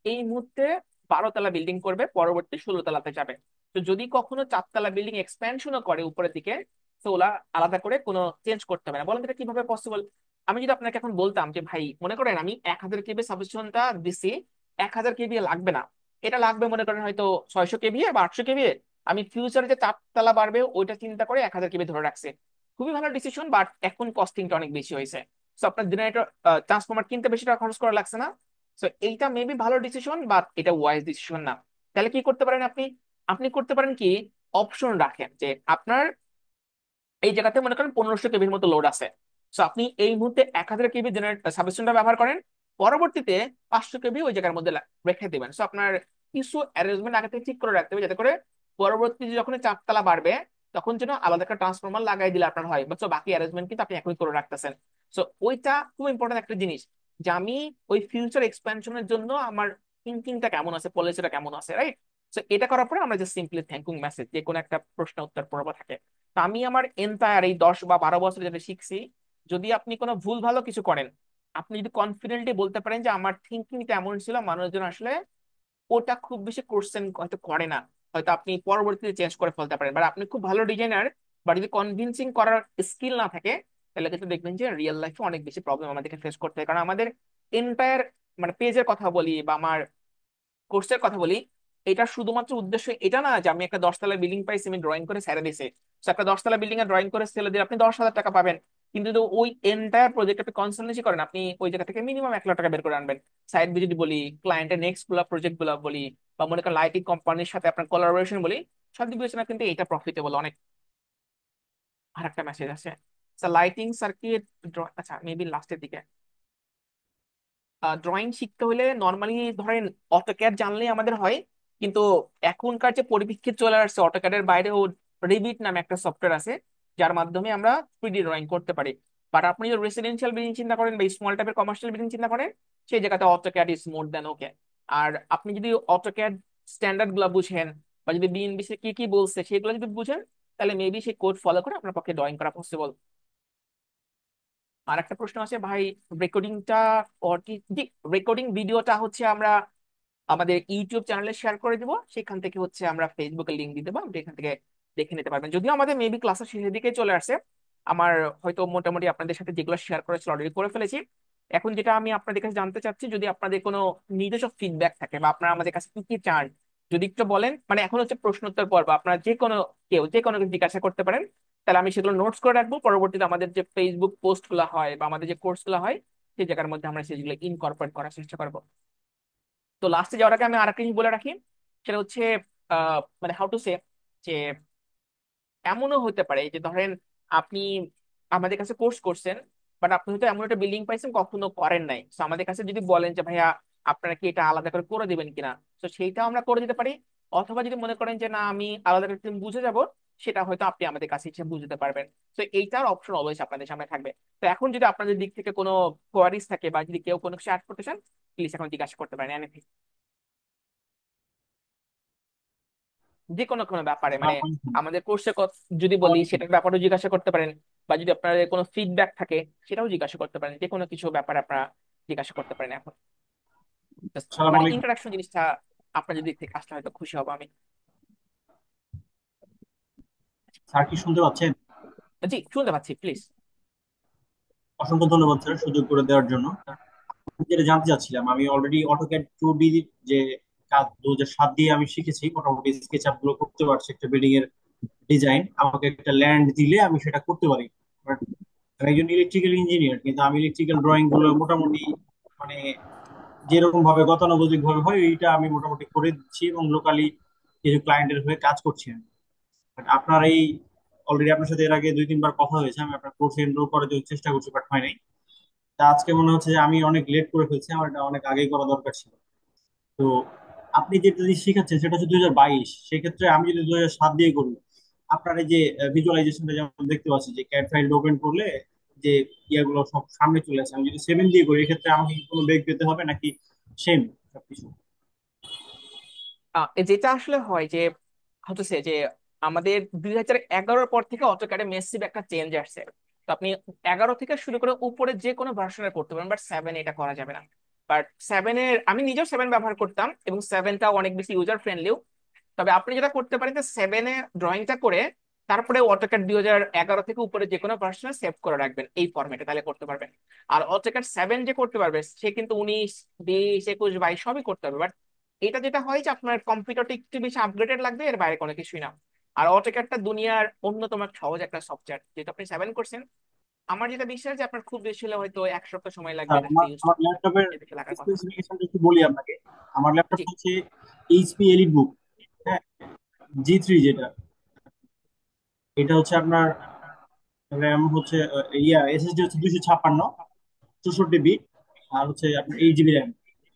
এই মুহূর্তে 12 তলা বিল্ডিং করবে, পরবর্তী 16 তলাতে যাবে। তো যদি কখনো 4 তলা বিল্ডিং এক্সপ্যানশনও করে উপরের দিকে, তো ওরা আলাদা করে কোনো চেঞ্জ করতে হবে না। বলেন এটা কিভাবে পসিবল? আমি যদি আপনাকে এখন বলতাম যে ভাই মনে করেন আমি 1000 কেবি সাবস্টেশনটা দিছি, 1000 কেবি লাগবে না, এটা লাগবে মনে করেন হয়তো 600 কেবি বা 800 কেবি, আমি ফিউচারে যে 4 তলা বাড়বে ওইটা চিন্তা করে 1000 কেবি ধরে রাখছি। খুবই ভালো ডিসিশন, বাট এখন কস্টিংটা অনেক বেশি হয়েছে। সো আপনার জেনারেটর ট্রান্সফরমার কিনতে বেশি টাকা খরচ করা লাগছে না। সো এইটা মেবি ভালো ডিসিশন, বাট এটা ওয়াইজ ডিসিশন না। তাহলে কি করতে পারেন আপনি? আপনি করতে পারেন কি, অপশন রাখেন যে আপনার এই জায়গাতে মনে করেন 1500 কেবির মতো লোড আছে। সো আপনি এই মুহূর্তে 1000 কেবি জেনারেটর সাবস্টেশনটা ব্যবহার করেন, পরবর্তীতে 500 কেবি ওই জায়গার মধ্যে রেখে দিবেন। সো আপনার কিছু অ্যারেঞ্জমেন্ট আগে থেকে ঠিক করে রাখতে হবে, যাতে করে পরবর্তীতে যখন 4 তলা বাড়বে তখন যেন আলাদা একটা ট্রান্সফরমার লাগাই দিলে আপনার হয়, বাট বাকি অ্যারেঞ্জমেন্ট কিন্তু আপনি এখনই করে রাখতেছেন। সো ওইটা খুব ইম্পর্টেন্ট একটা জিনিস, যে আমি ওই ফিউচার এক্সপেনশনের জন্য আমার থিঙ্কিংটা কেমন আছে, পলিসিটা কেমন আছে, রাইট। সো এটা করার পরে আমরা যে সিম্পলি থ্যাঙ্কিং মেসেজ, যে কোনো একটা প্রশ্ন উত্তর পর্ব থাকে। তো আমি আমার এন্টায়ার এই 10 বা 12 বছর যেটা শিখছি, যদি আপনি কোনো ভুল ভালো কিছু করেন, আপনি যদি কনফিডেন্টলি বলতে পারেন যে আমার থিঙ্কিংটা এমন ছিল, মানুষজন আসলে ওটা খুব বেশি কোশ্চেন হয়তো করে না, হয়তো আপনি পরবর্তীতে চেঞ্জ করে ফেলতে পারেন। বাট আপনি খুব ভালো ডিজাইনার, বা যদি কনভিন্সিং করার স্কিল না থাকে, তাহলে কিন্তু দেখবেন যে রিয়েল লাইফে অনেক বেশি প্রবলেম আমাদেরকে ফেস করতে হয়। কারণ আমাদের এন্টায়ার মানে পেজের কথা বলি বা আমার কোর্সের কথা বলি, এটা শুধুমাত্র উদ্দেশ্য এটা না যে আমি একটা 10 তলা বিল্ডিং পাইছি, আমি ড্রয়িং করে ছেড়ে দিছি। So, একটা 10 তলা বিল্ডিং এর ড্রয়িং করে ছেড়ে দিলে আপনি 10,000 টাকা পাবেন। কিন্তু যদি ওই এন্টায়ার প্রজেক্ট আপনি কনসালটেন্সি করেন, আপনি ওই জায়গা থেকে মিনিমাম 1 লাখ টাকা বের করে আনবেন। সাইড ভিজিট বলি, ক্লায়েন্টের নেক্সট গুলা প্রজেক্ট গুলা বলি, বা মনে করেন লাইটিং কোম্পানির সাথে আপনার কোলাবোরেশন বলি, সব দিক বিবেচনা কিন্তু এটা প্রফিটেবল অনেক। আর একটা মেসেজ আছে, লাইটিং সার্কিট, আচ্ছা মেবি লাস্টের দিকে। ড্রয়িং শিখতে হলে নর্মালি ধরেন অটোক্যাড জানলেই আমাদের হয়, কিন্তু এখনকার যে পরিপ্রেক্ষিত চলে আসছে, অটোক্যাডের বাইরেও রিভিট নামে একটা সফটওয়্যার আছে, যার মাধ্যমে আমরা 3D ড্রয়িং করতে পারি। বাট আপনি যদি রেসিডেন্সিয়াল বিল্ডিং চিন্তা করেন বা স্মল টাইপের কমার্শিয়াল বিল্ডিং চিন্তা করেন, সেই জায়গাতে অটোক্যাড ইজ মোর দ্যান ওকে। আর আপনি যদি অটোক্যাড স্ট্যান্ডার্ড গুলা বুঝেন, বা যদি বিএনবিসি কি কি বলছে সেগুলো যদি বুঝেন, তাহলে মেবি সেই কোড ফলো করে আপনার পক্ষে ড্রয়িং করা পসিবল। আর একটা প্রশ্ন আছে ভাই, রেকর্ডিংটা ওর কি, জি, রেকর্ডিং ভিডিওটা হচ্ছে আমরা আমাদের ইউটিউব চ্যানেলে শেয়ার করে দিব, সেখান থেকে হচ্ছে আমরা ফেসবুকে লিংক দিয়ে দেবো, আপনি এখান থেকে দেখে নিতে পারবেন। যদিও আমাদের মেবি ক্লাসের শেষের দিকে চলে আসছে, আমার হয়তো মোটামুটি আপনাদের সাথে যেগুলো শেয়ার করেছিল অলরেডি করে ফেলেছি। এখন যেটা আমি আপনাদের কাছে জানতে চাচ্ছি, যদি আপনাদের কোনো নিজস্ব ফিডব্যাক থাকে বা আপনারা আমাদের কাছে কি কি চান, যদি একটু বলেন। মানে এখন হচ্ছে প্রশ্ন উত্তর পর্ব, আপনারা যে কোনো কেউ যে কোনো কিছু জিজ্ঞাসা করতে পারেন, তাহলে আমি সেগুলো নোটস করে রাখবো। পরবর্তীতে আমাদের যে ফেসবুক পোস্ট গুলো হয় বা আমাদের যে কোর্স গুলো হয়, সেই জায়গার মধ্যে আমরা সেগুলো ইনকর্পোরেট করার চেষ্টা করবো। তো লাস্টে যাওয়ার আগে আমি আরেকটা জিনিস বলে রাখি, সেটা হচ্ছে মানে হাউ টু সে, যে এমনও হতে পারে যে ধরেন আপনি আমাদের কাছে কোর্স করছেন, বাট আপনি হয়তো এমন একটা বিল্ডিং পাইছেন কখনো করেন নাই। তো আমাদের কাছে যদি বলেন যে ভাইয়া আপনারা কি এটা আলাদা করে করে দিবেন কিনা, তো সেইটাও আমরা করে দিতে পারি। অথবা যদি মনে করেন যে না আমি আলাদা করে একটু বুঝে যাব, সেটা হয়তো আপনি আমাদের কাছে এসে বুঝতে পারবেন। তো এইটার অপশন অলওয়েজ আপনাদের সামনে থাকবে। তো এখন যদি আপনাদের দিক থেকে কোনো কোয়ারিজ থাকে বা যদি কেউ কোনো কিছু অ্যাড করতে চান, প্লিজ এখন জিজ্ঞাসা করতে পারেন anything। যে কোনো কোনো ব্যাপারে মানে আমাদের কোর্সে যদি বলি সেটার ব্যাপারেও জিজ্ঞাসা করতে পারেন, বা যদি আপনার কোনো ফিডব্যাক থাকে সেটাও জিজ্ঞাসা করতে পারেন, যে কোনো কিছু ব্যাপারে আপনারা জিজ্ঞাসা করতে পারেন এখন। Just সালাম মানে আলাইকুম। ইন্টারাকশন জিনিসটা আপনাদের দিক থেকে আসলে হয়তো খুশি হব আমি। স্যার কি শুনতে পাচ্ছেন? জি শুনতে পাচ্ছি, প্লিজ। অসংখ্য ধন্যবাদ স্যার সুযোগ করে দেওয়ার জন্য। আমি যেটা জানতে চাচ্ছিলাম, আমি অলরেডি অটোক্যাড 2D যে কাজ 2007 দিয়ে আমি শিখেছি, মোটামুটি স্কেচ আপ গুলো করতে পারছি, একটা বিল্ডিং এর ডিজাইন। আমাকে একটা ল্যান্ড দিলে আমি সেটা করতে পারি। But আমি একজন ইলেকট্রিক্যাল ইঞ্জিনিয়ার, কিন্তু আমি ইলেকট্রিক্যাল ড্রয়িং গুলো মোটামুটি মানে যেরকম ভাবে গতানুগতিক ভাবে হয় এইটা আমি মোটামুটি করে দিচ্ছি, এবং লোকালি কিছু ক্লায়েন্টের হয়ে কাজ করছি আমি। But আপনার এই অলরেডি আপনার সাথে এর আগে 2-3 বার কথা হয়েছে, আমি আপনার কোর্সে এনরোল করার জন্য চেষ্টা করছি, বাট হয় নাই। তা আজকে মনে হচ্ছে যে আমি অনেক লেট করে ফেলছি, আমার এটা অনেক আগেই করা দরকার ছিল। তো আপনি যেটা দিয়ে শিখাচ্ছেন সেটা হচ্ছে 2022, সেক্ষেত্রে আমি যদি 2007 দিয়ে করি, আপনার এই যে ভিজুয়ালাইজেশনটা যেমন দেখতে পাচ্ছি যে ক্যাড ফাইল ওপেন করলে যে ইয়াগুলো সব সামনে চলে আসে, আমি যদি 7 দিয়ে করি এক্ষেত্রে আমাকে কি কোনো বেগ পেতে হবে নাকি সেম সবকিছু? যেটা আসলে হয় যে হচ্ছে যে আমাদের 2011 পর থেকে অটোক্যাডে মেসিভ একটা চেঞ্জ আসছে। তো আপনি 11 থেকে শুরু করে উপরে যে কোনো ভার্সনের করতে পারেন, বাট 7 এটা করা যাবে না। বাট 7-এর আমি নিজেও 7 ব্যবহার করতাম এবং 7টাও অনেক বেশি ইউজার ফ্রেন্ডলিও। তবে আপনি যেটা করতে পারেন যে 7-এ ড্রয়িংটা করে তারপরে অটোক্যাড 2011 থেকে উপরে যে কোনো ভার্সনে সেভ করে রাখবেন এই ফরম্যাটে, তাহলে করতে পারবেন। আর অটোক্যাড 7 যে করতে পারবে সে কিন্তু 19, 20, 21, 22 সবই করতে পারবে। বাট এটা যেটা হয় যে আপনার কম্পিউটারটা একটু বেশি আপগ্রেডেড লাগবে, এর বাইরে কোনো কিছুই না। আর অটোক্যাডটা দুনিয়ার অন্যতম একটা সহজ একটা সফটওয়্যার, যেটা আপনি 7 করছেন। আমার যেটা বিশ্বাস যে আপনার খুব বেশি হলে হয়তো 1 সপ্তাহ সময় লাগবে স্যার, এটা আমার ইউজ আমার করতে, ল্যাপটপের এর বেশি লাগার কথা না। স্পেসিফিকেশনটা একটু বলি আপনাকে। আমার জি। ল্যাপটপটা হচ্ছে এইচপি এলিট বুক, হ্যাঁ, G3 যেটা। এটা হচ্ছে আপনার র্যাম হচ্ছে এসএসডি হচ্ছে 256, 64 বিট, আর হচ্ছে আপনার 8 জিবি র্যাম।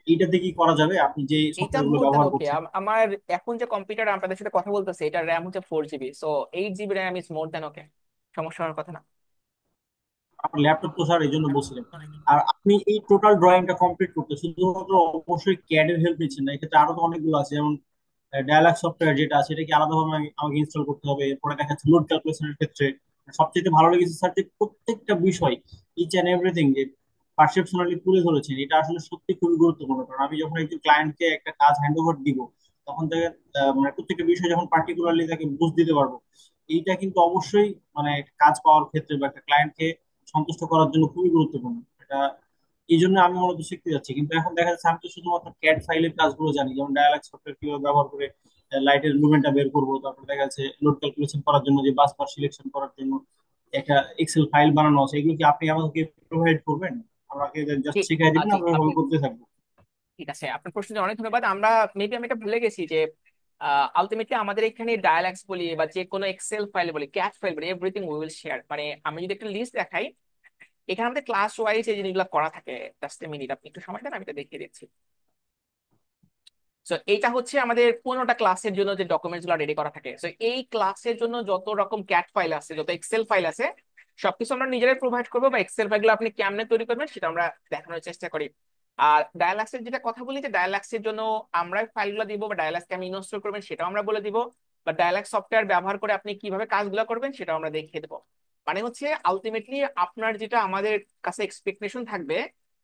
এইটাতে কি করা যাবে আপনি যে এটা সফটওয়্যার গুলো মোর দ্যান ব্যবহার ওকে। করছেন? আমার এখন যে কম্পিউটার আপনাদের সাথে কথা বলতেছে এটা র্যাম হচ্ছে 4 GB, so 8 GB RAM is more than okay. সমস্যা হওয়ার কথা না। আপনার ল্যাপটপ তো স্যার এই জন্য বলছিলেন। আর আপনি এই টোটাল ড্রয়িংটা কমপ্লিট করতে শুধুমাত্র অবশ্যই ক্যাড এর হেল্প নিচ্ছেন না, এক্ষেত্রে আরো তো অনেকগুলো আছে, যেমন ডায়ালগ সফটওয়্যার যেটা আছে এটা কি আলাদাভাবে আমাকে ইনস্টল করতে হবে? এরপরে দেখা যাচ্ছে লোড ক্যালকুলেশনের ক্ষেত্রে সবচেয়ে ভালো লেগেছে স্যার যে প্রত্যেকটা বিষয়, ইচ অ্যান্ড এভরিথিং যে পারসেপশনালি তুলে ধরেছেন, এটা আসলে সত্যি খুবই গুরুত্বপূর্ণ। কারণ আমি যখন একজন ক্লায়েন্টকে একটা কাজ হ্যান্ড ওভার দিব, তখন তাকে মানে প্রত্যেকটা বিষয় যখন পার্টিকুলারলি তাকে বুঝ দিতে পারবো, এইটা কিন্তু অবশ্যই মানে একটা কাজ পাওয়ার ক্ষেত্রে বা একটা ক্লায়েন্টকে সন্তুষ্ট করার জন্য খুবই গুরুত্বপূর্ণ এটা। এই জন্য আমি মূলত শিখতে যাচ্ছি। কিন্তু এখন দেখা যাচ্ছে আমি তো শুধুমাত্র ক্যাড ফাইলের কাজগুলো জানি, যেমন ডায়ালগ সফটওয়্যার কিভাবে ব্যবহার করে লাইটের মুভমেন্টটা বের করবো, তারপরে দেখা যাচ্ছে লোড ক্যালকুলেশন করার জন্য যে বাস বার সিলেকশন করার জন্য একটা এক্সেল ফাইল বানানো আছে, এগুলো কি আপনি আমাকে প্রোভাইড করবেন? আমাকে জাস্ট জি। শিখাই দিবেন, জি আমরা আপনি, ওইভাবে করতে থাকবো। ঠিক আছে, আপনার প্রশ্নের জন্য অনেক ধন্যবাদ। আমরা মেবি আমি এটা ভুলে গেছি যে আলটিমেটলি আমাদের এখানে ডায়ালগস বলি বা যে কোনো এক্সেল ফাইল বলি, ক্যাট ফাইল বলি, এভরিথিং উই উইল শেয়ার। মানে আমি যদি একটা লিস্ট দেখাই, এখানে আমাদের ক্লাস ওয়াইজ এই জিনিসগুলো করা থাকে। জাস্ট এ মিনিট, আপনি একটু সময় দেন, আমি এটা দেখিয়ে দিচ্ছি। সো এইটা হচ্ছে আমাদের 15টা ক্লাসের জন্য যে ডকুমেন্টস গুলো রেডি করা থাকে। সো এই ক্লাসের জন্য যত রকম ক্যাট ফাইল আছে, যত এক্সেল ফাইল আছে, সবকিছু আমরা নিজেরাই প্রোভাইড করবো। বা এক্সেল ফাইল গুলো আপনি কেমনে তৈরি করবেন সেটা আমরা দেখানোর চেষ্টা করি। আর ডায়ালাক্সের যেটা কথা বলি, যে ডায়ালাক্সের জন্য আমরা ফাইলগুলো দিব, বা ডায়ালাক্স কেমন ইনস্টল করবেন সেটাও আমরা বলে দিব, বা ডায়ালাক্স সফটওয়্যার ব্যবহার করে আপনি কিভাবে কাজগুলো করবেন সেটাও আমরা দেখিয়ে দেবো। মানে হচ্ছে আলটিমেটলি আপনার যেটা আমাদের কাছে এক্সপেকটেশন থাকবে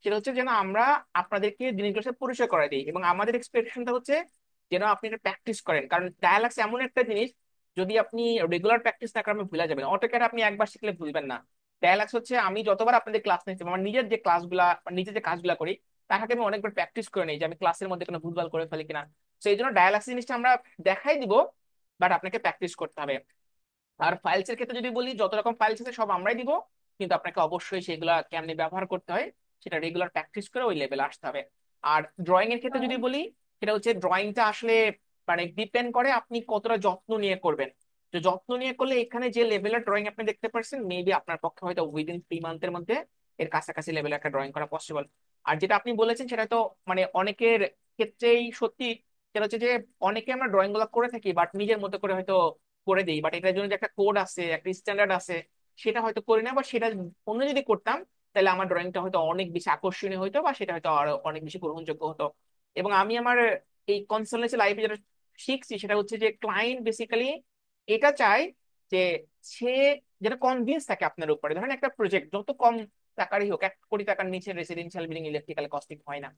সেটা হচ্ছে যেন আমরা আপনাদেরকে জিনিসগুলোর সাথে পরিচয় করে দিই, এবং আমাদের এক্সপেকটেশনটা হচ্ছে যেন আপনি এটা প্র্যাকটিস করেন। কারণ ডায়ালগস এমন একটা জিনিস, যদি আপনি রেগুলার প্র্যাকটিস না করেন আপনি ভুলে যাবেন। অটোক্যাড আপনি একবার শিখলে ভুলবেন না। ডায়ালগস হচ্ছে আমি যতবার আপনাদের ক্লাস নিচ্ছি, আমার নিজের যে ক্লাসগুলা, নিজের যে কাজগুলো করি, তাকে আমি অনেকবার প্র্যাকটিস করে নিই যে আমি ক্লাসের মধ্যে কোনো ভুলভাল করে ফেলি কিনা। তো এই জন্য ডায়ালগস জিনিসটা আমরা দেখাই দিব, বাট আপনাকে প্র্যাকটিস করতে হবে। আর ফাইলস এর ক্ষেত্রে যদি বলি, যত রকম ফাইলস আছে সব আমরাই দিব, কিন্তু আপনাকে অবশ্যই সেগুলা কেমনে ব্যবহার করতে হয় সেটা রেগুলার প্র্যাকটিস করে ওই লেভেলে আসতে হবে। আর ড্রয়িং এর ক্ষেত্রে যদি বলি, সেটা হচ্ছে ড্রয়িংটা আসলে মানে ডিপেন্ড করে আপনি কতটা যত্ন নিয়ে করবেন। তো যত্ন নিয়ে করলে এখানে যে লেভেলের ড্রয়িং আপনি দেখতে পাচ্ছেন, মেবি আপনার পক্ষে হয়তো উইদিন 3 মান্থের মধ্যে এর কাছাকাছি লেভেলের একটা ড্রয়িং করা পসিবল। আর যেটা আপনি বলেছেন সেটা তো মানে অনেকের ক্ষেত্রেই সত্যি। সেটা হচ্ছে যে অনেকে আমরা ড্রয়িং গুলো করে থাকি বাট নিজের মতো করে হয়তো করে দিই, বাট এটার জন্য যে একটা কোড আছে, একটা স্ট্যান্ডার্ড আছে, সেটা হয়তো করি না। বা সেটা অন্য যদি করতাম তাহলে আমার ড্রয়িংটা হয়তো অনেক বেশি আকর্ষণীয় হতো, বা সেটা হয়তো আরো অনেক বেশি গ্রহণযোগ্য হতো। এবং আমি আমার এই কনসালটেন্সি লাইফে যেটা শিখছি সেটা হচ্ছে যে ক্লায়েন্ট বেসিক্যালি এটা চায় যে সে যেটা কনভিন্স থাকে আপনার উপরে। ধরেন একটা প্রজেক্ট যত কম টাকারই হোক, 1 কোটি টাকার নিচে রেসিডেন্সিয়াল বিল্ডিং ইলেকট্রিক্যাল কস্টিং হয় না।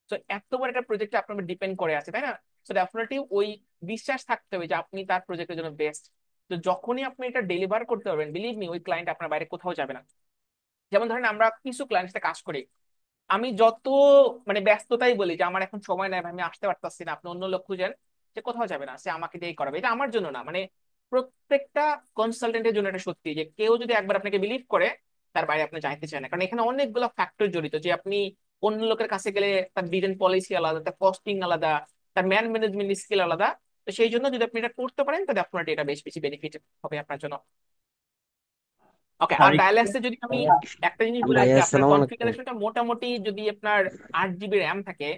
তো এত বড় একটা প্রজেক্ট আপনার ডিপেন্ড করে আছে, তাই না? তো ডেফিনেটলি ওই বিশ্বাস থাকতে হবে যে আপনি তার প্রজেক্টের জন্য বেস্ট। তো যখনই আপনি এটা ডেলিভার করতে পারবেন, বিলিভ মি, ওই ক্লায়েন্ট আপনার বাইরে কোথাও যাবে না। যেমন ধরেন আমরা কিছু ক্লায়েন্টের সাথে কাজ করি, আমি যত মানে ব্যস্ততাই বলি যে আমার এখন সময় নাই ভাই, আমি আসতে পারতাছি না, আপনি অন্য লোক খুঁজেন, যে কোথাও যাবে না, সে আমাকে দিয়েই করাবে। এটা আমার জন্য না, মানে প্রত্যেকটা কনসালটেন্টের জন্য এটা সত্যি যে কেউ যদি একবার আপনাকে বিলিভ করে তার বাইরে আপনি যাইতে চান না, কারণ এখানে অনেকগুলো ফ্যাক্টর জড়িত। যে আপনি অন্য লোকের কাছে গেলে তার রিটেন পলিসি আলাদা, তার কস্টিং আলাদা, তার ম্যান ম্যানেজমেন্ট স্কিল আলাদা। তো সেই জন্য যদি আপনি এটা করতে পারেন তো ডেফিনেটলি এটা বেশ বেশি বেনিফিট হবে আপনার জন্য। ওকে, স্যার আর ডায়ালাক্সে যদি আমি একটা জিনিস বলে ভাইয়া রাখি, আপনার আসসালামু আলাইকুম। কনফিগারেশনটা মোটামুটি যদি আপনার 8 জিবি র্যাম থাকে,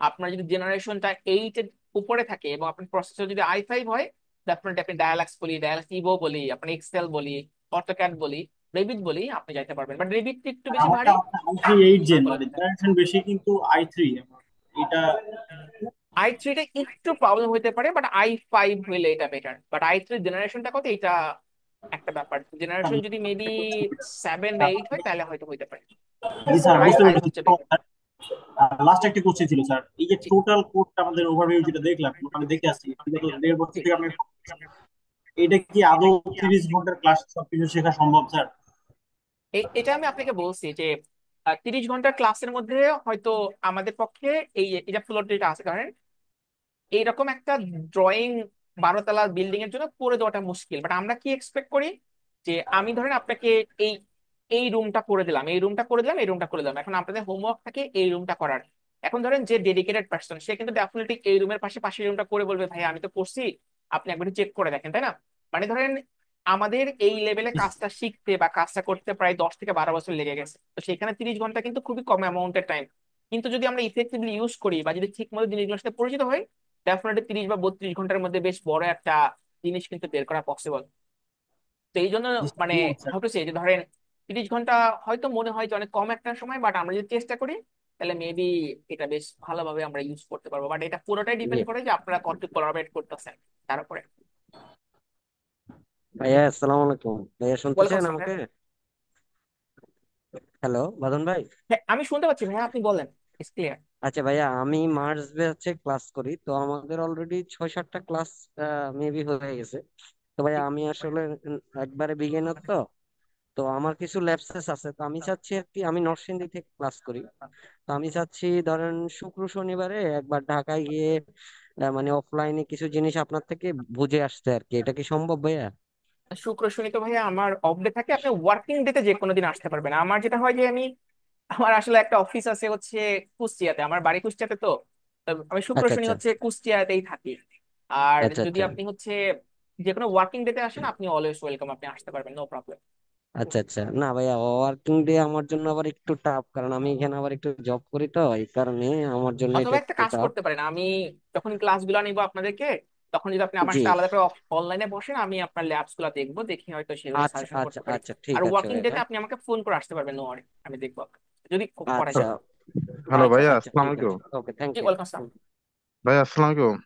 আপনার যদি জেনারেশনটা 8 এর উপরে থাকে, এবং আপনার প্রসেসর যদি i5 হয়, ডেফিনেটলি আপনি ডায়ালাক্স বলি, ডায়ালাক্স ইভো বলি, আপনি এক্সেল বলি, অটোক্যাড বলি, রেভিট বলি, আপনি যাইতে পারবেন। বাট রেভিট একটু বেশি আমারটা ভারী। i3 8 জেন, বলেন। মানে জেনারেশন বেশি কিন্তু i3 এটা। i3 টা একটু প্রবলেম হতে পারে, বাট i5 হইলে এটা বেটার। বাট i3 জেনারেশনটা কত, এটা একটা ব্যাপার। জেনারেশন যদি মেবি 7 বা 8 হয় তাহলে হয়তো হইতে পারে। জি স্যার, বুঝতে i5 পেরেছি। হচ্ছে বেটার। লাস্ট একটা কোশ্চেন ছিল স্যার, এই যে টোটাল কোডটা আমাদের ওভারভিউ যেটা দেখলাম, আমি দেখে আসছি বিগত 1.5 বছর থেকে আপনি, এটা কি আদৌ 30 ঘন্টার ক্লাস সবকিছু শেখা সম্ভব স্যার? এটা আমি আপনাকে বলছি যে 30 ঘন্টার ক্লাসের মধ্যে হয়তো আমাদের পক্ষে এই এটা ফ্লোর যেটা আছে, কারণ এইরকম একটা ড্রয়িং 12 তলা বিল্ডিং এর জন্য করে দেওয়াটা মুশকিল। বাট আমরা কি এক্সপেক্ট করি যে আমি ধরেন আপনাকে এই এই রুমটা করে দিলাম, এই রুমটা করে দিলাম, এই রুমটা করে দিলাম, এখন আপনাদের হোমওয়ার্ক থাকে এই রুমটা করার। এখন ধরেন যে ডেডিকেটেড পার্সন, সে কিন্তু ডেফিনেটলি এই রুমের পাশে পাশের রুমটা করে বলবে ভাই আমি তো করছি, আপনি একবার চেক করে দেখেন, তাই না? মানে ধরেন আমাদের এই লেভেলে কাজটা শিখতে বা কাজটা করতে প্রায় 10 থেকে 12 বছর লেগে গেছে, তো সেখানে 30 ঘন্টা কিন্তু খুবই কম অ্যামাউন্টের টাইম। কিন্তু যদি আমরা ইফেক্টিভলি ইউজ করি বা যদি ঠিক মতো জিনিসগুলোর সাথে পরিচিত হই, ডেফিনেটলি 30 বা 32 ঘন্টার মধ্যে বেশ বড় একটা জিনিস কিন্তু বের করা পসিবল। তো এই জন্য জি মানে স্যার। ভাবতেছি যে ধরেন 30 ঘন্টা হয়তো মনে হয় যে অনেক কম একটা সময়, বাট আমরা যদি চেষ্টা করি তাহলে মেবি এটা বেশ ভালোভাবে আমরা ইউজ করতে পারবো। বাট এটা পুরোটাই ডিপেন্ড করে যে আপনারা কত কোলাবরেট করতেছেন তার উপরে। ভাইয়া আসসালামু আলাইকুম। ভাইয়া ওয়েলকাম শুনতেছেন স্যার, হ্যাঁ। আমাকে? হ্যালো বাদন ভাই। হ্যাঁ, আমি শুনতে পাচ্ছি ভাইয়া, আপনি বলেন, ইটস ক্লিয়ার। আচ্ছা ভাইয়া, আমি মার্চ ব্যাচে ক্লাস করি, তো আমাদের অলরেডি 6-7টা ক্লাস মেবি হয়ে গেছে। তো ভাইয়া আমি আসলে একবারে বিগিনার, তো তো আমার কিছু ল্যাপসেস আছে। তো আমি চাচ্ছি আর কি, আমি নরসিংদী থেকে ক্লাস করি। তো আমি চাচ্ছি ধরেন শুক্র শনিবারে একবার ঢাকায় গিয়ে মানে অফলাইনে কিছু জিনিস আপনার থেকে বুঝে আসতে আর কি। এটা কি সম্ভব ভাইয়া? শুক্র শনি তো ভাইয়া আমার অফ ডে থাকে, আপনি ওয়ার্কিং ডেতে যে কোনো দিন আসতে পারবেন। আমার যেটা হয় যে আমার আসলে একটা অফিস আছে হচ্ছে কুষ্টিয়াতে, আমার বাড়ি কুষ্টিয়াতে। তো আমি শুক্র আচ্ছা শনি আচ্ছা হচ্ছে কুষ্টিয়াতেই থাকি। আর আচ্ছা যদি আচ্ছা আপনি হচ্ছে যে কোনো ওয়ার্কিং ডেতে আসেন, আপনি অলওয়েজ ওয়েলকাম, আপনি আসতে পারবেন, নো প্রবলেম। আচ্ছা আচ্ছা। না ভাইয়া, ওয়ার্কিং ডে আমার জন্য আবার একটু টাফ, কারণ আমি এখানে আবার একটু জব করি, তো এই কারণে আমার জন্য এটা অথবা একটা একটু কাজ টাফ। করতে পারেন, আমি যখন ক্লাসগুলো নিবো আপনাদেরকে, তখন যদি আপনি আমার জি। সাথে আলাদা করে অনলাইনে বসেন, আমি আপনার ল্যাবস গুলো দেখবো, দেখি হয়তো সেগুলো আচ্ছা সাজেশন আচ্ছা করতে পারি। আচ্ছা, ঠিক আর আছে ওয়ার্কিং ডেতে ভাইয়া। আপনি আমাকে ফোন করে আসতে পারবেন, নো ওয়ারি, আমি দেখবো যদি করা আচ্ছা যায়। হ্যালো আচ্ছা ভাইয়া, আচ্ছা, আসসালামু ঠিক আলাইকুম। আছে, ওকে, থ্যাংক জি, ইউ। ওয়েলকাম আসসালাম। ভাইয়া আসসালামু আলাইকুম।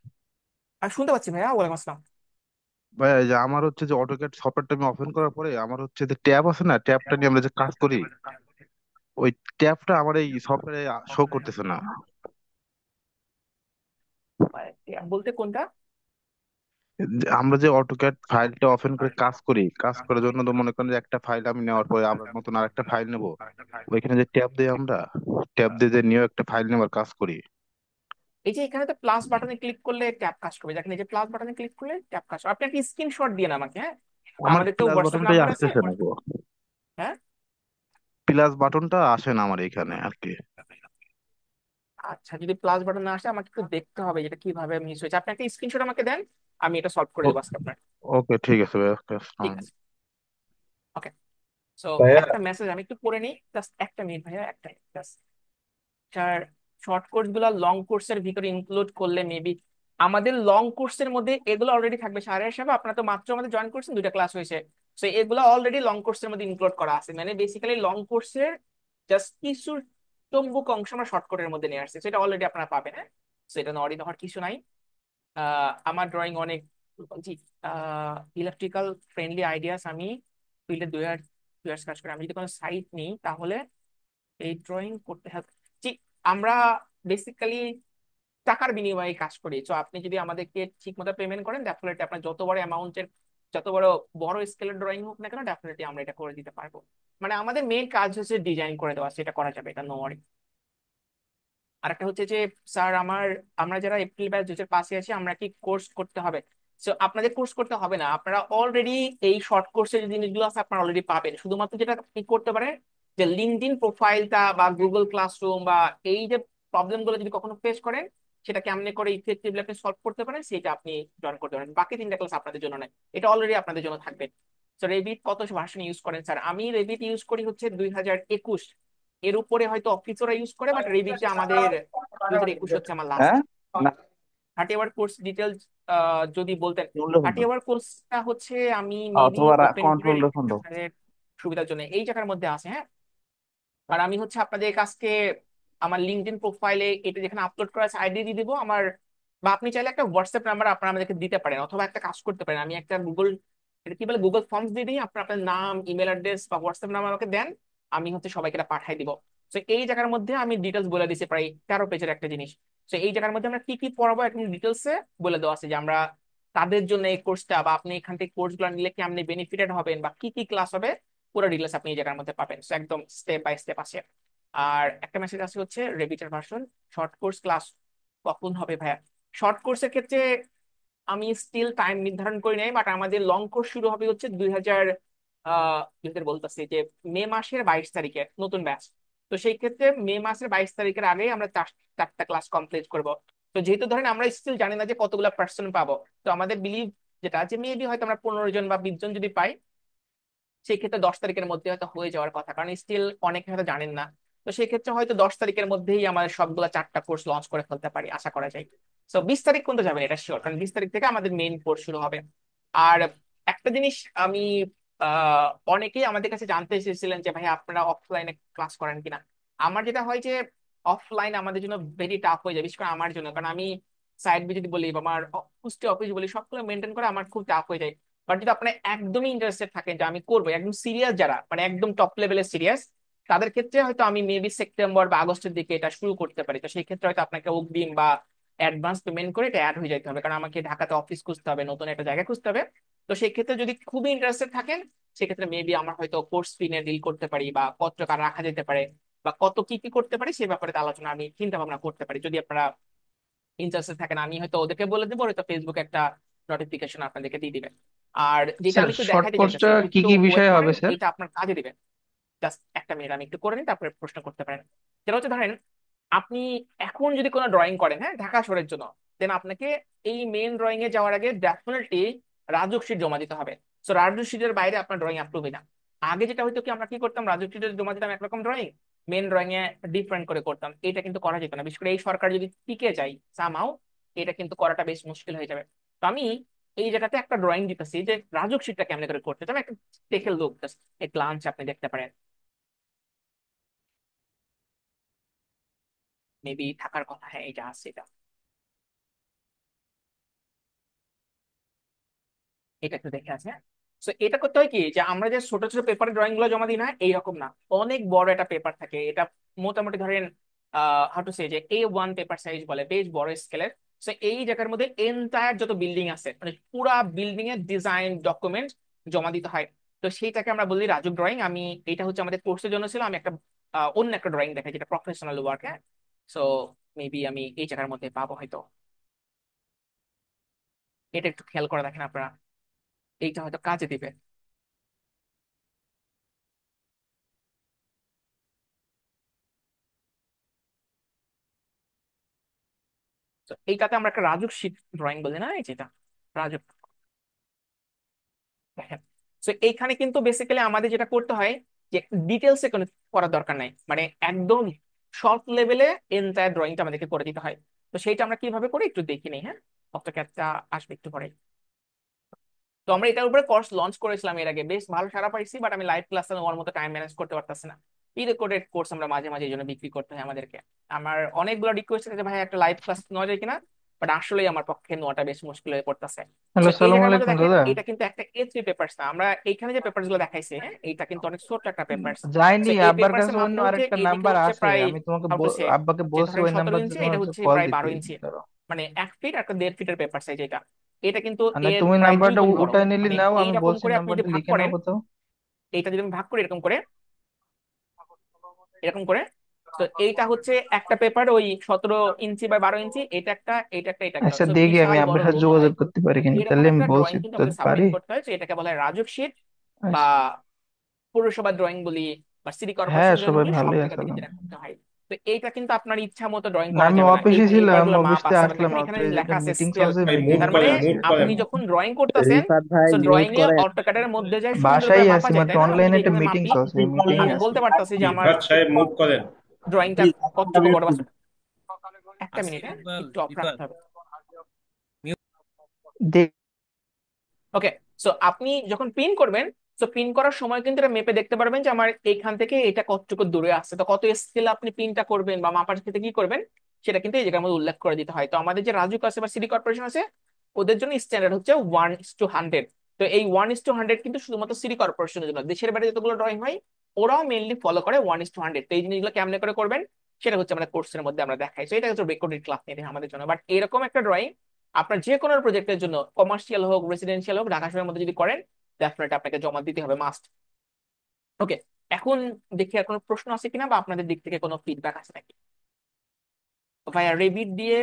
আর শুনতে পাচ্ছি ভাইয়া, ওয়ালাইকুম আসসালাম। ভাইয়া এই যে আমার হচ্ছে যে অটোক্যাড সফটওয়্যারটা আমি ওপেন করার পরে আমার হচ্ছে যে ট্যাব আছে না, ট্যাবটা নিয়ে আমরা যে কাজ করি, ওই ট্যাবটা আমার এই সফটওয়্যারে শো করতেছে না। বলতে কোনটা? আমরা যে অটোক্যাড ফাইলটা ওপেন করে কাজ করি, কাজ করার জন্য তো মনে করেন যে একটা ফাইল আমি নেওয়ার পরে আবার নতুন আরেকটা ফাইল নেব, ওইখানে যে ট্যাব দিই আমরা, ট্যাব দিয়ে যে নিয়ে একটা ফাইল নেবার কাজ করি। এই যে এখানে তো প্লাস বাটনে ক্লিক করলে ট্যাব কাজ করবে, দেখেন এই যে প্লাস বাটনে ক্লিক করলে ট্যাব কাজ করবে। আপনি একটা স্ক্রিনশট দিন আমাকে, হ্যাঁ। আমার আমাদের তো প্লাস হোয়াটসঅ্যাপ বাটনটাই নাম্বার আছে। আসতেছে না গো। হ্যাঁ, প্লাস বাটনটা আসে না আমার এখানে আর কি। আচ্ছা, যদি প্লাস বাটন না আসে আমাকে একটু দেখতে হবে যেটা কিভাবে মিস হয়েছে। আপনি একটা স্ক্রিনশট আমাকে দেন, আমি এটা সলভ করে দেবো আজকে আপনার। ওকে ঠিক আছে ভাইয়া, ওকে, ঠিক আসসালামু আছে, ওকে। সো আলাইকুম। একটা মেসেজ আমি একটু পড়ে নিই, জাস্ট একটা মিনিট ভাইয়া, একটা জাস্ট। স্যার, শর্ট কোর্স গুলা লং কোর্সের ভিতরে ইনক্লুড করলে মেবি আমাদের লং কোর্সের মধ্যে এগুলো অলরেডি থাকবে। সাড়ে হিসাবে আপনারা তো মাত্র আমাদের জয়েন করছেন, 2টা ক্লাস হয়েছে। তো এগুলো অলরেডি লং কোর্সের মধ্যে ইনক্লুড করা আছে, মানে বেসিক্যালি লং কোর্সের জাস্ট কিছু চম্বুক অংশ আমরা শর্ট কোটের মধ্যে নিয়ে আসছি, সেটা অলরেডি আপনারা পাবেন, হ্যাঁ। সেটা অরিড হওয়ার কিছু নাই। আমার ড্রয়িং অনেক, জি, ইলেকট্রিক্যাল ফ্রেন্ডলি আইডিয়াস আমি ফিল্ডে 2 ইয়ার কাজ করি। আমি যদি কোনো সাইট নিই তাহলে এই ড্রয়িং করতে হেল্প, জি, আমরা বেসিক্যালি টাকার বিনিময়ে কাজ করি। তো আপনি যদি আমাদেরকে ঠিক মতো পেমেন্ট করেন, ডেফিনেটলি আপনার যত বড় অ্যামাউন্টের, যত বড় বড় স্কেলের ড্রয়িং হোক না কেন, ডেফিনেটলি আমরা এটা করে দিতে পারবো। মানে আমাদের মেইন কাজ হচ্ছে ডিজাইন করে দেওয়া, সেটা করা যাবে, এটা নো ওয়ারি। আর একটা হচ্ছে যে স্যার আমরা যারা এপ্রিল ব্যাচ 2005 আছি আমরা কি কোর্স করতে হবে? তো আপনাদের কোর্স করতে হবে না, আপনারা অলরেডি এই শর্ট কোর্সের যে জিনিসগুলো আছে আপনারা অলরেডি পাবেন। শুধুমাত্র যেটা আপনি করতে পারেন যে লিঙ্কডইন প্রোফাইলটা বা গুগল ক্লাসরুম বা এই যে প্রবলেম গুলো যদি কখনো ফেস করেন, সেটা কেমনে করে ইফেক্টিভলি আপনি সলভ করতে পারেন সেটা আপনি জয়েন করতে পারেন। বাকি 3টা ক্লাস আপনাদের জন্য নয়, এটা অলরেডি আপনাদের জন্য থাকবে। তো রেভিট কত ভার্সন ইউজ করেন স্যার? আমি রেভিট ইউজ করি হচ্ছে 2021। এর উপরে হয়তো অফিসরা ইউজ করে, বাট রেভিটটা আমাদের 2021 হচ্ছে আমার লাস্ট। হ্যাঁ, না 30 আওয়ার কোর্স ডিটেলস যদি বলতেন। শুনলে শুনতো 30 আওয়ার কোর্সটা হচ্ছে আমি মেবি অথবা ওপেন করে কন্ট্রোল রেখেছি দেখুন। আপনাদের সুবিধার জন্য, এই জায়গার মধ্যে আছে। হ্যাঁ, আর আমি হচ্ছে আপনাদের কাছকে আমার লিঙ্কডইন প্রোফাইলে এটা যেখানে আপলোড করা আছে আইডি দিয়ে দিব আমার, বা আপনি চাইলে একটা হোয়াটসঅ্যাপ নাম্বার আপনারা আমাদেরকে দিতে পারেন, অথবা একটা কাজ করতে পারেন, আমি একটা গুগল, এটা কি বলে, গুগল ফর্মস দিয়ে দিই, আপনার আপনার নাম, ইমেল অ্যাড্রেস বা হোয়াটসঅ্যাপ নাম্বার আমাকে দেন, আমি হচ্ছে সবাইকে এটা পাঠাই দিব। তো এই জায়গার মধ্যে আমি ডিটেলস বলে দিচ্ছি, প্রায় 13 পেজের একটা জিনিস। তো এই জায়গার মধ্যে আমরা কি কি পড়াবো একদম ডিটেলসে বলে দেওয়া আছে, যে আমরা তাদের জন্য এই কোর্সটা, বা আপনি এখান থেকে কোর্সগুলো নিলে কি আপনি বেনিফিটেড হবেন বা কি কি ক্লাস হবে, পুরো ডিটেলস আপনি এই জায়গার মধ্যে পাবেন। তো একদম স্টেপ বাই স্টেপ আছে। আর একটা মেসেজ আছে হচ্ছে রেবিটার ভার্সন শর্ট কোর্স ক্লাস কখন হবে ভাইয়া? শর্ট কোর্সের ক্ষেত্রে আমি স্টিল টাইম নির্ধারণ করি নাই, বাট আমাদের লং কোর্স শুরু হবে হচ্ছে 2000 বলতেছি যে মে মাসের 22 তারিখে নতুন ব্যাচ। তো সেই ক্ষেত্রে মে মাসের 22 তারিখের আগে আমরা 4টা ক্লাস কমপ্লিট করব। তো যেহেতু ধরেন আমরা স্টিল জানি না যে কতগুলা পার্সন পাবো, তো আমাদের বিলিভ যেটা যে মেবি হয়তো আমরা 15 জন বা 20 জন যদি পাই, সেই ক্ষেত্রে 10 তারিখের মধ্যে হয়তো হয়ে যাওয়ার কথা, কারণ স্টিল অনেকে হয়তো জানেন না। তো সেই ক্ষেত্রে হয়তো 10 তারিখের মধ্যেই আমাদের সবগুলা 4টা কোর্স লঞ্চ করে ফেলতে পারি আশা করা যায়। তো 20 তারিখ পর্যন্ত যাবেন এটা শিওর, কারণ 20 তারিখ থেকে আমাদের মেইন কোর্স শুরু হবে। আর একটা জিনিস আমি আহ অনেকেই আমাদের কাছে জানতে এসেছিলেন যে ভাই আপনারা অফলাইনে ক্লাস করেন কিনা। আমার যেটা হয় যে অফলাইন আমাদের জন্য ভেরি টাফ হয়ে যায়, বিশেষ করে আমার জন্য, কারণ আমি সাইড ভিজিট বলি বা আমার কুষ্টি অফিস বলি, সবগুলো মেনটেন করা আমার খুব টাফ হয়ে যায়। বাট যদি আপনি একদমই ইন্টারেস্টেড থাকেন যে আমি করবো, একদম সিরিয়াস যারা, মানে একদম টপ লেভেলের সিরিয়াস, তাদের ক্ষেত্রে হয়তো আমি মেবি সেপ্টেম্বর বা আগস্টের দিকে এটা শুরু করতে পারি। তো সেই ক্ষেত্রে হয়তো আপনাকে অগ্রিম বা অ্যাডভান্স পেমেন্ট করে এটা অ্যাড হয়ে যেতে হবে, কারণ আমাকে ঢাকাতে অফিস খুঁজতে হবে, নতুন একটা জায়গা খুঁজতে হবে। তো সেই ক্ষেত্রে যদি খুবই ইন্টারেস্টেড থাকেন, সেক্ষেত্রে মেবি আমার হয়তো কোর্স ফি নিয়ে ডিল করতে পারি, বা কত টাকা রাখা যেতে পারে বা কত কি কি করতে পারি সে ব্যাপারে আলোচনা আমি চিন্তা ভাবনা করতে পারি। যদি আপনারা ইন্টারেস্টেড থাকেন, আমি হয়তো ওদেরকে বলে দেবো, হয়তো ফেসবুকে একটা নোটিফিকেশন আপনাদেরকে দিয়ে দিবেন। আর যেটা স্যার আমি একটু শর্ট দেখাইতে কোর্সটা চাইতেছি, কি একটু কি ওয়েট বিষয়ে করেন, হবে স্যার? এটা আপনার কাজে দিবেন। জাস্ট একটা মিনিট আমি একটু করে নিই, তারপরে প্রশ্ন করতে পারেন। যেটা হচ্ছে ধরেন আপনি এখন যদি কোনো ড্রয়িং করেন, হ্যাঁ, ঢাকা শহরের জন্য, দেন আপনাকে এই মেইন ড্রয়িং এ যাওয়ার আগে ডেফিনেটলি রাজুক শিট জমা দিতে হবে। সো রাজুক শিটের বাইরে আপনার ড্রয়িং অ্যাপ্রুভ না। আগে যেটা হয়তো কি আমরা কি করতাম, রাজুক শিটে জমা দিতাম একরকম drawing, main drawing a different করে করতাম, এটা কিন্তু করা যেত না। বিশেষ করে এই সরকার যদি টিকে যায় সামহাও, এটা কিন্তু করাটা বেশ মুশকিল হয়ে যাবে। তো আমি এই জায়গাতে একটা ড্রয়িং দিতেছি যে রাজুক শিটটা কেমনে করে করতে হবে, একটা দেখে লোক এক গ্লান্স আপনি দেখতে পারেন, মেবি থাকার কথা। হ্যাঁ, এটা আছে, এটা এটা একটু দেখে আছে। তো এটা করতে হয় কি, যে আমরা যে ছোট ছোট পেপারের ড্রয়িং গুলো জমা দিই না, এইরকম না, অনেক বড় একটা পেপার থাকে। এটা মোটামুটি ধরেন হাউ টু সে যে A1 পেপার সাইজ বলে, বেশ বড় স্কেলের। তো এই জায়গার মধ্যে এন্টায়ার যত বিল্ডিং আছে, মানে পুরা বিল্ডিং এর ডিজাইন ডকুমেন্ট জমা দিতে হয়। তো সেইটাকে আমরা বলি রাজুক ড্রয়িং। আমি এটা হচ্ছে আমাদের কোর্সের জন্য ছিল, আমি একটা অন্য একটা ড্রয়িং দেখাই যেটা প্রফেশনাল ওয়ার্ক। হ্যাঁ, সো মেবি আমি এই জায়গার মধ্যে পাবো হয়তো, এটা একটু খেয়াল করে দেখেন আপনারা, এইটা হয়তো কাজে দিবে। তো এইটাতে আমরা একটা রাজুক শীট ড্রয়িং বলি না, এই যেটা রাজুক, দেখেন। তো এইখানে কিন্তু বেসিক্যালি আমাদের যেটা করতে হয়, যে ডিটেলসে কোনো করার দরকার নাই, মানে একদম শর্ট লেভেলে এন্টায়ার ড্রয়িংটা আমাদেরকে করে দিতে হয়। তো সেইটা আমরা কিভাবে করি একটু দেখি নেই। হ্যাঁ, অটোক্যাডটা আসবে একটু পরে। তো আমরা এটার উপরে কোর্স লঞ্চ করেছিলাম এর আগে, বেশ ভালো সারা পাইছি, বাট আমি লাইভ ক্লাসে নেওয়ার মতো টাইম ম্যানেজ করতে পারতেছি না। প্রি রেকর্ডেড কোর্স আমরা মাঝে মাঝে এই জন্য বিক্রি করতে হয় আমাদেরকে। আমার অনেকগুলো রিকোয়েস্ট আছে যে ভাই একটা লাইভ ক্লাস নেওয়া যায় কিনা, বাট আসলেই আমার পক্ষে নেওয়াটা বেশ মুশকিল হয়ে পড়তেছে। হ্যালো, তো এই সালাম জায়গার মধ্যে আলাইকুম দেখেন, দাদা। এটা কিন্তু একটা A3 পেপারস না, আমরা এইখানে যে পেপারস গুলো দেখাইছি, হ্যাঁ, এইটা কিন্তু অনেক ছোট একটা পেপারস। যাইনি, তো এই আব্বার পেপারস কাছে এর অন্য মাপটা হচ্ছে, আরেকটা এইদিকে নাম্বার হচ্ছে আছে, প্রায় আমি তোমাকে হাউ টু সে, আব্বাকে যে বলছি ধরেন ওই 17 নাম্বার ইঞ্চি, দিয়ে এটা তোমার হচ্ছে হচ্ছে কল প্রায় দিতে। 12 ইঞ্চি, ধরো, মানে 1 ফিট আর 1.5 ফিটের পেপার সাইজ এটা। এটা কিন্তু মানে এর তুমি প্রায় দুই নাম্বারটা গুণ বড়। উঠাই নিলি মানে নাও, আমি এইরকম বলছি করে আপনি নাম্বারটা যদি ভাগ লিখে নাও করেন, কোথাও। এইটা যদি আমি ভাগ করি এরকম করে, এরকম করে, তো এইটা হচ্ছে একটা পেপার ওই 17 ইঞ্চি বা 12 ইঞ্চি, এটা একটা, এটা একটা, এটা একটা, আচ্ছা তো দেখি আমি বিশাল বড় আপনার সাথে রুল হয়। যোগাযোগ করতে পারি তো কিনা, এরকম তাহলে আমি একটা বলছি ড্রয়িং কিন্তু তো আমাদের পারি। সাবমিট করতে হয়, তো এটাকে বলা হয় রাজুক শীট বা আচ্ছা। পৌরসভা ড্রয়িং বলি বা সিটি হ্যাঁ, কর্পোরেশন ড্রয়িং সবাই বলি, সব ভালোই জায়গা আছে থেকে যেটা আলহামদুলিল্লাহ। করতে হয়। তো এইটা কিন্তু আপনার ইচ্ছা মতো ড্রয়িং না, করা আমি যাবে না, অফিসে এই ছিলাম, এবারগুলো মাপ অফিসে আছে, আবার আসলাম দেখেন মাত্র, এখানে এই যে লেখা একটা আছে মিটিং স্পেল। চলছে, ভাই মিটিং মুট তার এর মানে করেন, বসে মুট আছি। করেন। আপনি যখন ড্রয়িং করতেছেন, রিফাত ভাই তো মিউট ড্রয়িং এ করেন। অটোক্যাডের মধ্যে যায় সুন্দর করে বাসায় মাপা আছি, যায়, মাত্র তাই না? আমি অনলাইনে যদি একটা এভাবে মিটিং মাপি, চলছে, এই মিটিং এ আমি আছি। বলতে পারতেছি যে আমার রিফাত সাহেব মুট করেন। ড্রয়িংটা প্লিজ কতটুকু মিউট বড় আছে। করুন। একটা মিনিট, হ্যাঁ, একটু অফ রাখতে হবে। দেখ। ওকে, সো আপনি যখন পিন করবেন, সো পিন করার সময় কিন্তু এটা মেপে দেখতে পারবেন যে আমার এইখান থেকে এটা কতটুকু দূরে আসছে, তো কত স্কেলে আপনি পিনটা করবেন বা মাপার ক্ষেত্রে কি করবেন সেটা কিন্তু এই জায়গার মধ্যে উল্লেখ করে দিতে হয়। তো আমাদের যে রাজুক আছে বা সিটি কর্পোরেশন আছে, ওদের জন্য স্ট্যান্ডার্ড হচ্ছে 1:100। তো এই 1:100 কিন্তু শুধুমাত্র সিটি কর্পোরেশনের জন্য, দেশের বাইরে যতগুলো ড্রয়িং হয় ওরাও মেইনলি ফলো করে 1:100। তো এই জিনিসগুলো কেমনে করে করবেন সেটা হচ্ছে আমাদের কোর্সের মধ্যে আমরা দেখাই, তো এটা হচ্ছে রেকর্ডেড ক্লাস নিয়ে আমাদের জন্য। বাট এরকম একটা ড্রয়িং আপনার যে কোনো প্রজেক্টের জন্য, কমার্শিয়াল হোক রেসিডেন্সিয়াল হোক, ঢাকা শহরের মধ্যে যদি করেন, ডেফিনেটলি আপনাকে জমা দিতে হবে, মাস্ট। ওকে, এখন দেখি আর কোনো প্রশ্ন আছে কিনা বা আপনাদের দিক থেকে কোনো ফিডব্যাক আছে নাকি। ভাইয়া রেবিট দিয়ে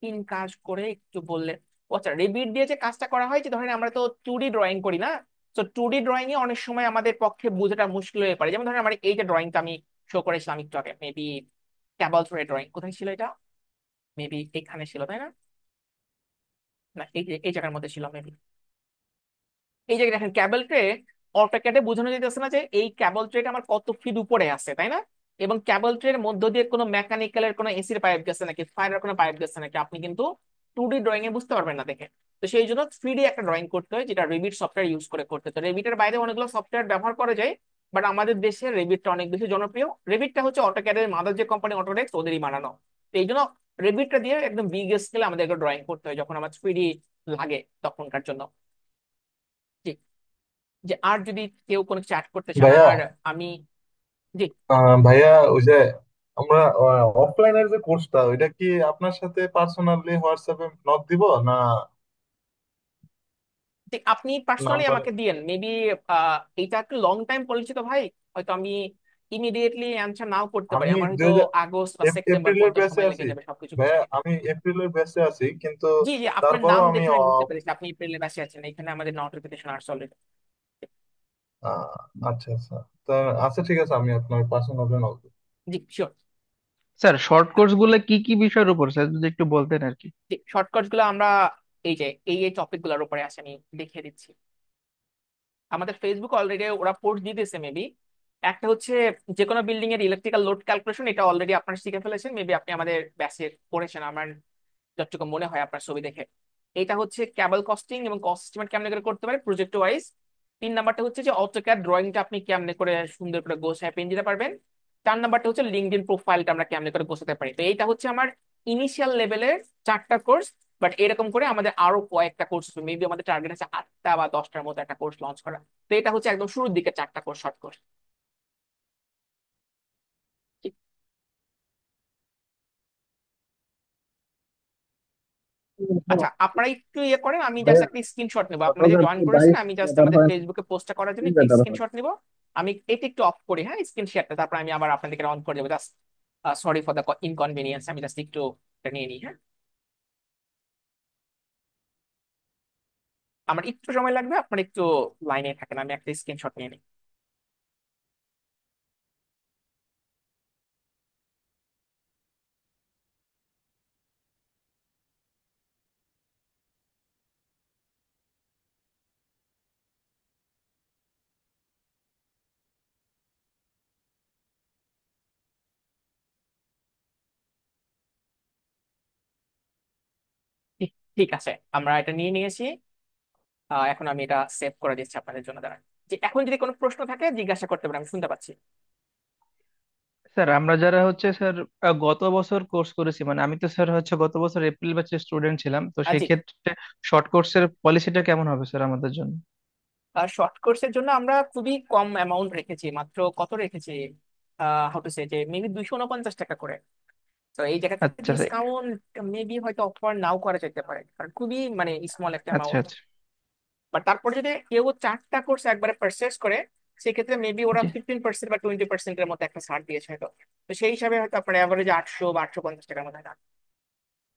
তিন কাজ করে একটু বললে। ও আচ্ছা, রেবিট দিয়ে যে কাজটা করা হয়, যে ধরেন আমরা তো 2D ড্রয়িং করি না, তো 2D ড্রয়িং এ অনেক সময় আমাদের পক্ষে বোঝাটা মুশকিল হয়ে পারে। যেমন ধরেন আমার এই যে ড্রয়িংটা আমি শো করেছিলাম একটু আগে, মেবি ক্যাবল থ্রে ড্রয়িং, কোথায় ছিল এটা, মেবি এখানে ছিল তাই না, না এই জায়গার মধ্যে ছিল মেবি। এই যে দেখেন ক্যাবল ট্রে, অটোক্যাডে বোঝানো যেতেছে না যে এই ক্যাবল ট্রেটা আমার কত ফিট উপরে আছে, তাই না? এবং ক্যাবল ট্রের মধ্য দিয়ে কোনো মেকানিক্যালের কোনো এসির পাইপ গেছে নাকি, ফায়ারের কোনো পাইপ গেছে নাকি, আপনি কিন্তু 2D ড্রয়িং এ বুঝতে পারবেন না দেখে। তো সেই জন্য 3D একটা ড্রয়িং করতে হয়, যেটা রেবিট সফটওয়্যার ইউজ করে করতে। তো রেবিটের বাইরে অনেকগুলো সফটওয়্যার ব্যবহার করা যায়, বাট আমাদের দেশে রেবিটটা অনেক বেশি জনপ্রিয়। রেবিটটা হচ্ছে অটোক্যাডের মাদার যে কোম্পানি অটোডেস্ক, ওদেরই বানানো। তো এই জন্য রেবিটটা দিয়ে একদম বিগ স্কেলে আমাদের ড্রয়িং করতে হয় যখন আমার 3D লাগে তখনকার জন্য। জি, যে আর যদি কেউ কোনো চ্যাট করতে চান, ভাইয়া, আর আমি, জি, ভাইয়া, ওই যে আমরা অফলাইনের যে কোর্সটা, ওইটা কি আপনার সাথে পার্সোনালি হোয়াটসঅ্যাপে নক দিব না জি, আপনি পার্সোনালি নাম্বার? আমাকে দিয়েন মেবি। এটা একটু লং টাইম পরিচিত ভাই, হয়তো আমি ইমিডিয়েটলি অ্যান্সার নাও করতে পারি, আমি আমার দুই হয়তো হাজার আগস্ট বা সেপ্টেম্বর এপ্রিলের পর্যন্ত ব্যাচে সময় আছি। লেগে যাবে সবকিছু ভাইয়া, গুছিয়ে নিতে। আমি এপ্রিলের ব্যাচে আছি, কিন্তু জি জি, আপনার তারপরও নাম আমি দেখে আমি বুঝতে পেরেছি আপনি এপ্রিলের মাসে আছেন, এখানে আমাদের নোটিফিকেশন আসছে অলরেডি। আহ, আচ্ছা আচ্ছা, তা আচ্ছা ঠিক আছে, আমি আপনার পার্সোনালি নক দিব। জি শিওর। স্যার, শর্ট কোর্স গুলো কি কি বিষয়ের উপর স্যার যদি একটু বলতেন আর কি। জি, শর্টকাট গুলো আমরা এই যে এই টপিক গুলোর উপরে আছে, আমি দেখিয়ে দিচ্ছি। আমাদের ফেসবুক অলরেডি ওরা পোস্ট দিতেছে মেবি। একটা হচ্ছে যে কোনো বিল্ডিং এর ইলেকট্রিক্যাল লোড ক্যালকুলেশন, এটা অলরেডি আপনারা শিখে ফেলেছেন মেবি, আপনি আমাদের ব্যাচে পড়েছেন আমার যতটুকু মনে হয় আপনার ছবি দেখে। এটা হচ্ছে ক্যাবল কস্টিং এবং কস্ট এস্টিমেট কেমনে করে করতে পারে প্রজেক্ট ওয়াইজ। 3 নাম্বারটা হচ্ছে যে অটোক্যাড ড্রয়িংটা আপনি কেমনে করে সুন্দর করে গোছায় পেন দিতে পারবেন। 4 নাম্বারটা হচ্ছে লিঙ্কডইন প্রোফাইলটা আমরা কেমনে করে গোছাতে পারি। তো এইটা হচ্ছে আমার ইনিশিয়াল লেভেলের 4টা কোর্স। বাট এরকম করে আমাদের আরো কয়েকটা কোর্স, মেবি আমাদের টার্গেট আছে 8টা বা 10টার মতো একটা কোর্স লঞ্চ করা। তো এটা হচ্ছে একদম শুরুর দিকে 4টা কোর্স, শর্ট কোর্স। আচ্ছা, আপনারা একটু ইয়ে করেন, আমি জাস্ট ভাইয়া একটা স্ক্রিনশট নেবো, আপনারা যে জয়েন করেছেন, 2022 আমি জাস্ট ব্যাটার আমাদের হয় ফেসবুকে পোস্টটা করার জন্য কি একটু ব্যাটার হয়? স্ক্রিনশট নিব। আমি এটা একটু অফ করি, হ্যাঁ, স্ক্রিন শেয়ারটা, তারপর আমি আবার আপনাদেরকে অন করে দেবো। Just sorry for the inconvenience, আমি জাস্ট একটু এটা নিয়ে নিই, হ্যাঁ। আমার একটু সময় লাগবে, আপনার একটু লাইনে থাকেন, আমি একটা স্ক্রিনশট নিয়ে নিই। ঠিক ঠিক আছে, আমরা এটা নিয়ে নিয়েছি। এখন আমি এটা সেভ করে দিচ্ছি আপনাদের জন্য, দাঁড়ান। যে এখন যদি কোনো প্রশ্ন থাকে জিজ্ঞাসা করতে পারেন, আমি শুনতে পাচ্ছি। স্যার, আমরা যারা হচ্ছে স্যার গত বছর কোর্স করেছি, মানে আমি তো স্যার হচ্ছে গত বছর এপ্রিল ব্যাচের স্টুডেন্ট ছিলাম, তো সেই জি, ক্ষেত্রে শর্ট কোর্সের পলিসিটা কেমন হবে স্যার আমাদের জন্য? আর শর্ট কোর্সের জন্য আমরা খুবই কম অ্যামাউন্ট রেখেছি, মাত্র কত রেখেছি, হাউ টু সে, যে মেবি 249 টাকা করে। তো এই জায়গা থেকে আচ্ছা স্যার। ডিসকাউন্ট মেবি হয়তো অফার নাও করা যেতে পারে, কারণ খুবই মানে স্মল একটা আচ্ছা অ্যামাউন্ট। আচ্ছা। বাট তারপর যদি কেউ 4টা কোর্স একবারে পারচেস করে, সেক্ষেত্রে মেবি ওরা জি 15% বা 20%-এর মতো একটা ছাড় দিয়েছে হয়তো। তো সেই হিসাবে হয়তো আপনার অ্যাভারেজ 800 বা 850 টাকার মতো হয়।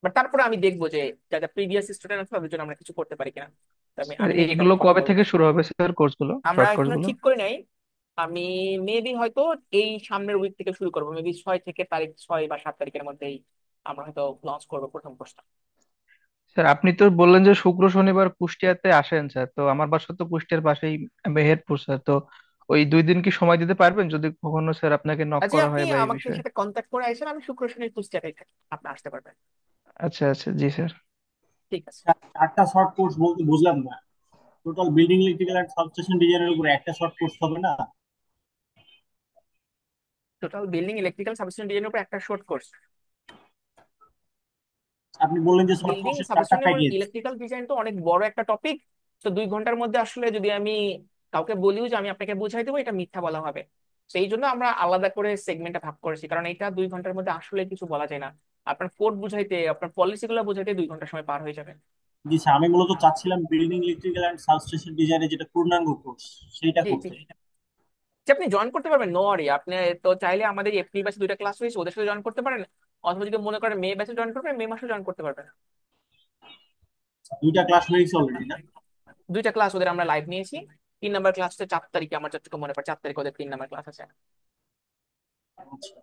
বাট তারপরে আমি দেখবো যে যারা প্রিভিয়াস স্টুডেন্ট আছে তাদের জন্য আমরা কিছু করতে পারি কিনা। তো আমি স্যার, আমি নিজে এগুলো কথা কবে বলবো। থেকে শুরু হবে স্যার, কোর্সগুলো, আমরা শর্ট এখনো কোর্সগুলো? ঠিক করে নাই। আমি মেবি হয়তো এই সামনের উইক থেকে শুরু করবো, মেবি 6 বা 7 তারিখের মধ্যেই আমরা হয়তো লঞ্চ করবো প্রথম কোর্সটা। স্যার, আপনি তো বললেন যে শুক্র শনিবার কুষ্টিয়াতে আসেন স্যার, তো আমার বাসা তো কুষ্টিয়ার পাশেই, মেহেরপুর স্যার। তো ওই 2 দিন কি সময় দিতে পারবেন যদি কখনো স্যার আপনাকে নক আজকে করা আপনি হয় বা এই আমাকে বিষয়ে? সাথে কন্ট্যাক্ট করে আসেন, আমি শুক্র শনি কুষ্টিয়াতেই থাকি, আপনি আসতে পারবেন। আচ্ছা আচ্ছা, জি স্যার। ঠিক আছে। চারটা শর্ট কোর্স বলতে বুঝলাম না, total building electrical and substation ডিজাইনের উপর একটা শর্ট কোর্স হবে না? টোটাল বিল্ডিং ইলেকট্রিক্যাল সাবস্টেশন ডিজাইনের উপর একটা শর্ট কোর্স। আপনি বললেন যে শর্ট বিল্ডিং কোর্সের চারটা সাবস্টেশন এবং প্যাকেজ। ইলেকট্রিক্যাল ডিজাইন তো অনেক বড় একটা টপিক। তো 2 ঘন্টার মধ্যে আসলে যদি আমি কাউকে বলিও যে আমি আপনাকে বুঝাই দেবো, এটা মিথ্যা বলা হবে। সেই জন্য আমরা আলাদা করে সেগমেন্টে ভাগ করেছি, কারণ এটা 2 ঘন্টার মধ্যে আসলে কিছু বলা যায় না। আপনার কোড বুঝাইতে, আপনার পলিসি গুলো বুঝাইতে 2 ঘন্টা সময় পার হয়ে যাবে। জি স্যার, আমি মূলত চাচ্ছিলাম বিল্ডিং ইলেকট্রিক্যাল এন্ড সাবস্টেশন ডিজাইনের যেটা পূর্ণাঙ্গ কোর্স সেইটা জি জি। করতে। যে আপনি জয়েন করতে পারবেন, নো ওয়ারি। আপনি তো চাইলে আমাদের এপ্রিল ব্যাচে 2টা ক্লাস হয়েছে, ওদের সাথে জয়েন করতে পারেন। অথবা যদি মনে করেন মে ব্যাচে জয়েন করবেন, মে মাসে জয়েন করতে পারবেন। দুইটা ক্লাস হয়েছে অলরেডি না? 2টা ক্লাস ওদের আমরা লাইভ নিয়েছি। 3 নাম্বার ক্লাস হচ্ছে 4 তারিখে, আমার যতটুকু মনে পড়ে 4 তারিখে ওদের 3 নাম্বার ক্লাস আছে। আচ্ছা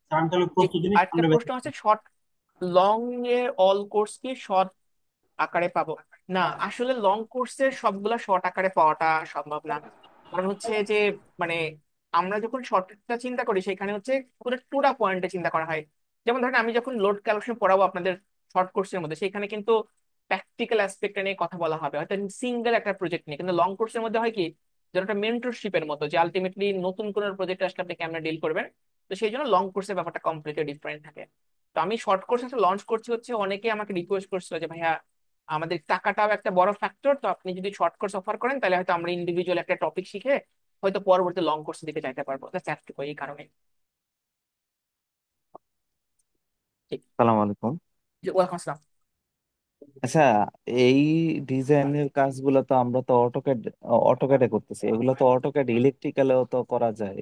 স্যার, আমি তাহলে যে প্রস্তুতি নিই আরেকটা সামনে প্রশ্ন ব্যাচে। আছে, শর্ট লং এর অল কোর্স কি শর্ট আকারে পাবো? না, আসলে লং কোর্সের সবগুলা শর্ট আকারে পাওয়াটা সম্ভব না। কারণ হচ্ছে যে মানে আমরা যখন শর্টটা চিন্তা করি সেখানে হচ্ছে পুরো পুরা পয়েন্টে চিন্তা করা হয়। যেমন ধরেন আমি যখন লোড ক্যালকুলেশন পড়াবো আপনাদের শর্ট কোর্সের মধ্যে, সেখানে কিন্তু প্র্যাকটিক্যাল অ্যাসপেক্ট নিয়ে কথা বলা হবে হয়তো সিঙ্গেল একটা প্রজেক্ট নিয়ে। কিন্তু লং কোর্সের মধ্যে হয় কি, যেন একটা মেন্টরশিপের মতো, যে আলটিমেটলি নতুন কোনো প্রজেক্ট আসলে আপনি কেমন ডিল করবেন। তো সেই জন্য লং কোর্সের ব্যাপারটা কমপ্লিটলি ডিফারেন্ট থাকে। তো আমি শর্ট কোর্স একটা লঞ্চ করছি হচ্ছে, অনেকে আমাকে রিকোয়েস্ট করছিল যে ভাইয়া আমাদের টাকাটাও একটা বড় ফ্যাক্টর, তো আপনি যদি শর্ট কোর্স অফার করেন তাহলে হয়তো আমরা ইন্ডিভিজুয়াল একটা টপিক শিখে হয়তো পরবর্তী লং কোর্সের দিকে যাইতে পারবো। এই কারণে। ঠিক। সালাম আলাইকুম। জি, ওয়েলকাম আসসালাম। আচ্ছা, এই ডিজাইনের কাজগুলো তো আমরা তো অটোক্যাডে করতেছি, এগুলো তো অটোক্যাড ইলেকট্রিক্যালেও তো করা যায়।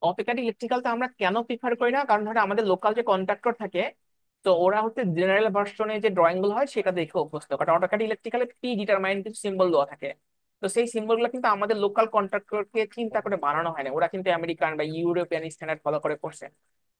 অটোক্যাড ইলেকট্রিক্যাল তো আমরা কেন প্রিফার করি না, কারণ ধরো আমাদের লোকাল যে কন্ট্রাক্টর থাকে, তো ওরা হচ্ছে জেনারেল ভার্সনে যে ড্রয়িং গুলো হয় সেটা দেখে অভ্যস্ত। কারণ অটোক্যাড ইলেকট্রিক্যালে প্রি ডিটারমাইন্ড কিছু সিম্বল দেওয়া থাকে। তো সেই সিম্বল গুলো কিন্তু আমাদের লোকাল কন্ট্রাক্টরকে চিন্তা করে বানানো হয় না, ওরা কিন্তু আমেরিকান বা ইউরোপিয়ান স্ট্যান্ডার্ড ফলো করে করছে।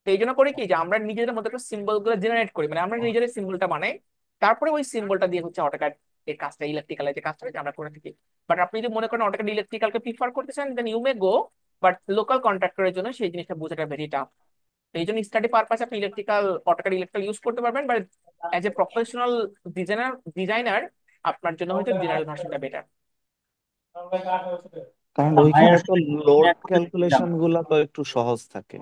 তো এই জন্য করি কি, যে আমরা নিজেদের মধ্যে একটা সিম্বল গুলো জেনারেট করি, মানে আমরা নিজেদের সিম্বলটা বানাই, তারপরে ওই সিম্বলটা দিয়ে হচ্ছে অটোক্যাড এর কাজটা, ইলেকট্রিক্যালের যে কাজটা হচ্ছে আমরা করে থাকি। বাট আপনি যদি মনে করেন অটোক্যাড ইলেকট্রিক্যালকে প্রিফার করতেছেন, then you may go. But local কন্ট্রাক্টরের জন্য সেই জিনিসটা বোঝাটা ভেরি টাফ। এই জন্য স্টাডি পারপাসে আপনি অটোক্যাড ইলেকট্রিক্যাল ইউজ করতে পারবেন, but as a professional designer আপনার জন্য হয়তো জেনারেল ভার্সনটা বেটার। কারণ স্যার, ওইখানে ভাইয়ার তো সাথে লোড এক করতে চাচ্ছিলাম। ক্যালকুলেশন গুলা তো একটু সহজ থাকে।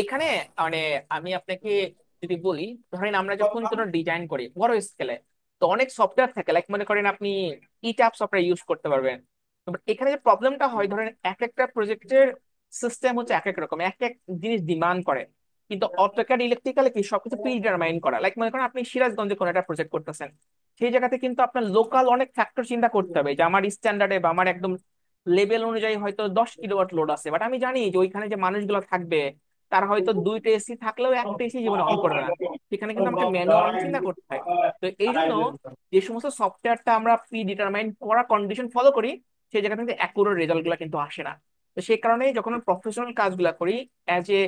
এখানে মানে আমি আপনাকে যদি বলি, ধরেন আমরা যখন কোনো ডিজাইন করি বড় স্কেলে, তো অনেক সফটওয়্যার থাকে, লাইক মনে করেন আপনি ইট্যাপ সফটওয়্যার ইউজ করতে পারবেন। But এখানে যে প্রবলেমটা হয়, ধরেন এক একটা প্রজেক্টের সিস্টেম হচ্ছে এক এক রকম, এক এক জিনিস ডিমান্ড করে। কিন্তু অটোক্যাড ইলেকট্রিক্যালে কি সবকিছু প্রি ডিটারমাইন করা, লাইক মনে করেন আপনি সিরাজগঞ্জে কোনো একটা প্রজেক্ট করতেছেন, সেই জায়গাতে কিন্তু আপনার লোকাল অনেক ফ্যাক্টর চিন্তা করতে হবে, যে আমার স্ট্যান্ডার্ডে বা আমার একদম লেভেল অনুযায়ী হয়তো 10 কিলোওয়াট লোড আছে, বাট আমি জানি যে ওইখানে যে মানুষগুলো থাকবে তারা হয়তো 2টা এসি থাকলেও একটা এসি জীবনে অন করবে না। সেখানে কিন্তু আমাকে ম্যানুয়াল অনেক চিন্তা করতে হয়। তো এই জন্য যে সমস্ত সফটওয়্যারটা আমরা প্রি ডিটারমাইন করা কন্ডিশন ফলো করি, সেই জায়গা থেকে অ্যাকুরেট রেজাল্ট গুলো কিন্তু আসে না। তো সেই কারণে যখন প্রফেশনাল কাজগুলো করি, as a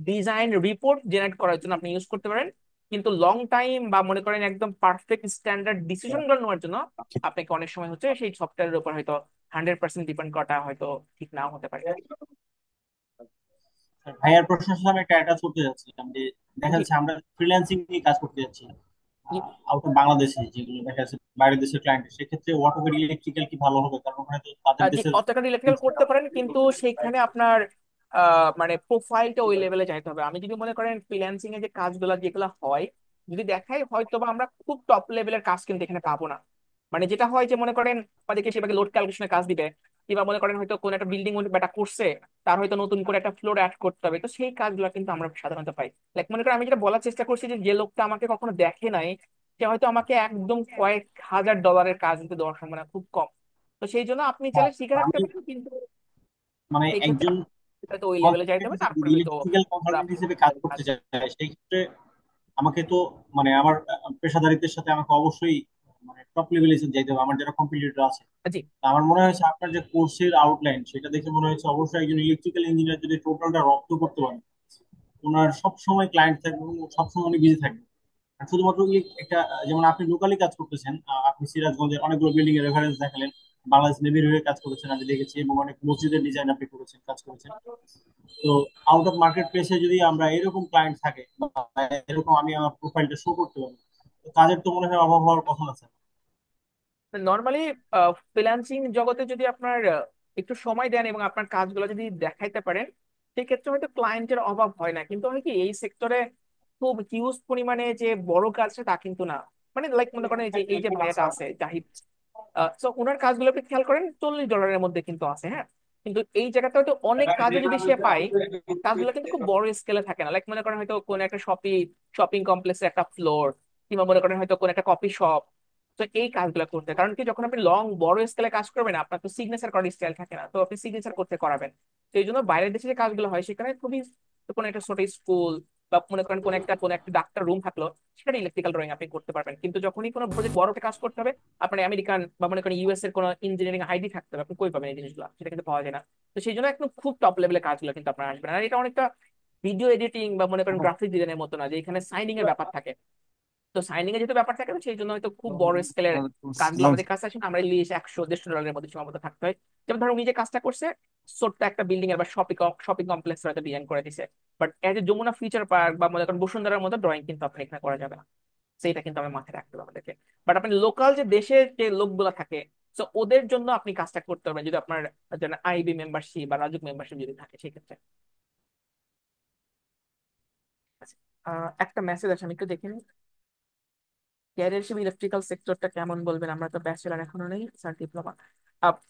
design report generate করার জন্য আপনি ইউজ করতে পারেন। কিন্তু লং টাইম বা মনে করেন একদম পারফেক্ট স্ট্যান্ডার্ড ডিসিশন গুলো নেওয়ার জন্য আপনাকে অনেক সময় হচ্ছে সেই সফটওয়্যারের উপর হয়তো 100% ডিপেন্ড করাটা হয়তো ঠিক নাও হতে পারে। ভাইয়ার প্রশ্নের সাথে আমি একটা অ্যাটাচ করতে যাচ্ছিলাম যে দেখা জি যাচ্ছে আমরা ফ্রিল্যান্সিং নিয়ে কাজ করতে যাচ্ছি জি। আউট অফ বাংলাদেশে, যেগুলো দেখা যাচ্ছে বাইরের দেশের ক্লায়েন্ট, সেক্ষেত্রে অটোমেটিক ইলেকট্রিক্যাল কি ভালো হবে? কারণ ওখানে তো তাদের জি, দেশের। অটোক্যাড ইলেকট্রিক্যাল করতে পারেন, কিন্তু সেইখানে আপনার মানে প্রোফাইলটা ওই লেভেলে যাইতে হবে। আমি যদি মনে করেন ফ্রিল্যান্সিং এর যে কাজগুলো যেগুলো হয়, যদি দেখাই হয়তো বা আমরা খুব টপ লেভেলের কাজ কিন্তু এখানে পাবো না। মানে যেটা হয় যে মনে করেন আমাদেরকে সেভাবে লোড ক্যালকুলেশনের কাজ দিবে, কিংবা মনে করেন হয়তো কোন একটা বিল্ডিং একটা করছে, তার হয়তো নতুন করে একটা ফ্লোর অ্যাড করতে হবে, তো সেই কাজগুলো কিন্তু আমরা সাধারণত পাই। লাইক মনে করেন আমি যেটা বলার চেষ্টা করছি, যে যে লোকটা আমাকে কখনো দেখে নাই, সে হয়তো আমাকে একদম কয়েক হাজার ডলারের কাজ দিতে দেওয়ার সম্ভাবনা খুব কম। তো সেই জন্য আপনি চাইলে শিখে রাখতে আমি পারেন, কিন্তু মানে সেই ক্ষেত্রে একজন হয়তো ওই লেভেলে যাইতে হবে, তারপর হয়তো ইলেকট্রিক্যাল ওরা কনসালটেন্ট আপনাকে হিসেবে কাজ করতে আসবে। চায়, সেই ক্ষেত্রে আমাকে তো মানে আমার পেশাদারিত্বের সাথে আমাকে অবশ্যই মানে টপ লেভেলে যাইতে হবে, আমার যারা কম্পিটিটর আছে। জি। তা আমার মনে হয়েছে আপনার যে কোর্সের আউটলাইন সেটা দেখে মনে হয়েছে অবশ্যই একজন ইলেকট্রিক্যাল ইঞ্জিনিয়ার যদি টোটালটা রপ্ত করতে পারে, ওনার সব সময় ক্লায়েন্ট থাকবে এবং সবসময় উনি বিজি থাকবে। আর শুধুমাত্র একটা যেমন আপনি লোকালি কাজ করতেছেন, আপনি সিরাজগঞ্জের অনেকগুলো বিল্ডিং এর রেফারেন্স দেখালেন, বাংলাদেশ নেভির হয়ে কাজ করেছেন আমি দেখেছি, এবং অনেক মসজিদের ডিজাইন আপনি করেছেন, কাজ করেছেন। তো আউট অফ মার্কেট প্লেসে যদি আমরা এরকম ক্লায়েন্ট থাকে বা এরকম আমি আমার প্রোফাইলটা শো করতে পারি, তো কাজের তো মনে হয় অভাব হওয়ার কথা না স্যার। নর্মালি ফ্রিল্যান্সিং জগতে যদি আপনার একটু সময় দেন এবং আপনার কাজগুলো যদি দেখাইতে পারেন, সেক্ষেত্রে হয়তো ক্লায়েন্টের অভাব হয় না। কিন্তু হয় কি, এই সেক্টরে খুব হিউজ পরিমাণে যে বড় কাজটা তা কিন্তু না। মানে লাইক মনে করেন এই যে ভাইয়াটা আছে জাহিদ, তো ওনার কাজগুলো আপনি খেয়াল করেন $40 মধ্যে কিন্তু আছে, হ্যাঁ। কিন্তু এই জায়গাতে হয়তো অনেক কাজও যদি সে পায়, কাজগুলো কিন্তু খুব বড় স্কেলে থাকে না। লাইক মনে করেন হয়তো কোন একটা শপিং কমপ্লেক্সের একটা ফ্লোর, কিংবা মনে করেন হয়তো কোন একটা কফি শপ। তো এই কাজগুলো করতে, কারণ কি, যখন আপনি লং বড় স্কেলে কাজ করবেন আপনার তো সিগনেচার করার স্টাইল থাকে না, তো আপনি সিগনেচার করতে করাবেন। তো এই জন্য বাইরের দেশে যে কাজগুলো হয় সেখানে খুবই, কোন একটা ছোট স্কুল বা মনে করেন কোন একটা ডাক্তার রুম থাকলো, সেখানে ইলেকট্রিক্যাল ড্রয়িং আপনি করতে পারবেন। কিন্তু যখনই কোনো প্রজেক্ট বড় একটা কাজ করতে হবে, আপনার আমেরিকান বা মনে করেন ইউএস এর কোনো ইঞ্জিনিয়ারিং আইডি থাকতে হবে, আপনি কই পাবেন এই জিনিসগুলো? সেটা কিন্তু পাওয়া যায় না। তো সেই জন্য একদম খুব টপ লেভেলের কাজগুলো কিন্তু আপনার আসবে না। আর এটা অনেকটা ভিডিও এডিটিং বা মনে করেন গ্রাফিক ডিজাইনের মতো না যে এখানে সাইনিং এর ব্যাপার থাকে। তো সাইনিং এর যেহেতু ব্যাপার থাকে, তো সেই জন্য হয়তো খুব বড় স্কেলের কাজগুলো আমাদের কাছে আসে না। আমরা লিস্ট 100-150 ডলারের মধ্যে সীমাবদ্ধ থাকতে হয়। যেমন ধরো উনি যে কাজটা করছে, ছোট্ট একটা বিল্ডিং এর বা শপিং কমপ্লেক্স হয়তো ডিজাইন করে দিছে, but as a Jamuna Future Park বা মনে করেন বসুন্ধরার মতো ড্রয়িং কিন্তু আপনি এখানে করা যাবে না। সেইটা কিন্তু আমি মাথায় রাখতে হবে আমাদেরকে। বাট আপনি লোকাল যে দেশের যে লোকগুলো থাকে, তো ওদের জন্য আপনি কাজটা করতে পারবেন যদি আপনার যেন আইবি মেম্বারশিপ বা রাজুক মেম্বারশিপ যদি থাকে সেই ক্ষেত্রে। আচ্ছা, একটা মেসেজ আছে, আমি একটু দেখে নিই। ক্যারিয়ার হিসেবে ইলেকট্রিক্যাল সেক্টরটা কেমন বলবেন? আমরা তো ব্যাচেলার এখনো নেই, স্যার ডিপ্লোমা।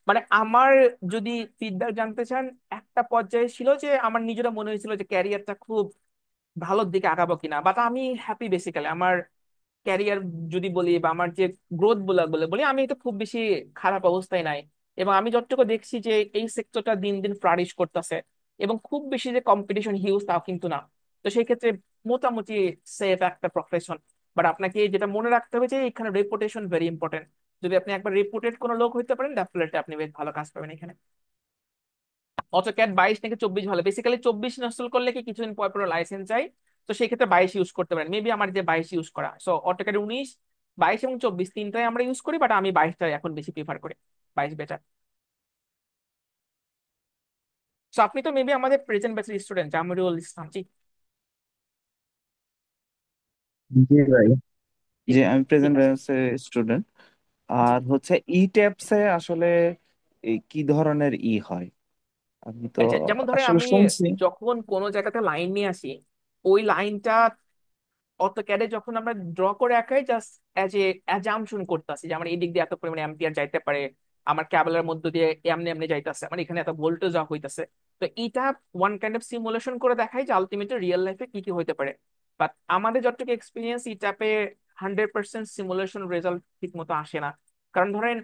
মানে আমার যদি ফিডব্যাক জানতে চান, একটা পর্যায়ে ছিল যে আমার নিজেরা মনে হয়েছিল যে ক্যারিয়ারটা খুব ভালোর দিকে আগাবো কিনা, বাট আমি হ্যাপি বেসিক্যালি আমার ক্যারিয়ার যদি বলি বা আমার যে গ্রোথ বলে বলে বলি, আমি তো খুব বেশি খারাপ অবস্থায় নাই। এবং আমি যতটুকু দেখছি যে এই সেক্টরটা দিন দিন ফ্লারিশ করতেছে, এবং খুব বেশি যে কম্পিটিশন হিউজ তাও কিন্তু না। তো সেই ক্ষেত্রে মোটামুটি সেফ একটা প্রফেশন। বাট আপনাকে যেটা মনে রাখতে হবে যে এখানে রেপুটেশন ভেরি ইম্পর্টেন্ট। যদি আপনি একবার রেপুটেড কোনো লোক হইতে পারেন, ডেফিনেটলি আপনি বেশ ভালো কাজ পাবেন এখানে। অটোক্যাড 22 নাকি 24 ভালো, বেসিক্যালি 24 ইনস্টল করলে কি কিছুদিন পর পর লাইসেন্স চাই। তো সেই ক্ষেত্রে 22 ইউজ করতে পারেন, মেবি আমার যে 22 ইউজ করা। সো অটোক্যাড 19, 22 এবং 24 তিনটাই আমরা ইউজ করি, বাট আমি 22টা এখন বেশি প্রিফার করি। 22 বেটার। সো আপনি তো মেবি আমাদের প্রেজেন্ট ব্যাচের স্টুডেন্ট, জামরুল ইসলাম, জি? জি ভাই, জি। যে আমি ঠিক প্রেজেন্ট আছে। স্টুডেন্ট। জি। আর হচ্ছে ই ট্যাপসে আসলে কি ধরনের হয়? আমি তো এই যে যেমন ধরে আসলে আমি শুনছি। যখন কোনো জায়গাতে লাইন নিয়ে আসি, ওই লাইনটা অটোক্যাডে যখন আমরা ড্র করে আঁকাই, জাস্ট এজ এ অ্যাজাম্পশন করতেছি যে আমার এই দিক দিয়ে এত পরিমাণে অ্যাম্পিয়ার যাইতে পারে, আমার ক্যাবেলের মধ্য দিয়ে এমনি এমনি যাইতেছে, মানে এখানে এত ভোল্টেজ অফ হইতেছে। তো এটা ওয়ান কাইন্ড অফ সিমুলেশন করে দেখাই যে আলটিমেটলি রিয়েল লাইফে কি কি হইতে পারে। বাট আমাদের যতটুকু এক্সপিরিয়েন্স, ইটাপে 100% সিমুলেশন রেজাল্ট ঠিক মতো আসে না। কারণ ধরেন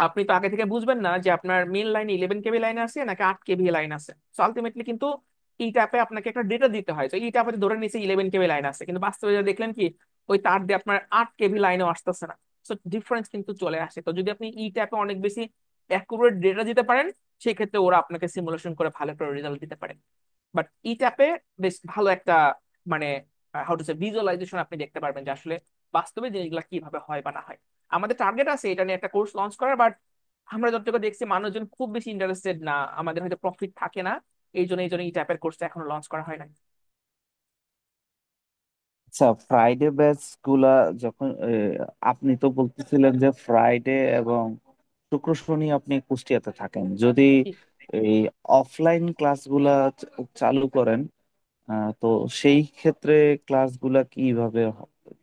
আপনি তো আগে থেকে বুঝবেন না যে আপনার মেন লাইন 11 কেবি লাইন আছে নাকি 8 কেবি লাইন আছে। সো আলটিমেটলি কিন্তু এই ট্যাপে আপনাকে একটা ডেটা দিতে হয়। তো এই ট্যাপে ধরে নিচ্ছে 11 কেবি লাইন আছে, কিন্তু বাস্তবে যা দেখলেন কি, ওই তার দিয়ে আপনার 8 কেবি লাইনও আসতেছে না। সো ডিফারেন্স কিন্তু চলে আসে। তো যদি আপনি এই ট্যাপে অনেক বেশি অ্যাকুরেট ডেটা দিতে পারেন, সেই ক্ষেত্রে ওরা আপনাকে সিমুলেশন করে ভালো করে রেজাল্ট দিতে পারে। বাট এই ট্যাপে বেশ ভালো একটা, মানে হাউ টু সে, ভিজুয়ালাইজেশন আপনি দেখতে পারবেন যে আসলে বাস্তবে জিনিসগুলো কিভাবে হয় বা না হয়। আমাদের টার্গেট আছে এটা নিয়ে একটা কোর্স লঞ্চ করার, বাট আমরা যতটুকু দেখছি মানুষজন খুব বেশি ইন্টারেস্টেড না, আমাদের হয়তো প্রফিট থাকে না। এই জন্য এই টাইপের কোর্সটা এখনো লঞ্চ করা হয় না। আচ্ছা, ফ্রাইডে ব্যাচ গুলা যখন আপনি তো বলতেছিলেন যে ফ্রাইডে এবং শুক্র শনি আপনি কুষ্টিয়াতে থাকেন, যদি এই অফলাইন ক্লাসগুলা চালু করেন, তো সেই ক্ষেত্রে ক্লাসগুলা কিভাবে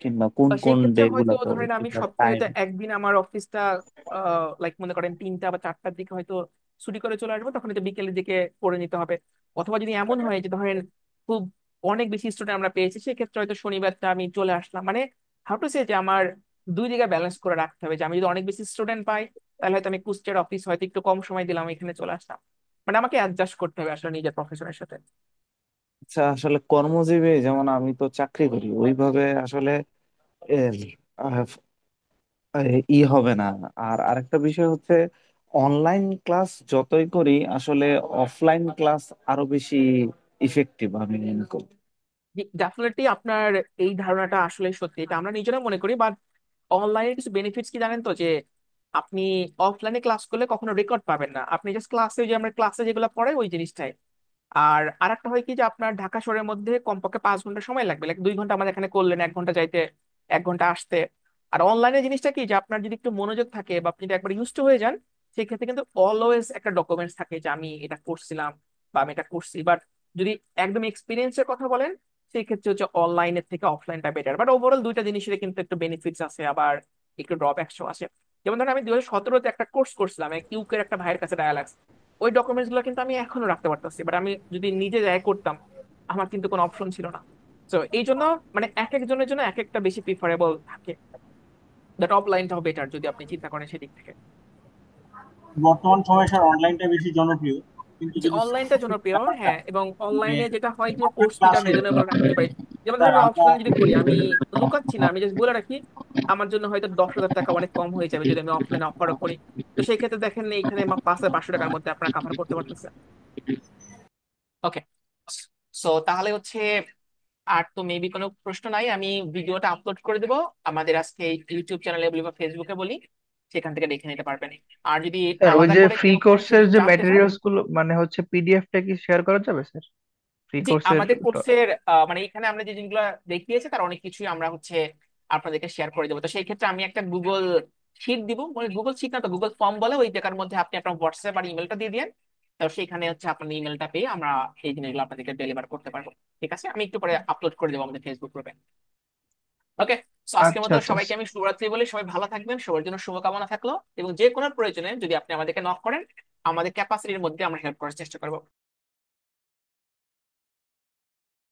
কিংবা কোন বা সেই কোন ক্ষেত্রে ডে হয়তো গুলাতে ধরেন আমি কিংবা সপ্তাহে টাইম? হয়তো একদিন আমার অফিসটা লাইক মনে করেন 3টা বা 4টার দিকে হয়তো ছুটি করে চলে আসবো, তখন হয়তো বিকেলের দিকে করে নিতে হবে। অথবা যদি এমন হয় যে ধরেন খুব অনেক বেশি স্টুডেন্ট আমরা পেয়েছি, সেক্ষেত্রে হয়তো শনিবারটা আমি চলে আসলাম। মানে হাউ টু সে, যে আমার দুই দিকে ব্যালেন্স করে রাখতে হবে, যে আমি যদি অনেক বেশি স্টুডেন্ট পাই তাহলে হয়তো আমি কুষ্টিয়ার অফিস হয়তো একটু কম সময় দিলাম, এখানে চলে আসতাম। মানে আমাকে অ্যাডজাস্ট করতে হবে আসলে নিজের প্রফেশনের সাথে। আচ্ছা, আসলে কর্মজীবী যেমন আমি তো চাকরি করি ওইভাবে আসলে এর, আহ, হবে না। আর আরেকটা বিষয় হচ্ছে অনলাইন ক্লাস যতই করি আসলে অফলাইন ক্লাস আরো বেশি ইফেক্টিভ আমি মনে করি। ডেফিনেটলি আপনার এই ধারণাটা আসলে সত্যি, এটা আমরা নিজেরা মনে করি। বাট অনলাইনের কিছু বেনিফিটস কি জানেন তো, যে আপনি অফলাইনে ক্লাস করলে কখনো রেকর্ড পাবেন না, আপনি জাস্ট ক্লাসে, যে আমরা ক্লাসে যেগুলো পড়াই ওই জিনিসটাই। আর আরেকটা হয় কি, যে আপনার ঢাকা শহরের মধ্যে কমপক্ষে 5 ঘন্টা সময় লাগবে, লাইক 2 ঘন্টা আমাদের এখানে করলেন, 1 ঘন্টা যাইতে, 1 ঘন্টা আসতে। আর অনলাইনে জিনিসটা কি, যে আপনার যদি একটু মনোযোগ থাকে বা আপনি যদি একবার ইউজ টু হয়ে যান, সেক্ষেত্রে কিন্তু অলওয়েজ একটা ডকুমেন্টস থাকে যে আমি এটা করছিলাম বা আমি এটা করছি। বাট যদি একদম এক্সপিরিয়েন্সের কথা বলেন, সেই ক্ষেত্রে হচ্ছে অনলাইনের থেকে অফলাইনটা বেটার। বাট ওভারঅল দুইটা জিনিসের কিন্তু একটু বেনিফিটস আছে, আবার একটু ড্রব্যাকসও আছে। যেমন ধরেন আমি 2017-তে একটা কোর্স করছিলাম এক ইউকের একটা ভাইয়ের কাছে, ডায়ালাক্স। ওই ডকুমেন্টস গুলো কিন্তু আমি এখনো রাখতে পারতেছি, বাট আমি যদি নিজে যাই করতাম, আমার কিন্তু কোনো অপশন ছিল না। তো এই জন্য মানে এক একজনের জন্য এক একটা বেশি প্রিফারেবল থাকে। দ্যাট অফলাইনটাও বেটার যদি আপনি চিন্তা করেন সেদিক থেকে। বর্তমান সময়ে স্যার অনলাইনটা বেশি জনপ্রিয়, কিন্তু যে যদি অনলাইনটা জনপ্রিয়, হ্যাঁ, এবং মানে অনলাইনে যেটা হয় যে কোর্স ফিটা ক্লাসে রিজনেবল রাখতে পারি। যেমন স্যার ধরেন আমি আমরা অফলাইনে যদি করি, আমি লুকাচ্ছি না, আমি জাস্ট বলে রাখি আমার জন্য হয়তো 10,000 টাকা অনেক কম হয়ে যাবে যদি আমি অফলাইনে অফারও করি। তো সেই ক্ষেত্রে দেখেন এখানে 5,500 টাকার মধ্যে আপনারা কাভার করতে পারতেছে। ওকে, সো তাহলে হচ্ছে আর তো মেবি কোনো প্রশ্ন নাই। আমি ভিডিওটা আপলোড করে দেবো আমাদের আজকে ইউটিউব চ্যানেলে বলি বা ফেসবুকে বলি, সেখান থেকে দেখে নিতে পারবেন। আর যদি স্যার ওই আলাদা যে করে ফ্রি কেউ কোনো কোর্সের কিছু যে জানতে চান, ম্যাটেরিয়ালস গুলো মানে হচ্ছে পিডিএফটা কি শেয়ার করা যাবে স্যার, ফ্রি জি, কোর্সের? আমাদের কোর্সের মানে এখানে আমরা যে জিনিসগুলো দেখিয়েছি তার অনেক কিছুই আমরা হচ্ছে আপনাদেরকে শেয়ার করে দেবো। তো সেই ক্ষেত্রে আমি একটা গুগল শিট দিব, মানে গুগল শিট না তো গুগল ফর্ম বলে, ওই জায়গার মধ্যে আপনি আপনার হোয়াটসঅ্যাপ আর ইমেলটা দিয়ে দিন। তো সেখানে হচ্ছে আপনার ইমেলটা পেয়ে আমরা এই জিনিসগুলো আপনাদেরকে ডেলিভার করতে পারবো। ঠিক আছে, আমি একটু পরে আপলোড করে দেবো আমাদের ফেসবুক গ্রুপে। ওকে, তো আজকের আচ্ছা মতো আচ্ছা। সবাইকে আমি শুভরাত্রি বলি, সবাই ভালো থাকবেন, সবার জন্য শুভকামনা থাকলো। এবং যে কোনো প্রয়োজনে যদি আপনি আমাদেরকে নক করেন, আমাদের ক্যাপাসিটির মধ্যে আমরা হেল্প করার চেষ্টা করবো।